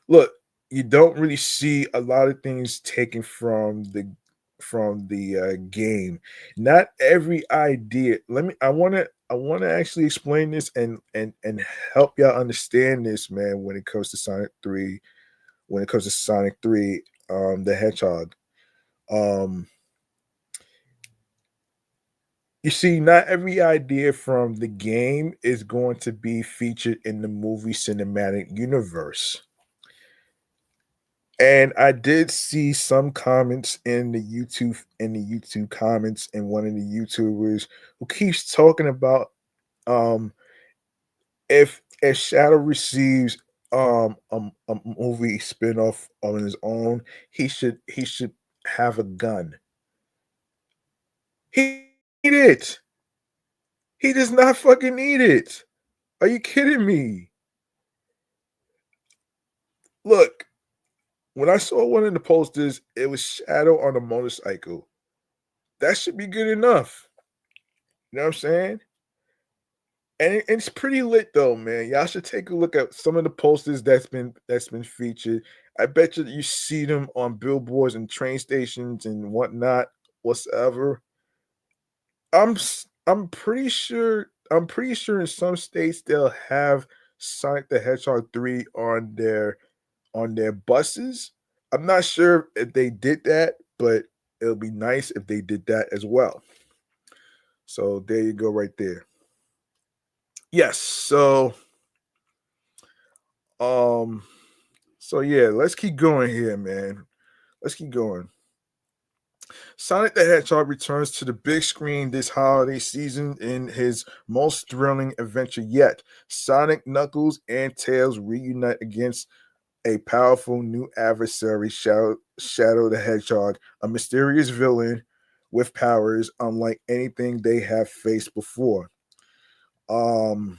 Speaker 1: look, you don't really see a lot of things taken from the game. Not every idea. I want to actually explain this and help y'all understand this, man, when it comes to Sonic 3, the Hedgehog. Um You see, not every idea from the game is going to be featured in the movie cinematic universe. And I did see some comments in the YouTube comments, and one of the YouTubers who keeps talking about, um if Shadow receives a movie spinoff on his own, he should have a gun. He need it. He does not fucking need it. Are you kidding me? Look, when I saw one of the posters, it was Shadow on a motorcycle. That should be good enough. You know what I'm saying? And it's pretty lit though, man. Y'all should take a look at some of the posters that's been featured. I bet you see them on billboards and train stations and whatnot, whatsoever. I'm pretty sure in some states they'll have Sonic the Hedgehog 3 on their buses, I'm not sure if they did that, but it'll be nice if they did that as well. So there you go, right there. Yes. Um, so yeah, let's keep going here, man. Let's keep going. Sonic the Hedgehog returns to the big screen this holiday season in his most thrilling adventure yet. Sonic, Knuckles, and Tails reunite against a powerful new adversary, Shadow the Hedgehog, a mysterious villain with powers unlike anything they have faced before. Um,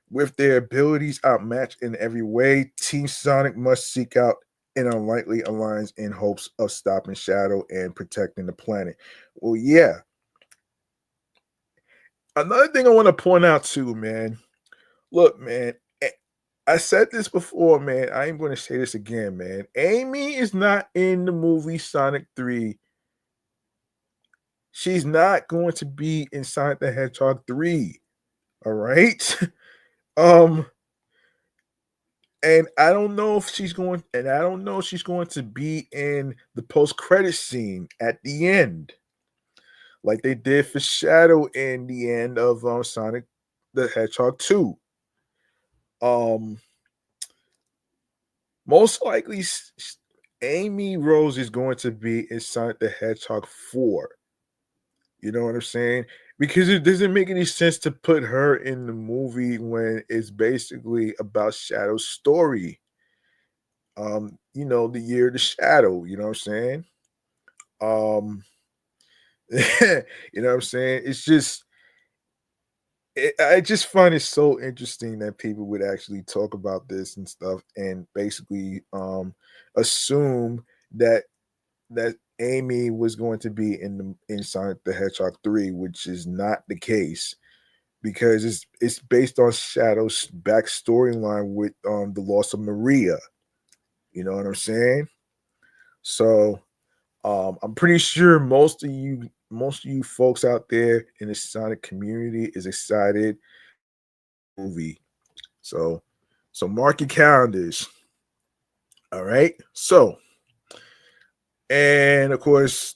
Speaker 1: with their abilities outmatched in every way, Team Sonic must seek out an unlikely alliance in hopes of stopping Shadow and protecting the planet. Well, yeah. Another thing I want to point out too, man. Look, man, I said this before, man. I ain't going to say this again, man. Amy is not in the movie Sonic 3. She's not going to be in Sonic the Hedgehog 3. All right. um, and I don't know if she's going, and I don't know if she's going to be in the post-credit scene at the end, like they did for Shadow in the end of Sonic the Hedgehog 2. Um, Most likely, Amy Rose is going to be in Sonic the Hedgehog 4. You know what I'm saying? Because it doesn't make any sense to put her in the movie when it's basically about Shadow's story. The year of the Shadow, you know what I'm saying? Um, you know what I'm saying? It's just I just find it so interesting that people would actually talk about this and stuff and basically assume that Amy was going to be in Sonic the Hedgehog 3, which is not the case because it's based on Shadow's back storyline with the loss of Maria. You know what I'm saying? So I'm pretty sure most of you folks out there in the Sonic community is excited movie. So mark your calendars. All right. So, and of course,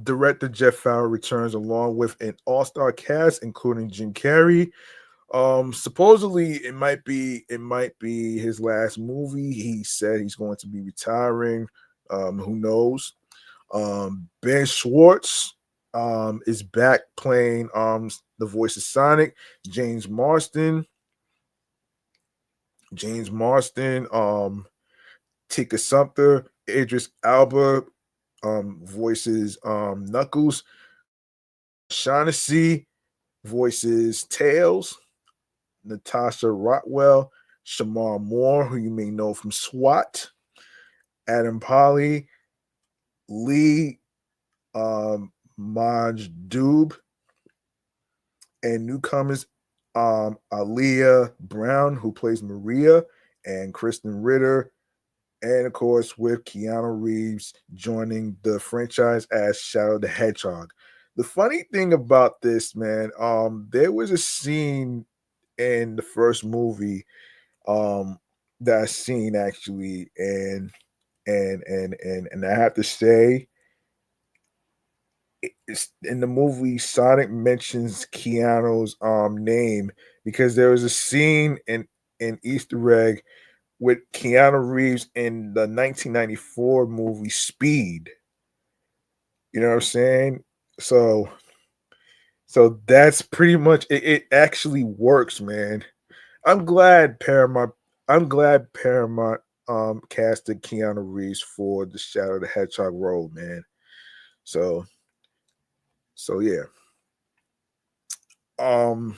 Speaker 1: director Jeff Fowler returns along with an all-star cast, including Jim Carrey. Supposedly it might be his last movie. He said he's going to be retiring. Who knows? Ben Schwartz is back playing the voice of Sonic. James Marston, Tika Sumpter, Idris Elba voices Knuckles, Shaughnessy voices Tails, Natasha Rotwell, Shamar Moore, who you may know from SWAT, Adam Polly, Lee Majdub, and newcomers Aaliyah Brown, who plays Maria, and Kristen Ritter, and of course with Keanu Reeves joining the franchise as Shadow the Hedgehog. The funny thing about this, man, there was a scene in the first movie that I seen actually, and I have to say, it's in the movie Sonic mentions Keanu's name because there was a scene in Easter egg with Keanu Reeves in the 1994 movie Speed. You know what I'm saying? So that's pretty much it. It actually works, man. I'm glad Paramount. I'm glad Paramount casted Keanu Reeves for the Shadow the Hedgehog role, man. So yeah. Um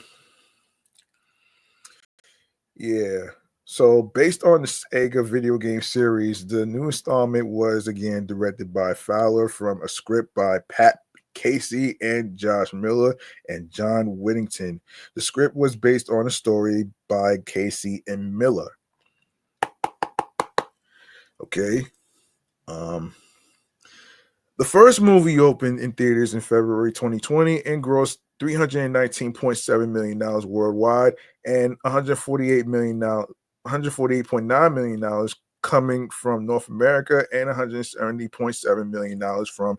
Speaker 1: yeah. So based on the Sega video game series, the new installment was again directed by Fowler from a script by Pat Casey and Josh Miller and John Whittington. The script was based on a story by Casey and Miller. Okay. The first movie opened in theaters in February 2020 and grossed $319.7 million worldwide and $148.9 million coming from North America and $170.7 million from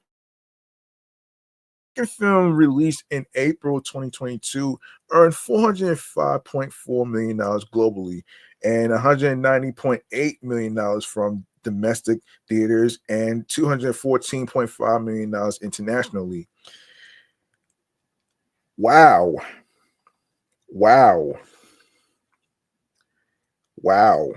Speaker 1: film released in April 2022, earned $405.4 million globally and $190.8 million from domestic theaters and $214.5 million internationally. Wow. Wow. Wow.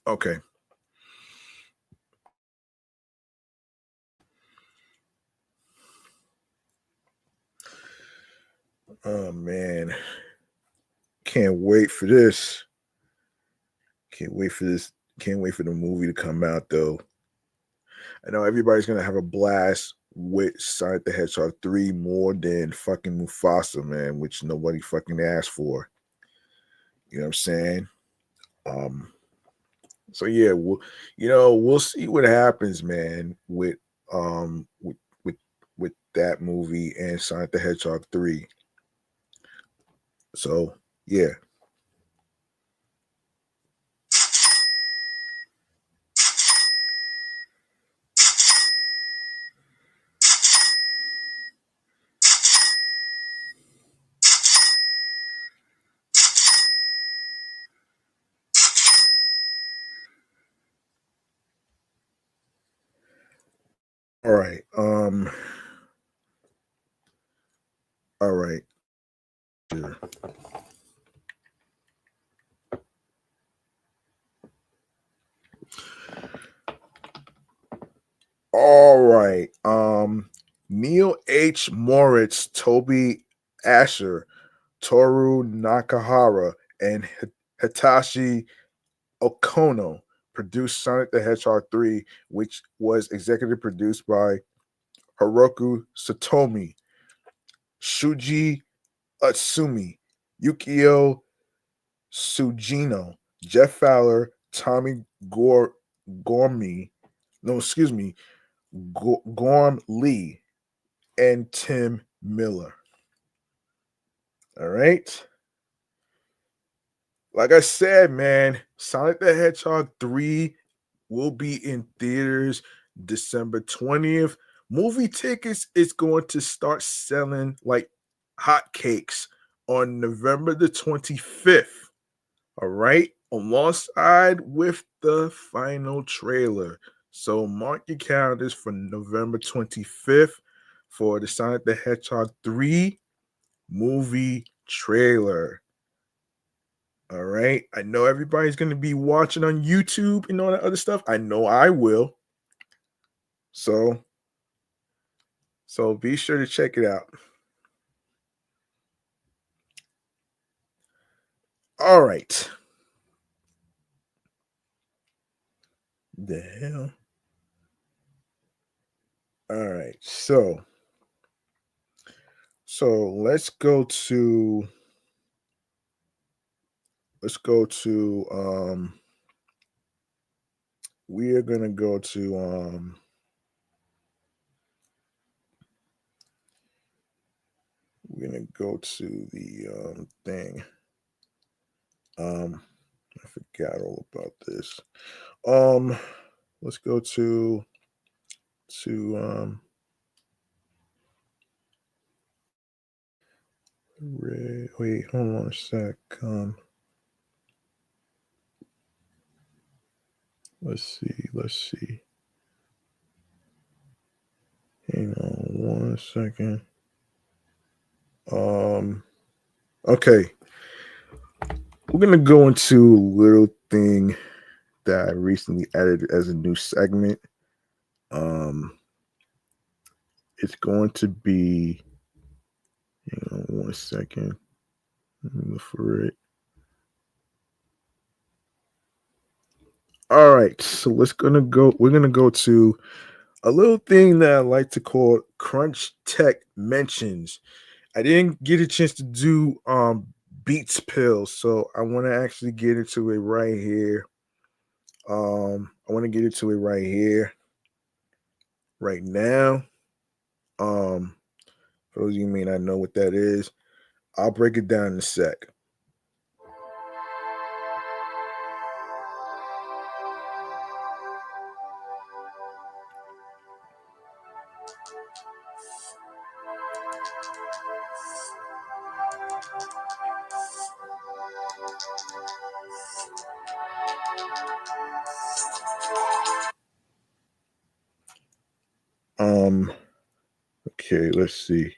Speaker 1: Okay. Oh man. Can't wait for this. Can't wait for this. Can't wait for the movie to come out though. I know everybody's gonna have a blast with Sonic the Hedgehog 3 more than fucking Mufasa, man, which nobody fucking asked for. You know what I'm saying? So yeah, we'll see what happens, man, with that movie and Sonic the Hedgehog 3. So yeah. All right. All right. Sure. All right. Neil H. Moritz, Toby Asher, Toru Nakahara, and Hitachi Okono produced Sonic the Hedgehog 3, which was executive produced by Hiroku Satomi, Shuji Utsumi, Yukio Sugino, Jeff Fowler, Tommy Gormy, no, excuse me, Gorm Lee, and Tim Miller. All right. Like I said, man, Sonic the Hedgehog 3 will be in theaters December 20th. Movie tickets is going to start selling like hotcakes on November the 25th. All right. Alongside with the final trailer. So mark your calendars for November 25th for the Sonic the Hedgehog 3 movie trailer. All right. I know everybody's going to be watching on YouTube and all that other stuff. I know I will. So be sure to check it out. All right. The hell? All right. So let's go to we are going to go to we're going to go to the thing. I forgot all about this. Let's go to wait, hold on a sec. Let's see. Hang on 1 second. Okay. We're gonna go into a little thing that I recently added as a new segment. It's going to be, hang on 1 second. Let me look for it. All right, so we're gonna go to a little thing that I like to call Crunch Tech Mentions. I didn't get a chance to do Beats Pills, so I want to actually get into it right here. I want to get into it right here, right now. Um, for those of you who may not know what that is, I'll break it down in a sec. Um, okay, let's see.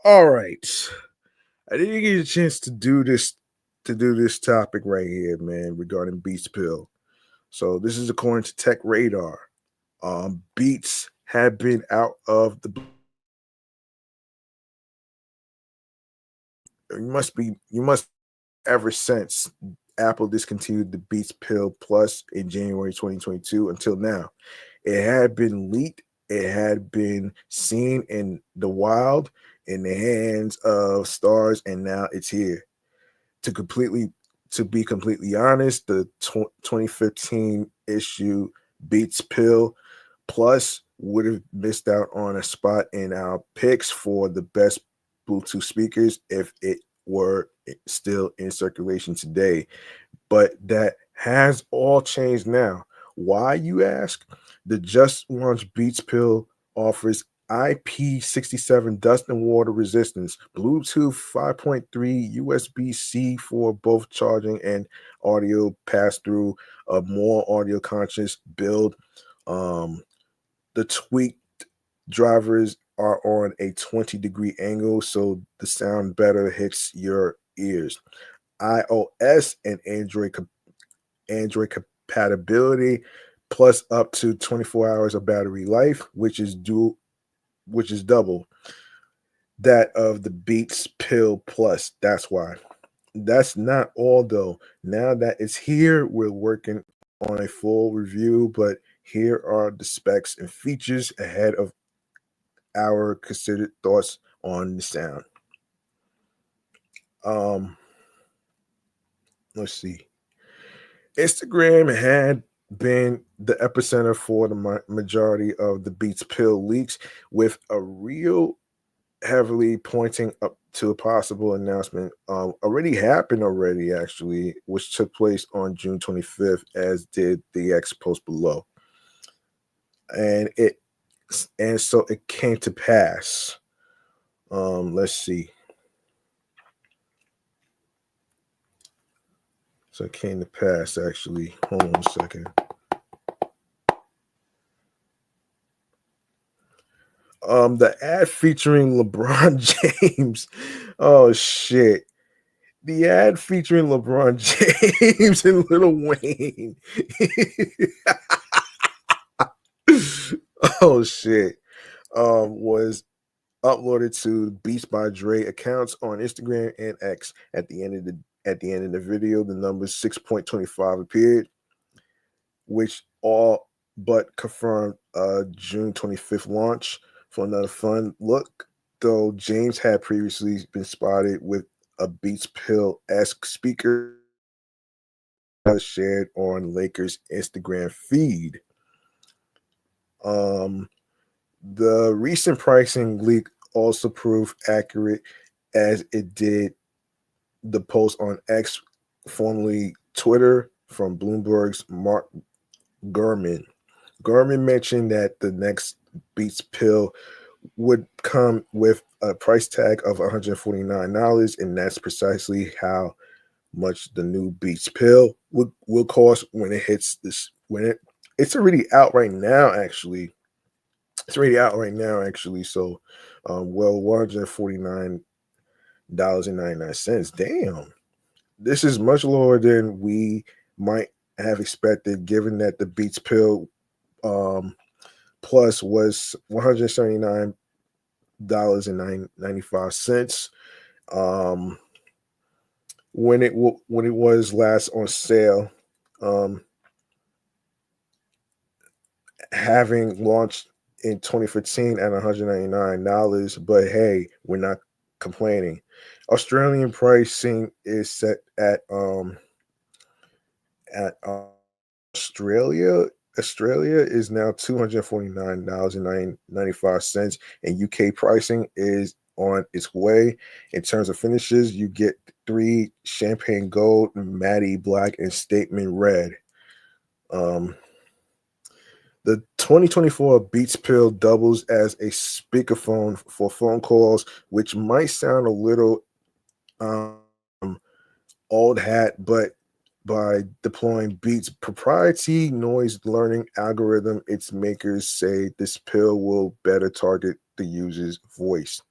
Speaker 1: All right. I didn't get a chance to do this topic right here, man, regarding Beats Pill. So this is according to Tech Radar. Beats have been out of the you must ever since Apple discontinued the Beats Pill Plus in January 2022 until now. It had been leaked, it had been seen in the wild in the hands of stars, and now it's here. To completely to be completely honest, the 2015 issue Beats Pill Plus would have missed out on a spot in our picks for the best Bluetooth speakers if it were still in circulation today. But that has all changed now. Why, you ask? The just launched Beats Pill offers IP67 dust and water resistance, Bluetooth 5.3, USB-C for both charging and audio pass through, a more audio conscious build. Um, the tweaked drivers are on a 20-degree angle, so the sound better hits your ears. iOS and Android compatibility, plus up to 24 hours of battery life, which is double that of the Beats Pill Plus. That's why. That's not all though. Now that it's here, we're working on a full review, but here are the specs and features ahead of our considered thoughts on the sound. Um, let's see. Instagram had been the epicenter for the majority of the Beats Pill leaks, with a real heavily pointing up to a possible announcement already happened already, actually, which took place on June 25th, as did the X post below. And so it came to pass. Let's see. So it came to pass, actually. Hold on a second. The ad featuring LeBron James. Oh shit. The ad featuring LeBron James and Lil Wayne. Oh shit. Was uploaded to Beats by Dre accounts on Instagram and X. At the end of the video, the number 6.25 appeared, which all but confirmed June 25th launch. For another fun look, though, James had previously been spotted with a Beats Pill-esque speaker shared on Lakers Instagram feed. The recent pricing leak also proved accurate, as it did the post on X, formerly Twitter, from Bloomberg's Mark Gurman. Gurman mentioned that the next Beats Pill would come with a price tag of $149, and that's precisely how much the new Beats Pill will cost when it hits this. It's already out right now, actually. It's already out right now, actually. So, well, $149.99. Damn, this is much lower than we might have expected, given that the Beats Pill Plus was $179.95 when it was last on sale. Um,
Speaker 2: having launched in 2015 at $199. But hey, we're not complaining. Australian pricing is set at Australia. Australia is now $249.95, and UK pricing is on its way. In terms of finishes, you get three champagne gold, matty black, and statement red. Um, the 2024 Beats Pill doubles as a speakerphone for phone calls, which might sound a little um, old hat, but by deploying Beats' proprietary noise learning algorithm, its makers say this pill will better target the user's voice.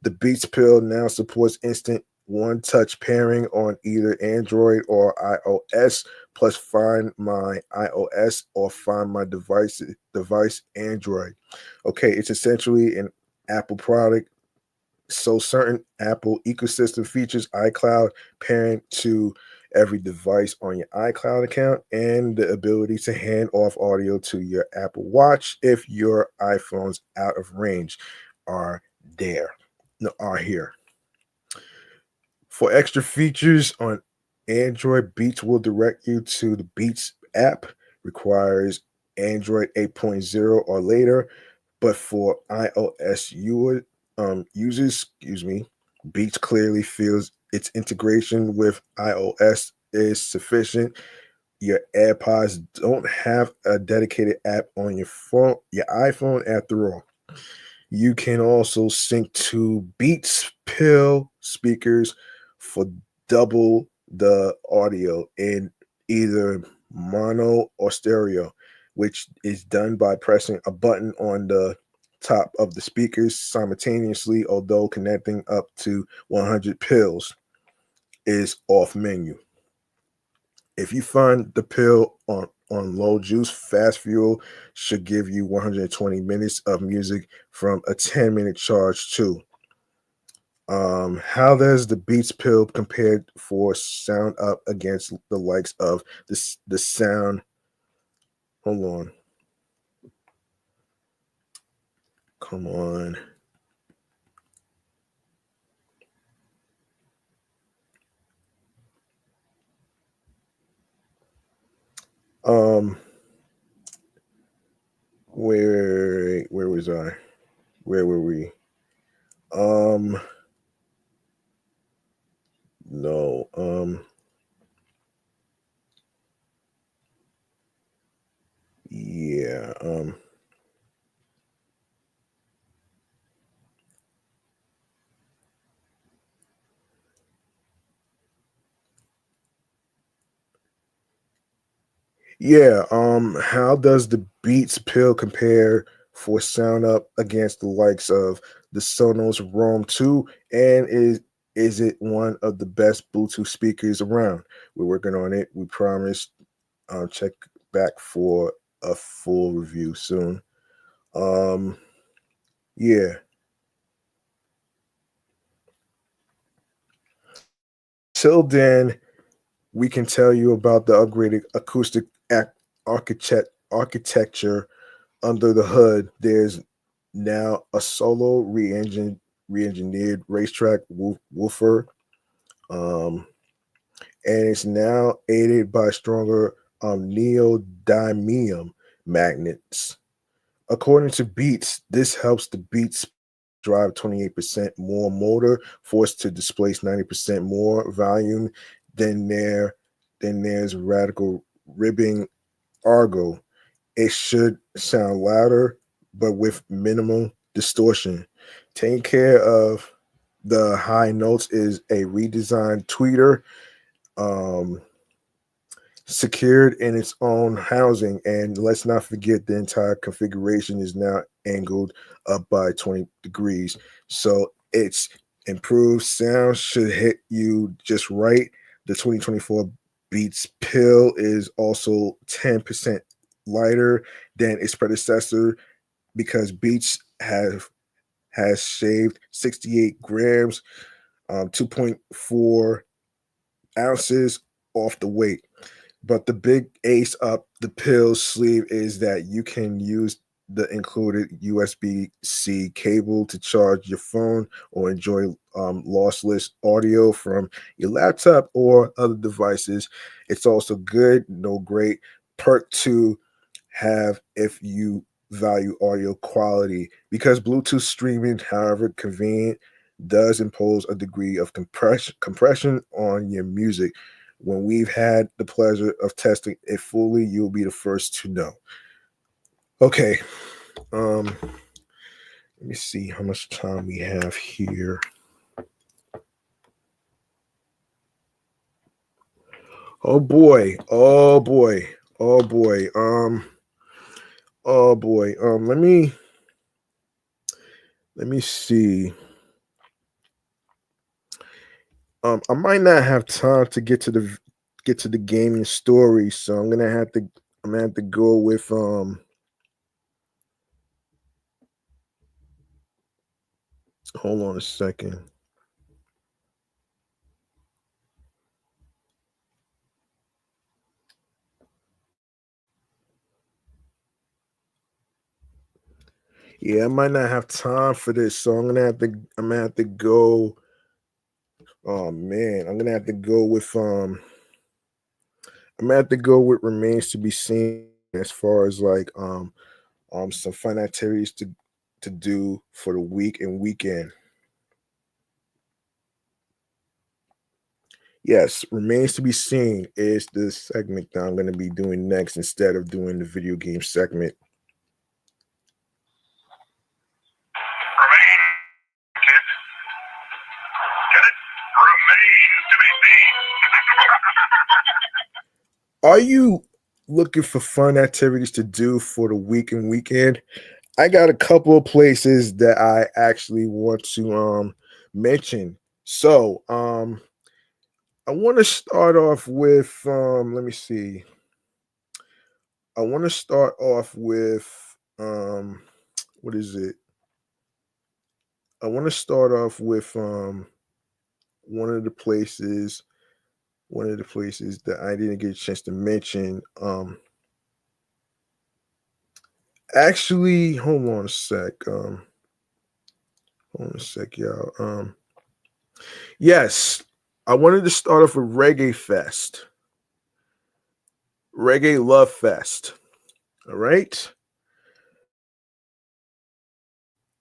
Speaker 2: The Beats pill now supports instant one touch pairing on either Android or iOS, plus Find My iOS or Find My device Android. Okay, it's essentially an Apple product. So certain Apple ecosystem features iCloud pairing to every device on your iCloud account and the ability to hand off audio to your Apple Watch if your iPhone's out of range are there. No, are here. For extra features on Android, Beats will direct you to the Beats app. Requires Android 8.0 or later, but for iOS users, Beats clearly feels its integration with iOS is sufficient. Your AirPods don't have a dedicated app on your iPhone after all. You can also sync to Beats Pill speakers for double the audio in either mono or stereo, which is done by pressing a button on the top of the speakers simultaneously, although connecting up to 100 pills is off menu. If you find the pill on low juice, fast fuel should give you 120 minutes of music from a 10-minute charge too. How does the Beats pill compare for sound up against the likes of the sound? Hold on, come on. Um, where was I? Where were we? Um, no. Yeah. Yeah, how does the Beats pill compare for sound up against the likes of the Sonos Roam 2? And is it one of the best Bluetooth speakers around? We're working on it. We promise. Check back for a full review soon. Um, yeah. Till then, we can tell you about the upgraded acoustic architecture under the hood. There's now a solo re-engineered racetrack woofer, um, and it's now aided by stronger neodymium magnets. According to Beats, this helps the Beats drive 28% more motor force to displace 90% more volume than there's radical ribbing argo. It should sound louder, but with minimal distortion. Taking care of the high notes is a redesigned tweeter, um, secured in its own housing. And let's not forget the entire configuration is now angled up by 20 degrees. So its improved sound should hit you just right. The 2024 Beats Pill is also 10% lighter than its predecessor because Beats has shaved 68 grams, 2.4 ounces off the weight. But the big ace up the pill sleeve is that you can use the included USB-C cable to charge your phone or enjoy lossless audio from your laptop or other devices. It's also good, no great perk to have if you value audio quality because Bluetooth streaming, however convenient, does impose a degree of compression on your music. When we've had the pleasure of testing it fully, you'll be the first to know. Okay, let me see how much time we have here. Oh boy, oh boy, oh boy. Oh boy. Let me see. I might not have time to get to the gaming story, so I'm gonna have to go with hold on a second. Yeah, I might not have time for this, so I'm gonna have to go. Oh man, I'm gonna have to go with remains to be seen as far as like some fun activities to do for the week and weekend. Yes, remains to be seen is the segment that I'm gonna be doing next instead of doing the video game segment.
Speaker 3: Remain, kid. Get it? Remains to be seen.
Speaker 2: Are you looking for fun activities to do for the week and weekend? I got a couple of places that I actually want to mention. So I want to start off with let me see. I want to start off with what is it? I want to start off with one of the places one of the places that I didn't get a chance to mention. Actually, hold on a sec. Hold on a sec, y'all. Yes, I wanted to start off with Reggae Fest, Reggae Love Fest. All right,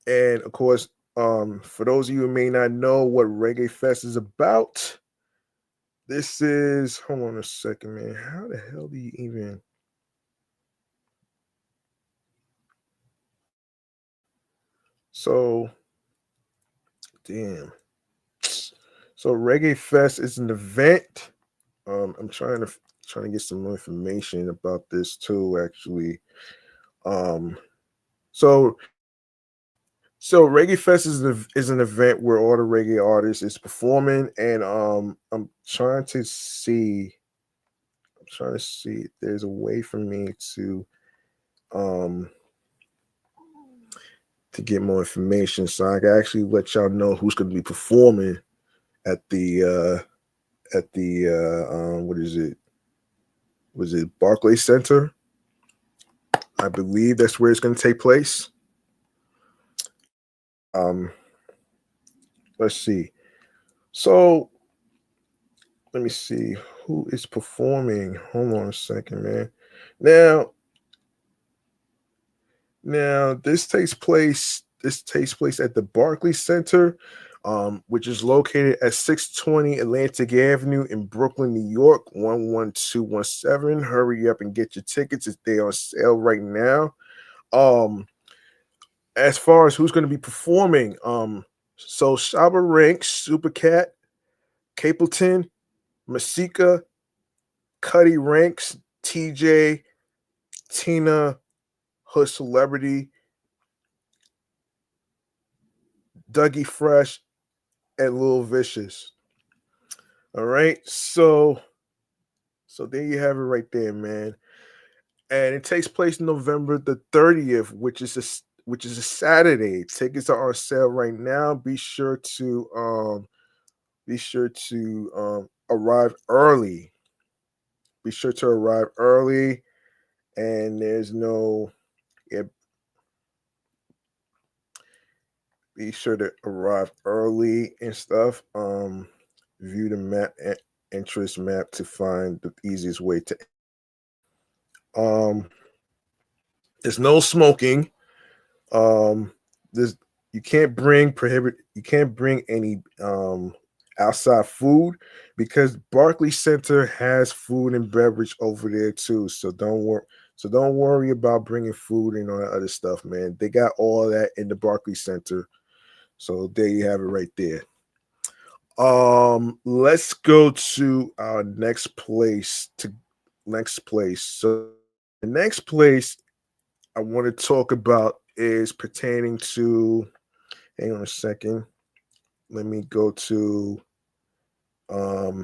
Speaker 2: and of course, for those of you who may not know what Reggae Fest is about, this is. Hold on a second, man. How the hell do you even? So, damn. So Reggae Fest is an event. I'm trying to get some more information about this too. Actually, um, so so Reggae Fest is an event where all the reggae artists is performing, and I'm trying to see if there's a way for me um to get more information so I can actually let y'all know who's going to be performing at the what is it? Was it Barclays Center? I believe that's where it's going to take place. Um, let's see. So let me see who is performing. Hold on a second, man. Now, now this takes place at the Barclays Center, which is located at 620 Atlantic Avenue in Brooklyn, New York, 11217. Hurry up and get your tickets if they're on sale right now. Um, as far as who's going to be performing, so Shaba Ranks, Supercat, Capleton, Masika, Cuddy Ranks, TJ, Tina, Hood Celebrity, Dougie Fresh, and Lil Vicious. All right, so there you have it right there, man. And it takes place November the 30th, which is a Saturday. Tickets are on sale right now. Be sure to arrive early. be sure to arrive early, and there's no. Yeah, be sure to arrive early and stuff. View the map interest map to find the easiest way to. Um, there's no smoking. There's you can't bring any outside food because Barclays Center has food and beverage over there too. So don't worry about bringing food and all that other stuff, man. They got all that in the Barclays Center. So there you have it right there. Let's go to our next place. So the next place I want to talk about is pertaining to. Hang on a second. Let me go to. Let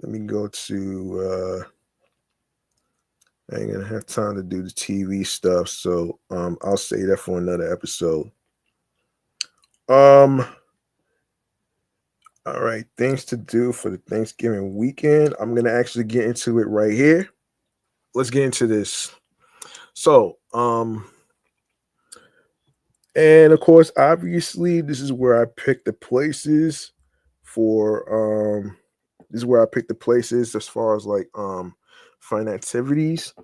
Speaker 2: me go to. I ain't gonna have time to do the TV stuff, so I'll say that for another episode. All right, things to do for the Thanksgiving weekend. I'm gonna actually get into it right here. Let's get into this. So, and of course, obviously, this is where I pick the places for this is where I pick the places as far as like fun activities.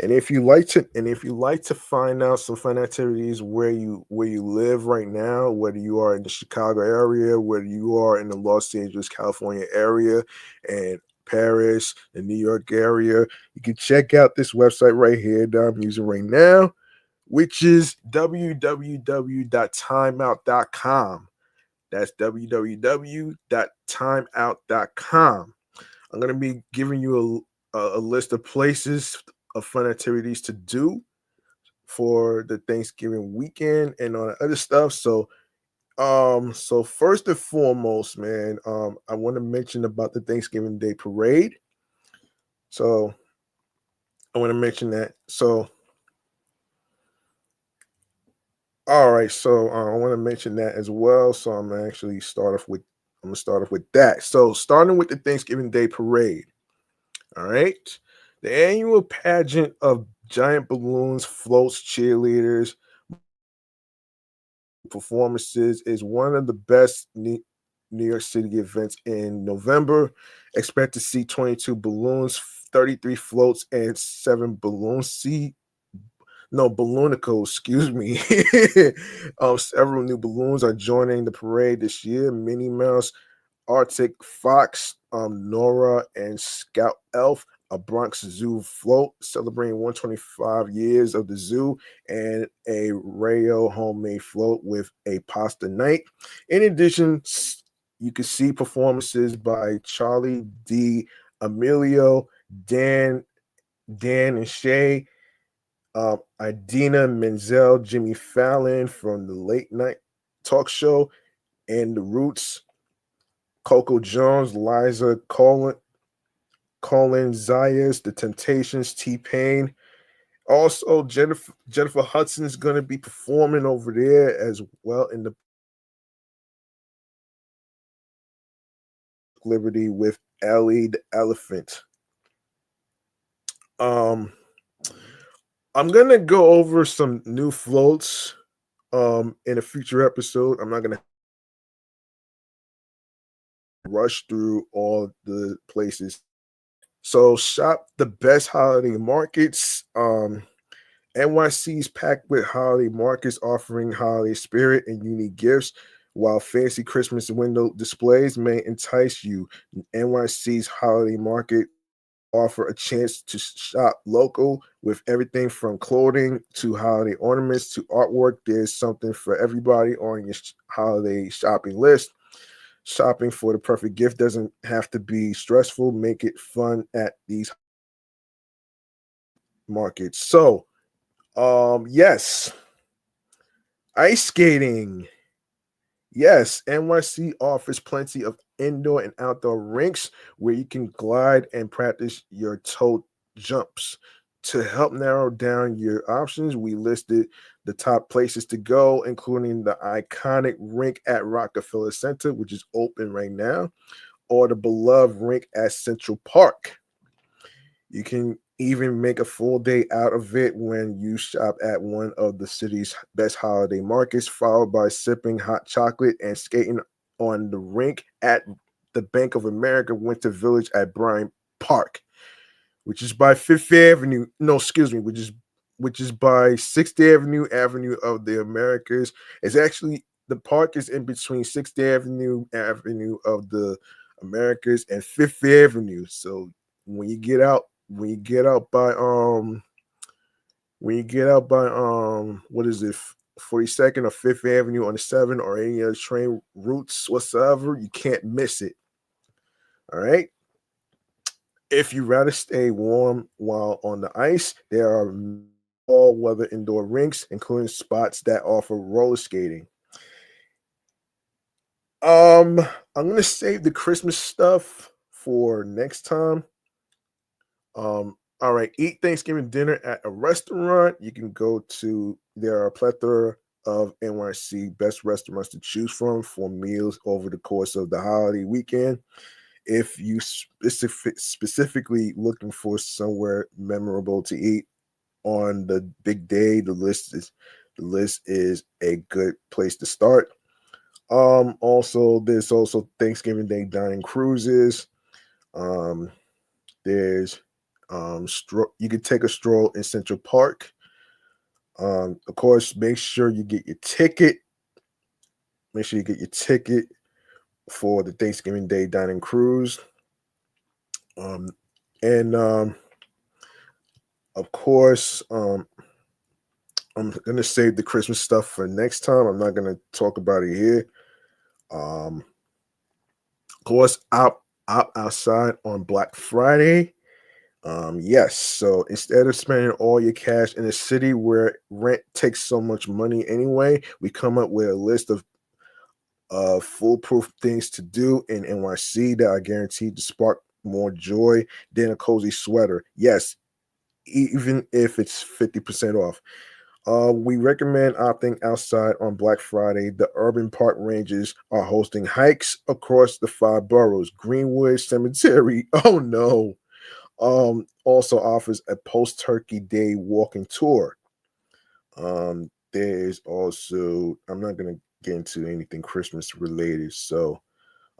Speaker 2: And if you like to find out some fun activities where you live right now, whether you are in the Chicago area, whether you are in the Los Angeles, California area, and Paris, the New York area, you can check out this website right here that I'm using right now, which is www.timeout.com. That's www.timeout.com. I'm going to be giving you a list of places of fun activities to do for the Thanksgiving weekend and all that other stuff. So first and foremost, man, I want to mention about the Thanksgiving Day Parade. So I want to mention that. So all right, so I want to mention that as well. So I'm gonna start off with that. So starting with the Thanksgiving Day Parade. All right. The annual pageant of giant balloons, floats, cheerleaders, performances is one of the best New York City events in November. Expect to see 22 balloons, 33 floats, and 7 balloonicals, excuse me. Several new balloons are joining the parade this year. Minnie Mouse, Arctic Fox, Nora, and Scout Elf, a Bronx Zoo float celebrating 125 years of the zoo, and a Rayo homemade float with a pasta night. In addition, you can see performances by Charlie D. Emilio, Dan and Shay, Idina Menzel, Jimmy Fallon from the late night talk show, and the Roots, Coco Jones, Liza Colin Zayas, The Temptations, T-Pain. Also, Jennifer Hudson is going to be performing over there as well in the Liberty with Ellie the Elephant. I'm gonna go over some new floats in a future episode. I'm not gonna rush through all the places. So shop the best holiday markets. NYC's packed with holiday markets offering holiday spirit and unique gifts, while fancy Christmas window displays may entice you. NYC's holiday market offer a chance to shop local with everything from clothing to holiday ornaments to artwork. There's something for everybody on your holiday shopping list. Shopping for the perfect gift doesn't have to be stressful. Make it fun at these markets. So, yes, ice skating. Yes, NYC offers plenty of indoor and outdoor rinks where you can glide and practice your toe jumps. to help narrow down your options, we listed the top places to go, including the iconic rink at Rockefeller Center, which is open right now, or the beloved rink at Central Park. You can even make a full day out of it when you shop at one of the city's best holiday markets, followed by sipping hot chocolate and skating on the rink at the Bank of America Winter Village at Bryant Park, which is by Fifth Avenue. No, excuse me, which is by Sixth Avenue, Avenue of the Americas. It's actually the park is in between Sixth Avenue, Avenue of the Americas, and Fifth Avenue. So when you get out, when you get out by when you get out by what is it, 42nd or Fifth Avenue on the 7 or any other train routes whatsoever, you can't miss it. All right. If you rather stay warm while on the ice, there are all weather indoor rinks, including spots that offer roller skating. I'm gonna save the Christmas stuff for next time. All right, eat Thanksgiving dinner at a restaurant. You can go to, there are a plethora of NYC best restaurants to choose from for meals over the course of the holiday weekend. If you specifically looking for somewhere memorable to eat on the big day, the list is a good place to start. Also, there's also Thanksgiving Day dining cruises. There's you could take a stroll in Central Park. Of course, make sure you get your ticket. Make sure you get your ticket for the Thanksgiving Day dining cruise. And of course, I'm gonna save the Christmas stuff for next time. I'm not gonna talk about it here. Of course, outside on Black Friday. Yes. So instead of spending all your cash in a city where rent takes so much money anyway, we come up with a list of foolproof things to do in NYC that are guaranteed to spark more joy than a cozy sweater. Yes, even if it's 50% off. We recommend opting outside on Black Friday. The urban park ranges are hosting hikes across the 5 boroughs. Greenwood Cemetery. Oh no. Also offers a post-Turkey Day walking tour. There's also, I'm not gonna get into anything Christmas related, so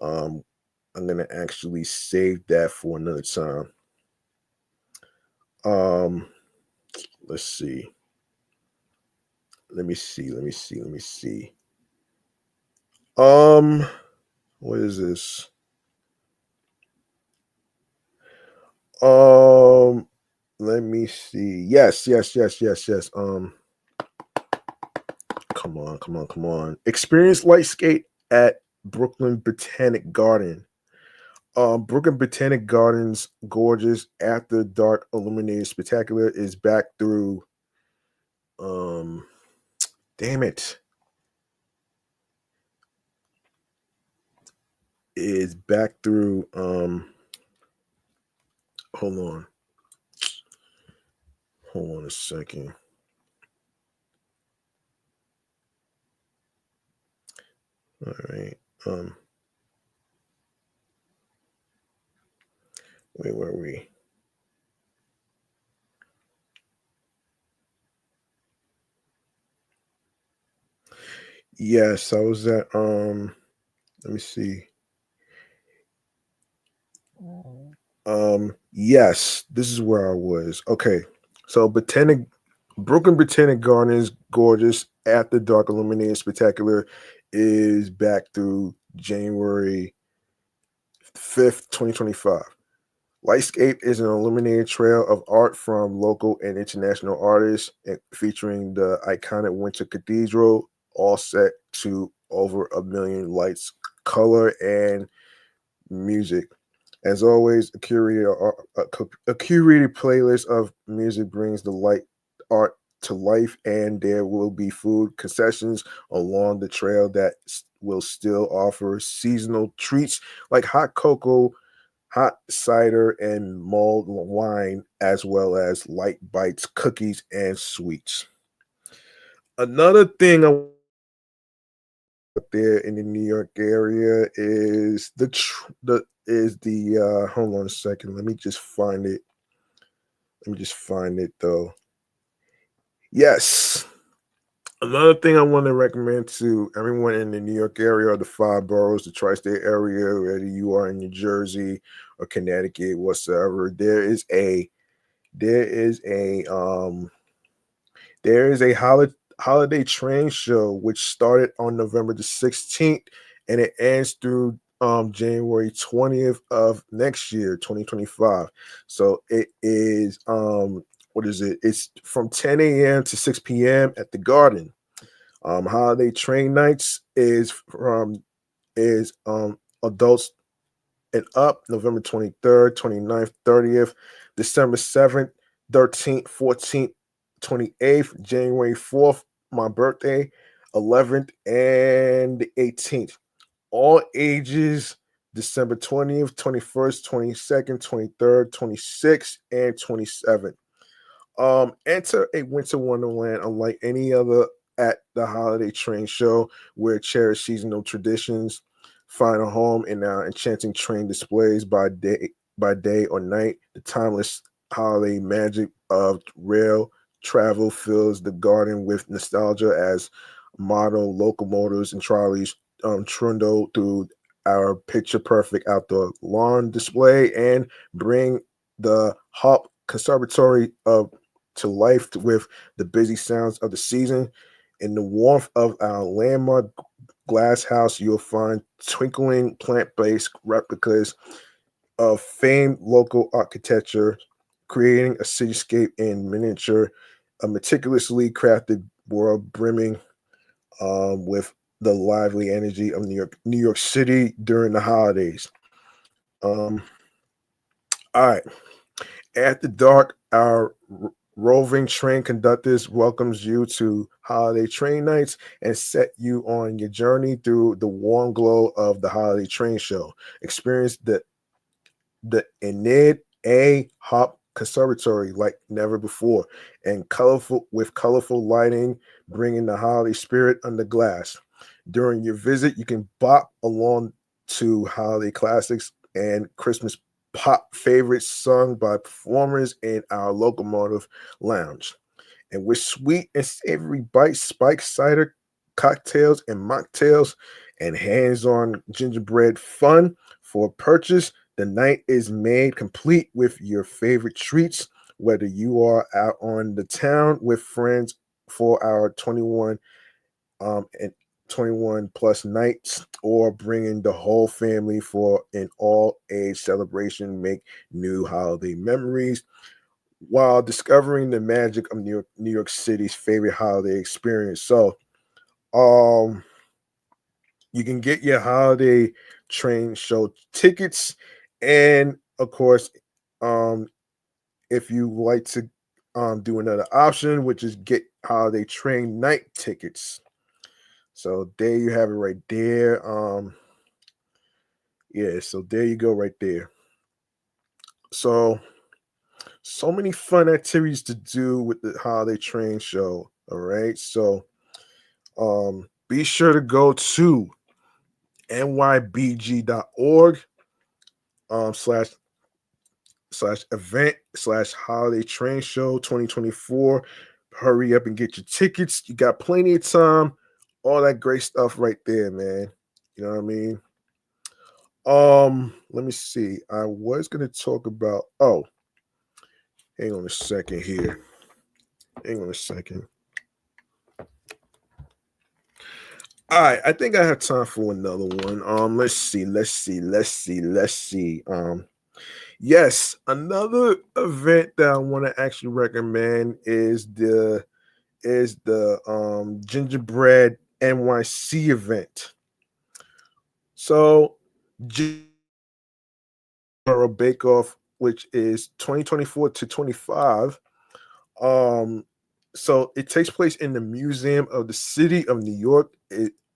Speaker 2: I'm gonna actually save that for another time. Um, let's see. Let me see. What is this? Let me see. Yes. Come on. Experience light skate at Brooklyn Botanic Garden. Brooklyn Botanic Gardens gorgeous after dark illuminated spectacular is back through damn it. Is back through hold on. Hold on a second. All right. Where were we? Yes, I was at let me see. Yes, this is where I was. Okay. So Brooklyn Botanic Gardens gorgeous after dark illuminated spectacular is back through January 5th, 2025. Lightscape is an illuminated trail of art from local and international artists, featuring the iconic Winter Cathedral, all set to over a million lights, color, and music. As always, a curated playlist of music brings the light art to life, and there will be food concessions along the trail that will still offer seasonal treats like hot cocoa hot cider and mulled wine, as well as light bites, cookies, and sweets. Another thing I there in the New York area is the hold on a second. Let me just find it. Let me just find it though. Yes. Another thing I want to recommend to everyone in the New York area or the five boroughs, the tri-state area, whether you are in New Jersey or Connecticut, whatsoever, there is a holiday train show which started on November the 16th and it ends through January 20th of next year, 2025. So it is what is it? It's from 10 a.m. to 6 p.m. at the Garden. Holiday train nights is adults and up November 23rd, 29th, 30th, December 7th, 13th, 14th, 28th, January 4th, my birthday, 11th, and the 18th. All ages, December 20th, 21st, 22nd, 23rd, 26th, and 27th. Enter a winter wonderland unlike any other at the holiday train show, where cherish seasonal traditions find a home in our enchanting train displays by day or night. The timeless holiday magic of rail travel fills the garden with nostalgia as model locomotives and trolleys trundle through our picture perfect outdoor lawn display and bring the Hop Conservatory of to life with the busy sounds of the season. In the warmth of our landmark glass house, you'll find twinkling plant-based replicas of famed local architecture, creating a cityscape in miniature, a meticulously crafted world brimming with the lively energy of New York City during the holidays. Um, all right. After dark, our roving train conductors welcomes you to holiday train nights and set you on your journey through the warm glow of the holiday train show. Experience the Enid A. Hop Conservatory like never before, and colorful lighting, bringing the holiday spirit under glass. During your visit, you can bop along to holiday classics and Christmas pop favorites sung by performers in our locomotive lounge. And with sweet and savory bites, spiked cider cocktails and mocktails, and hands-on gingerbread fun for purchase, the night is made complete with your favorite treats. Whether you are out on the town with friends for our 21 plus nights, or bringing the whole family for an all age celebration, make new holiday memories while discovering the magic of New York City's favorite holiday experience. So, um, you can get your holiday train show tickets, and of course, um, if you like to do another option, which is get holiday train night tickets. So there you have it right there. Yeah, so there you go right there. So many fun activities to do with the holiday train show. All right. So be sure to go to nybg.org slash event slash holiday train show 2024. Hurry up and get your tickets. You got plenty of time. All that great stuff right there, man. You know what I mean? Let me see. I was gonna talk about hang on a second here. Hang on a second. All right, I think I have time for another one. Let's see. Yes, another event that I want to actually recommend is the gingerbread NYC event. So Bake Off, which is 2024 to 25. So it takes place in the Museum of the City of New York.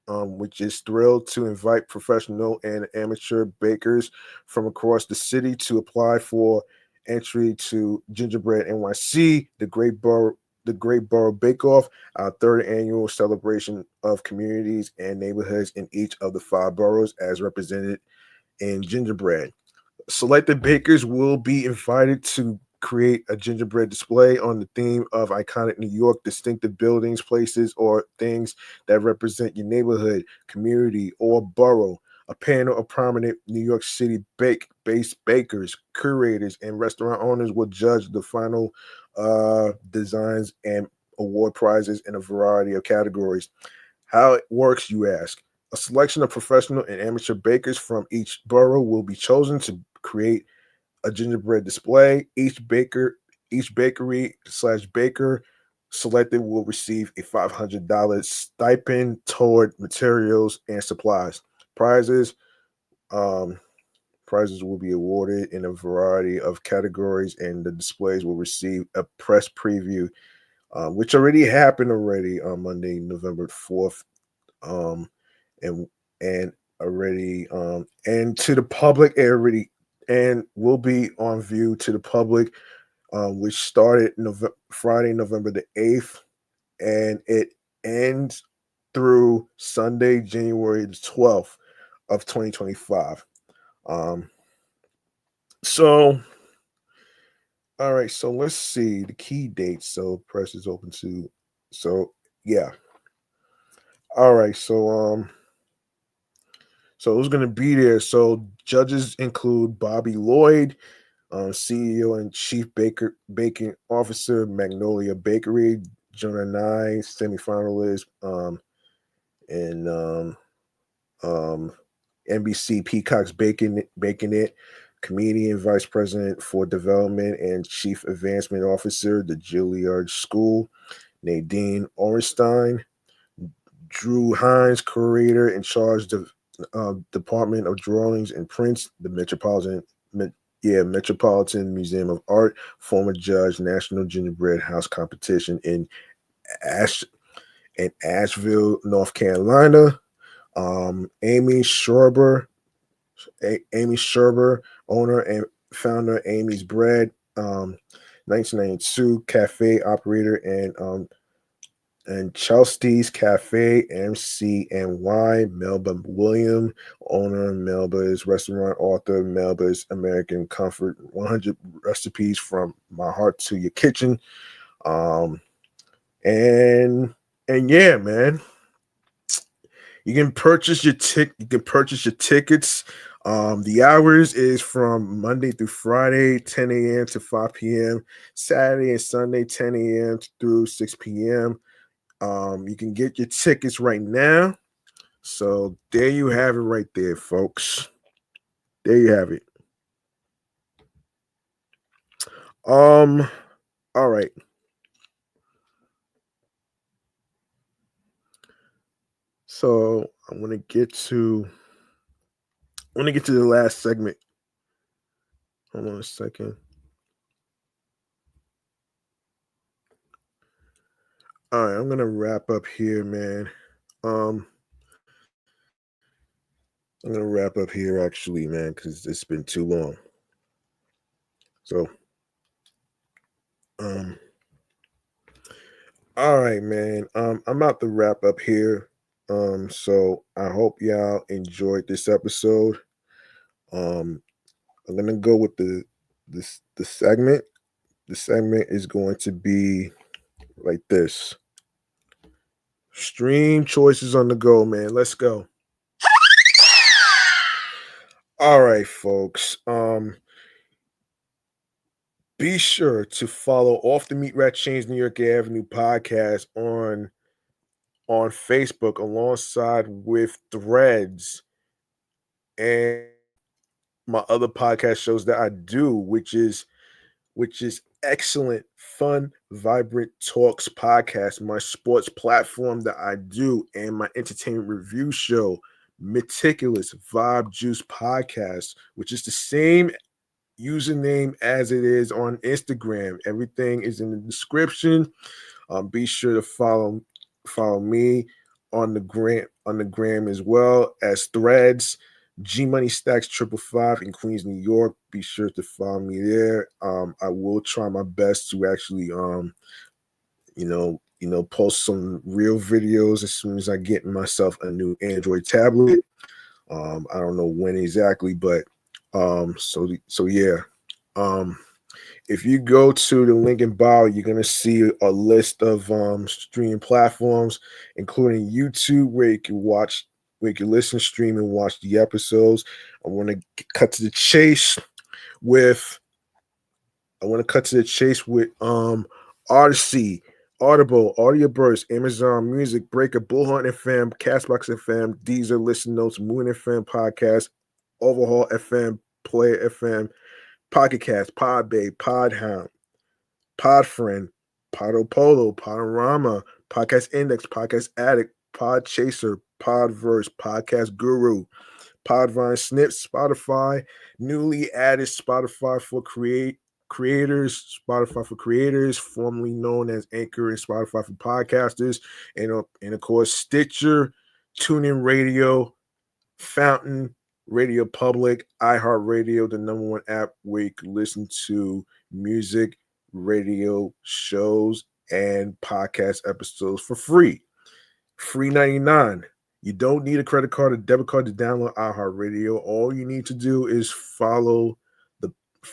Speaker 2: which is thrilled to invite professional and amateur bakers from across the city to apply for entry to Gingerbread NYC, the Great Borough Bake Off, our third annual celebration of communities and neighborhoods in each of the 5 boroughs as represented in Gingerbread. Selected bakers will be invited to create a gingerbread display on the theme of iconic New York distinctive buildings, places, or things that represent your neighborhood, community, or borough. A panel of prominent New York City based bakers, curators, and restaurant owners will judge the final designs and award prizes in a variety of categories. How it works, you ask. A selection of professional and amateur bakers from each borough will be chosen to create a gingerbread display. Each bakery slash baker selected will receive a $500 stipend toward materials and supplies. Prizes, um, prizes will be awarded in a variety of categories, and the displays will receive a press preview, which already happened already on Monday, November 4th, and and already and to the public already and will be on view to the public, which started Friday, November the 8th, and it ends through Sunday, January the 12th of 2025. Um, so, all right, so let's see the key dates. So, press is open to, so yeah. All right, so who's gonna be there? So judges include Bobby Lloyd, CEO and Chief Baking Officer, Magnolia Bakery, Jonah Nye, semifinalist, and NBC Peacock's Baking It, comedian, Vice President for Development and Chief Advancement Officer, the Juilliard School, Nadine Ornstein, Drew Hines, curator in charge of Department of Drawings and Prints, the Metropolitan Museum of Art, former judge, National Gingerbread House Competition Ash in Asheville, North Carolina. Amy Sherber, owner and founder Amy's Bread, 1992 cafe operator, and Chelsea's Cafe, MCNY, Melba William, owner, Melba's restaurant, author, Melba's American Comfort 100 Recipes from My Heart to Your Kitchen. And yeah, man, you can purchase your tickets. The hours is from Monday through Friday, 10 a.m. to 5 p.m. Saturday and Sunday, 10 a.m. through 6 p.m. You can get your tickets right now. So there you have it right there, folks. There you have it. All right. So I want to get to the last segment. Hold on a second. All right, I'm gonna wrap up here, man. I'm gonna wrap up here actually, man, because it's been too long. So, all right, man. I'm about to wrap up here. So I hope y'all enjoyed this episode. I'm gonna go with the segment. The segment is going to be like this. Stream choices on the go, man. Let's go. All right, folks. Be sure to follow Off the Meat Rat Chainz New York Avenue podcast on Facebook alongside with Threads and my other podcast shows that I do, which is Excellent Fun Vibrant Talks podcast, my sports platform that I do, and my entertainment review show, Meticulous Vibe Juice podcast, which is the same username as it is on Instagram. Everything is in the description. Be sure to follow me on the gram as well as Threads. G Money Stacks 555 in Queens, New York. Be sure to follow me there. I will try my best to actually post some real videos as soon as I get myself a new Android tablet. I don't know when exactly, but so yeah. If you go to the link in bio, you're gonna see a list of streaming platforms, including YouTube, where you can listen, stream, and watch the episodes. I want to cut to the chase with Odyssey, Audible, Audioburst, Amazon Music, Breaker, Bullhorn FM, Castbox FM, Deezer, Listen Notes, Moon FM Podcast, Overhaul FM, Player FM, Pocket Cast, Podbay, Podhound, Podfriend, Podopolo, Podorama, Podcast Index, Podcast Addict, Podchaser, Podverse, Podcast Guru, Podvine, Snips, Spotify, newly added Spotify for creators, Spotify for creators, formerly known as Anchor and Spotify for podcasters, and of course Stitcher, TuneIn Radio, Fountain, Radio Public, iHeartRadio, the number one app where you can listen to music, radio shows, and podcast episodes for free. Free 99. You don't need a credit card or debit card to download iHeartRadio. All you need to do is follow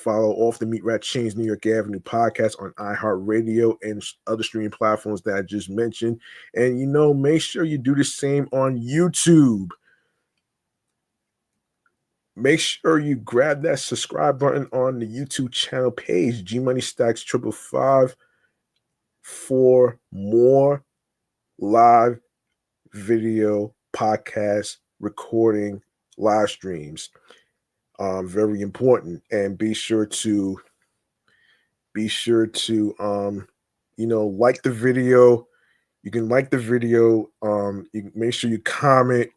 Speaker 2: Off the Meat Rat Chainz New York Avenue podcast on iHeartRadio and other streaming platforms that I just mentioned. And make sure you do the same on YouTube. Make sure you grab that subscribe button on the YouTube channel page, G Money Stacks 555, for more live video podcast recording live streams. Very important. And be sure to like the video. You can like the video. You can make sure you comment.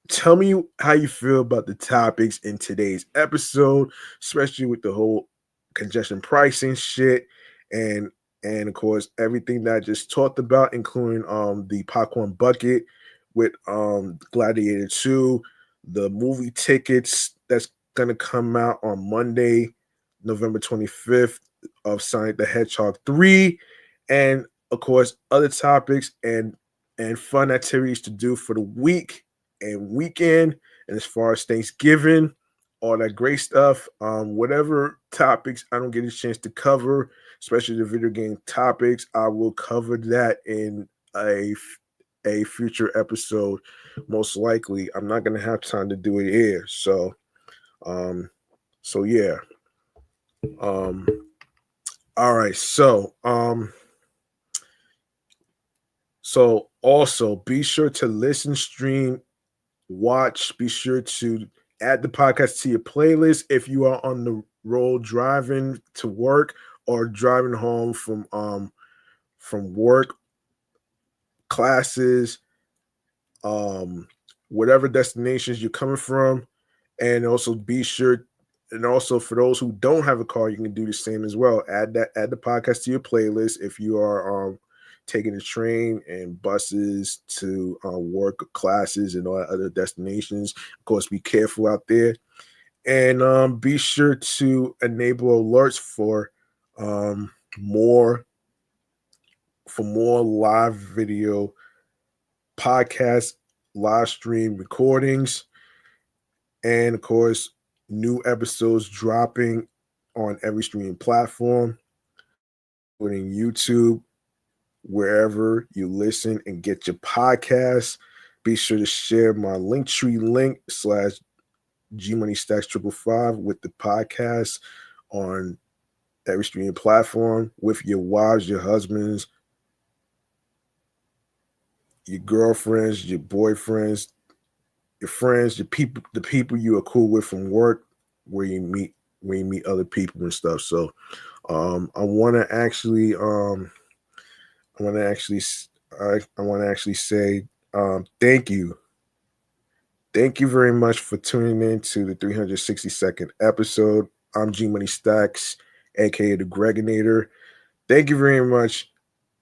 Speaker 2: Tell me how you feel about the topics in today's episode, especially with the whole congestion pricing shit, and of course everything that I just talked about, including the popcorn bucket with Gladiator 2, the movie tickets that's gonna come out on Monday, November 25th, of Sonic the Hedgehog 3, and of course other topics and fun activities to do for the week and weekend, and as far as Thanksgiving, all that great stuff. Whatever topics I don't get a chance to cover, especially the video game topics, I will cover that in a future episode. Most likely, I'm not gonna have time to do it here. So yeah. All right. So also be sure to listen, stream, watch. Be sure to add the podcast to your playlist if you are on the road driving to work or driving home from work, classes, whatever destinations you're coming from. And also for those who don't have a car, you can do the same as well. Add the podcast to your playlist if you are taking the train and buses to work, classes, and all other destinations. Of course, be careful out there, and be sure to enable alerts for more live video podcast, live stream recordings, and of course new episodes dropping on every streaming platform, including YouTube, wherever you listen and get your podcasts. Be sure to share my Linktree link /G Money Stacks 555 with the podcast on every streaming platform with your wives, your husbands, your girlfriends, your boyfriends, your friends, the people you are cool with from work, where you meet other people and stuff. So I want to actually say thank you. Thank you very much for tuning in to the 362nd episode. I'm G Money Stacks, aka the Gladiator. Thank you very much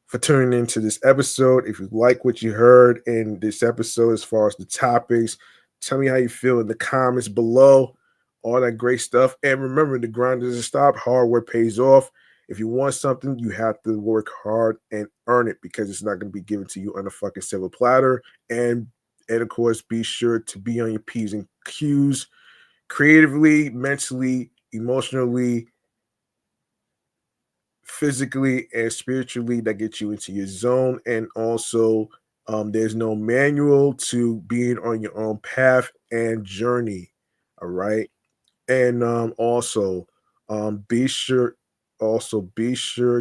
Speaker 2: for tuning into this episode. If you like what you heard in this episode as far as the topics, tell me how you feel in the comments below. All that great stuff. And remember, the grind doesn't stop. Hard work pays off. If you want something, you have to work hard and earn it, because it's not going to be given to you on a fucking silver platter. And of course, be sure to be on your P's and Q's creatively, mentally, emotionally, physically, and spiritually. That gets you into your zone. And also, there's no manual to being on your own path and journey. All right. And also be sure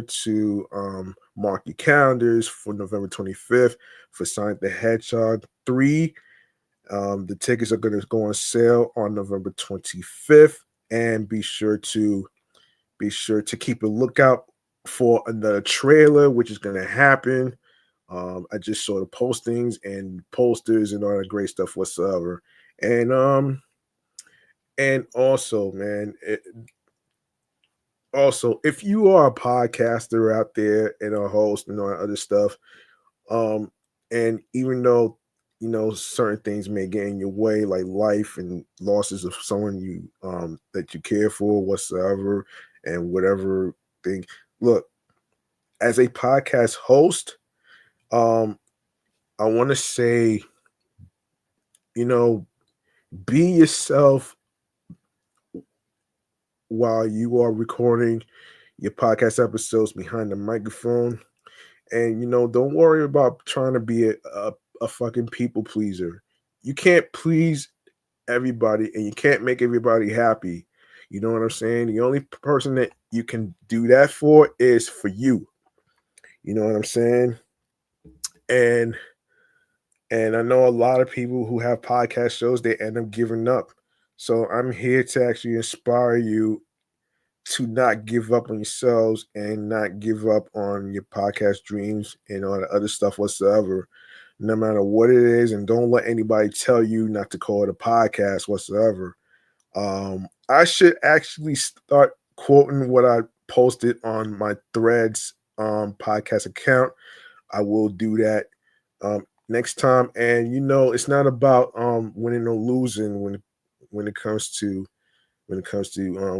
Speaker 2: to mark your calendars for November 25th for Sonic the Hedgehog 3. The tickets are going to go on sale on November 25th, and be sure to keep a lookout for another trailer, which is going to happen. I just saw the postings and posters and all that great stuff whatsoever. And also, man, if you are a podcaster out there and a host and all that other stuff, and even though certain things may get in your way, like life and losses of someone you that you care for whatsoever, and whatever thing, look, as a podcast host, I want to say, be yourself while you are recording your podcast episodes behind the microphone. And don't worry about trying to be a fucking people pleaser. You can't please everybody, and you can't make everybody happy. You know what I'm saying? The only person that you can do that for is for you. You know what I'm saying? And I know a lot of people who have podcast shows, they end up giving up. So I'm here to actually inspire you to not give up on yourselves and not give up on your podcast dreams and all the other stuff whatsoever, no matter what it is. And don't let anybody tell you not to call it a podcast whatsoever. I should actually start quoting what I posted on my Threads podcast account. I will do that next time. And it's not about winning or losing when it comes to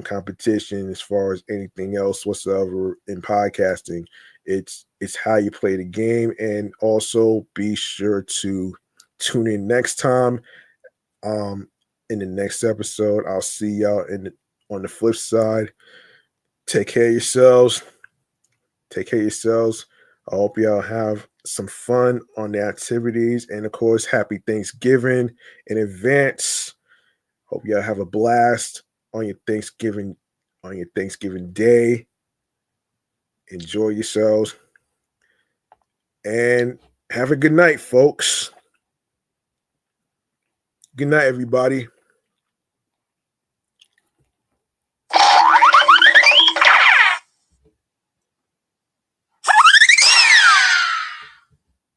Speaker 2: competition, as far as anything else whatsoever in podcasting. It's how you play the game. And also be sure to tune in next time in the next episode. I'll see y'all on the flip side. Take care of yourselves. I hope y'all have some fun on the activities, and of course, happy Thanksgiving in advance. Hope y'all have a blast on your Thanksgiving day. Enjoy yourselves, and have a good night, folks. Good night, everybody.